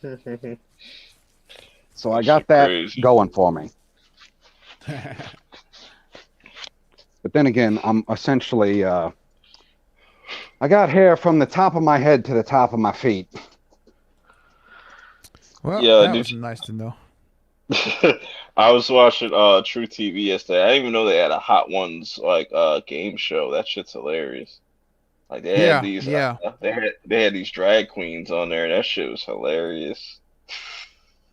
that So I got shit that crazy. going for me. But then again, I'm essentially, I got hair from the top of my head to the top of my feet. Well, Yeah, that did was nice to know. I was watching True TV yesterday. I didn't even know they had a Hot Ones like game show. That shit's hilarious. Like they had Yeah, these yeah. they had these drag queens on there. That shit was hilarious.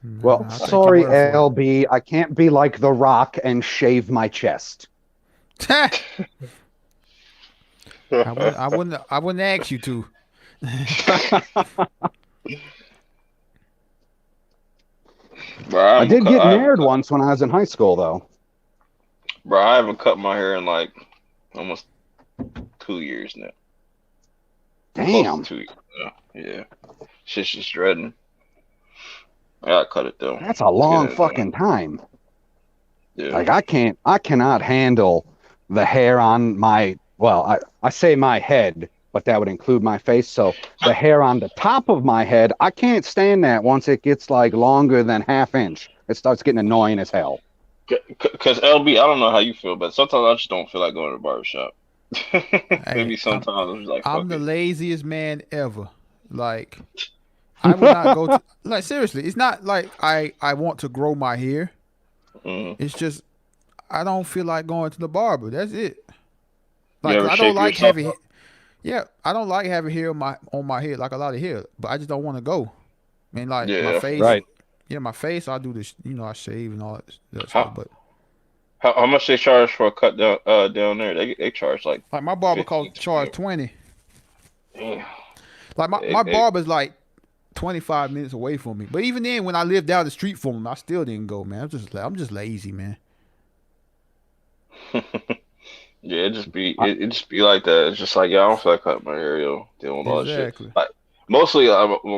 Well, I'll take your sorry, word for LB, I can't be like The Rock and shave my chest. it. I wouldn't ask you to. Bro, I did get married once when I was in high school, though. bro, I haven't cut my hair in like almost 2 years now. Close Damn, to 2 years now. Yeah. Shit's just dreading. I gotta cut it though. that's a long fucking time. Yeah. Like I cannot handle the hair on my, well, I say my head, but that would include my face. So the hair on the top of my head, I can't stand that once it gets like longer than ½ inch. It starts getting annoying as hell. Cause LB, I don't know how you feel, but sometimes I just don't feel like going to the barbershop. Hey, Maybe sometimes I'm just like, I'm fuck the it. laziest man ever. Like I would not go to like seriously. It's not like I want to grow my hair. Mhm. It's just I don't feel like going to the barber. That's it. You Like 'cause ever I don't shave like yourself having up? yeah, I don't like having hair on my head like a lot of hair, but I just don't want to go. I mean, like my Yeah. face, Right. yeah, my face. I do this, I shave and all that stuff. How, But how much they charge for a cut down there? They charge like like my barber 15, cost charge 20. 20. Damn. Like my They, barber's like 25 minutes away from me. But even then, when I lived down the street from him, I still didn't go, man. I'm just lazy, man. yeah, it just be I, it just be like that. It's just like, yeah, I don't feel like cutting my hair, yo. Dealing with all that shit. Exactly. Like Mostly,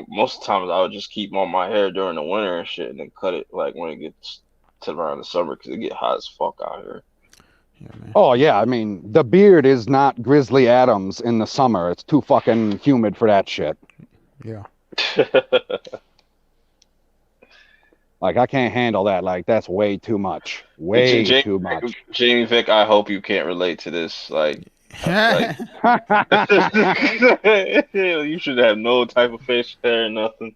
most of the times I would just keep on my hair during the winter and shit, and then cut it like when it gets to around the summer because it get hot as fuck out here. Yeah, man. Oh yeah, I mean the beard is not Grizzly Adams in the summer. It's too fucking humid for that shit. Yeah. Like I can't handle that. Like that's way too much. Way Jamie, too much. Jamie Vick, I hope you can't relate to this. Like you should have no type of facial hair or nothing.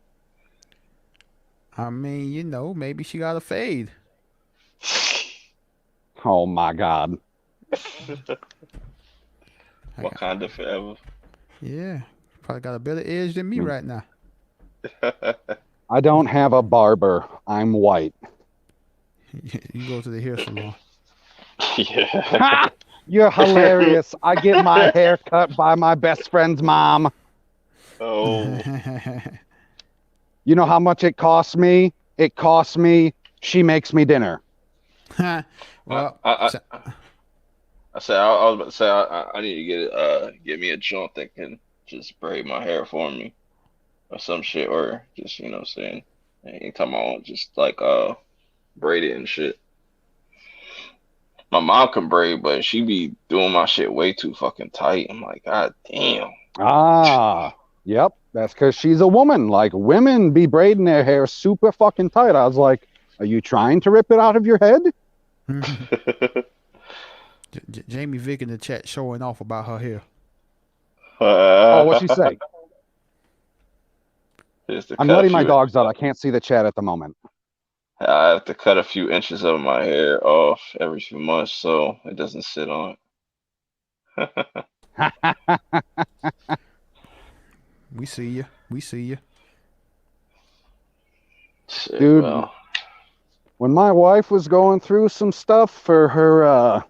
I mean, maybe she got a fade. Oh my God. Wakanda forever. Yeah. Probably got a better edge than me right now. I don't have a barber. I'm white. You go to the hair salon. Yeah. You're hilarious. I get my hair cut by my best friend's mom. Oh. You know how much it costs me? It costs me. She makes me dinner. Well, I was about to say I need to get me a joint that can just braid my hair for me or some shit, or just what I'm saying, anytime I want, just like braid it and shit. My mom can braid, but she be doing my shit way too fucking tight. I'm like, God damn. Ah, yep. That's because she's a woman. Like women be braiding their hair super fucking tight. I was like, are you trying to rip it out of your head? Jamie Vick in the chat showing off about her hair. Oh, what'd she say? I'm letting my dogs out. I can't see the chat at the moment. I have to cut a few inches of my hair off every few months so it doesn't sit on. We see you. We see you. Shit, Dude, well. When my wife was going through some stuff for her,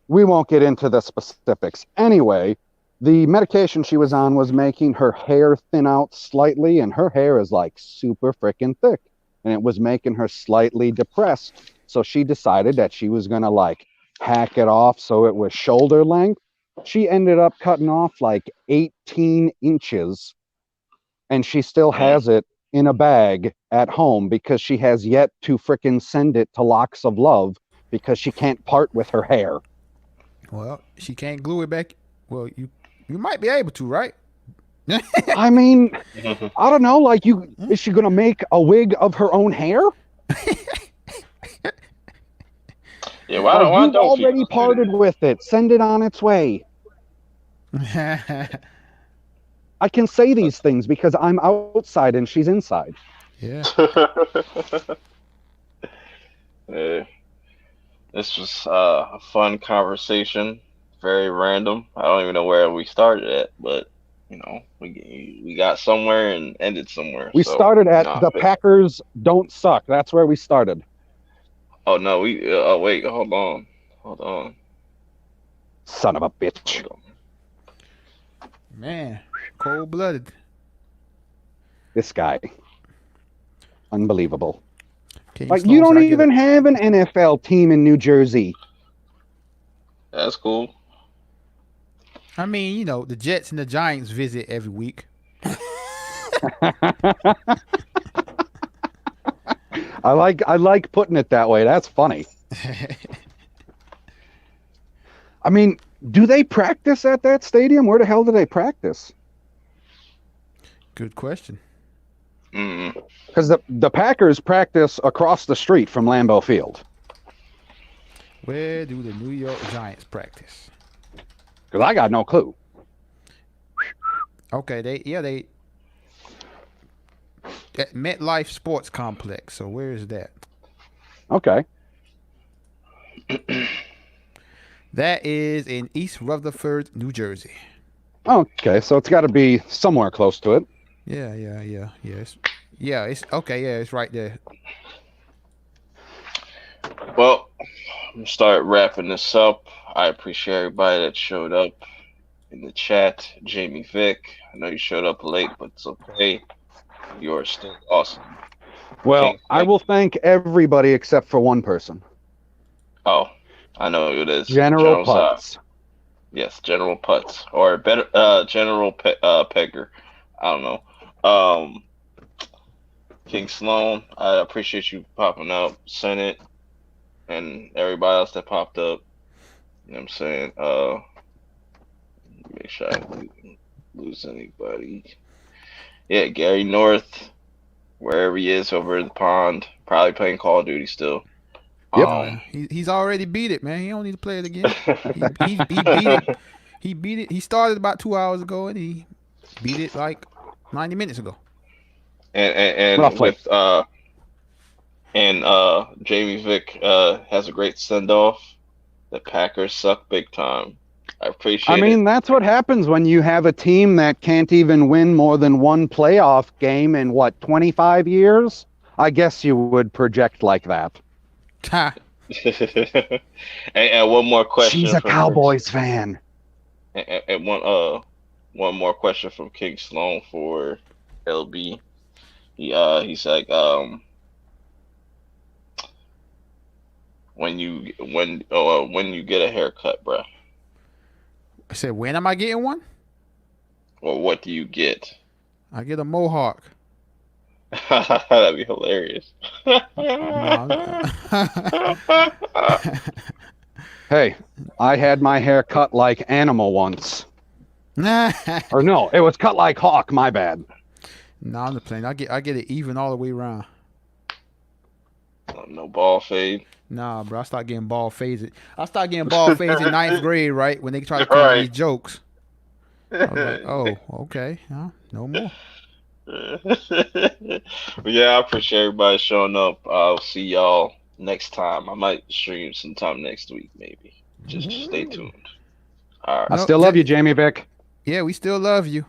we won't get into the specifics. Anyway, the medication she was on was making her hair thin out slightly, and her hair is like super freaking thick. And it was making her slightly depressed. So she decided that she was going to like hack it off so it was shoulder length. She ended up cutting off like 18 inches, and she still has it in a bag at home because she has yet to frickin' send it to Locks of Love because she can't part with her hair. Well, she can't glue it back. Well, you might be able to, right? I mean, I don't know. Like, is she gonna make a wig of her own hair? Yeah, why don't you've already parted with it. Send it on its way. I can say these things because I'm outside and she's inside. Yeah. Yeah. This was a fun conversation. Very random. I don't even know where we started at, but we got somewhere and ended somewhere. We started at the Packers don't suck. That's where we started. Oh no, wait, hold on. Son of a bitch. Man, cold-blooded. This guy. Unbelievable. Like, you don't even have an NFL team in New Jersey. That's cool. I mean, the Jets and the Giants visit every week. I like putting it that way. That's funny. I mean, do they practice at that stadium? Where the hell do they practice? Good question. Because the Packers practice across the street from Lambeau Field. Where do the New York Giants practice? Because I got no clue. Okay, they at MetLife Sports Complex. So where is that? Okay. That is in East Rutherford, New Jersey. Okay, so it's got to be somewhere close to it. Yeah. It's okay. Yeah, it's right there. Well, I'm gonna start wrapping this up. I appreciate everybody that showed up in the chat. Jamie Vick, I know you showed up late, but it's okay. You're still awesome. Well, I will thank everybody except for one person. Oh, I know who it is. General Putz. Yes, General Putz, or better, General Pegger. I don't know. King Sloan, I appreciate you popping up, Senate, and everybody else that popped up. You know what I'm saying? Make sure I don't lose anybody. Yeah, Gary North, wherever he is over the pond, probably playing Call of Duty still. Yep. He's already beat it, man. He don't need to play it again. He beat it. He beat it. He started about 2 hours ago, and he beat it like 90 minutes ago. And Roughly. with Jamie Vick has a great send off. The Packers suck big time. I appreciate I mean, it. that's what happens when you have a team that can't even win more than one playoff game in, 25 years? I guess you would project like that. Ha. And one more question. She's a Cowboys fan. And one more question from King Sloan for LB. He's like, when you get a haircut, bruh. I said, when am I getting one? Well, what do you get? I get a mohawk. That'd be hilarious. Hey, I had my hair cut like Animal once. Or no, it was cut like Hawk, my bad. No, I'm just playing. I get it even all the way around. No ball fade. Nah, bro, I start getting ball fades. I start getting ball fades in ninth grade, right? When they try to come with these jokes. I was like, oh, okay. No more. Yeah, I appreciate everybody showing up. I'll see y'all next time. I might stream sometime next week, maybe. Just stay tuned. All right. I still love you, Jamie Vick. Yeah, we still love you.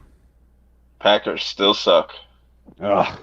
Packers still suck. Ugh.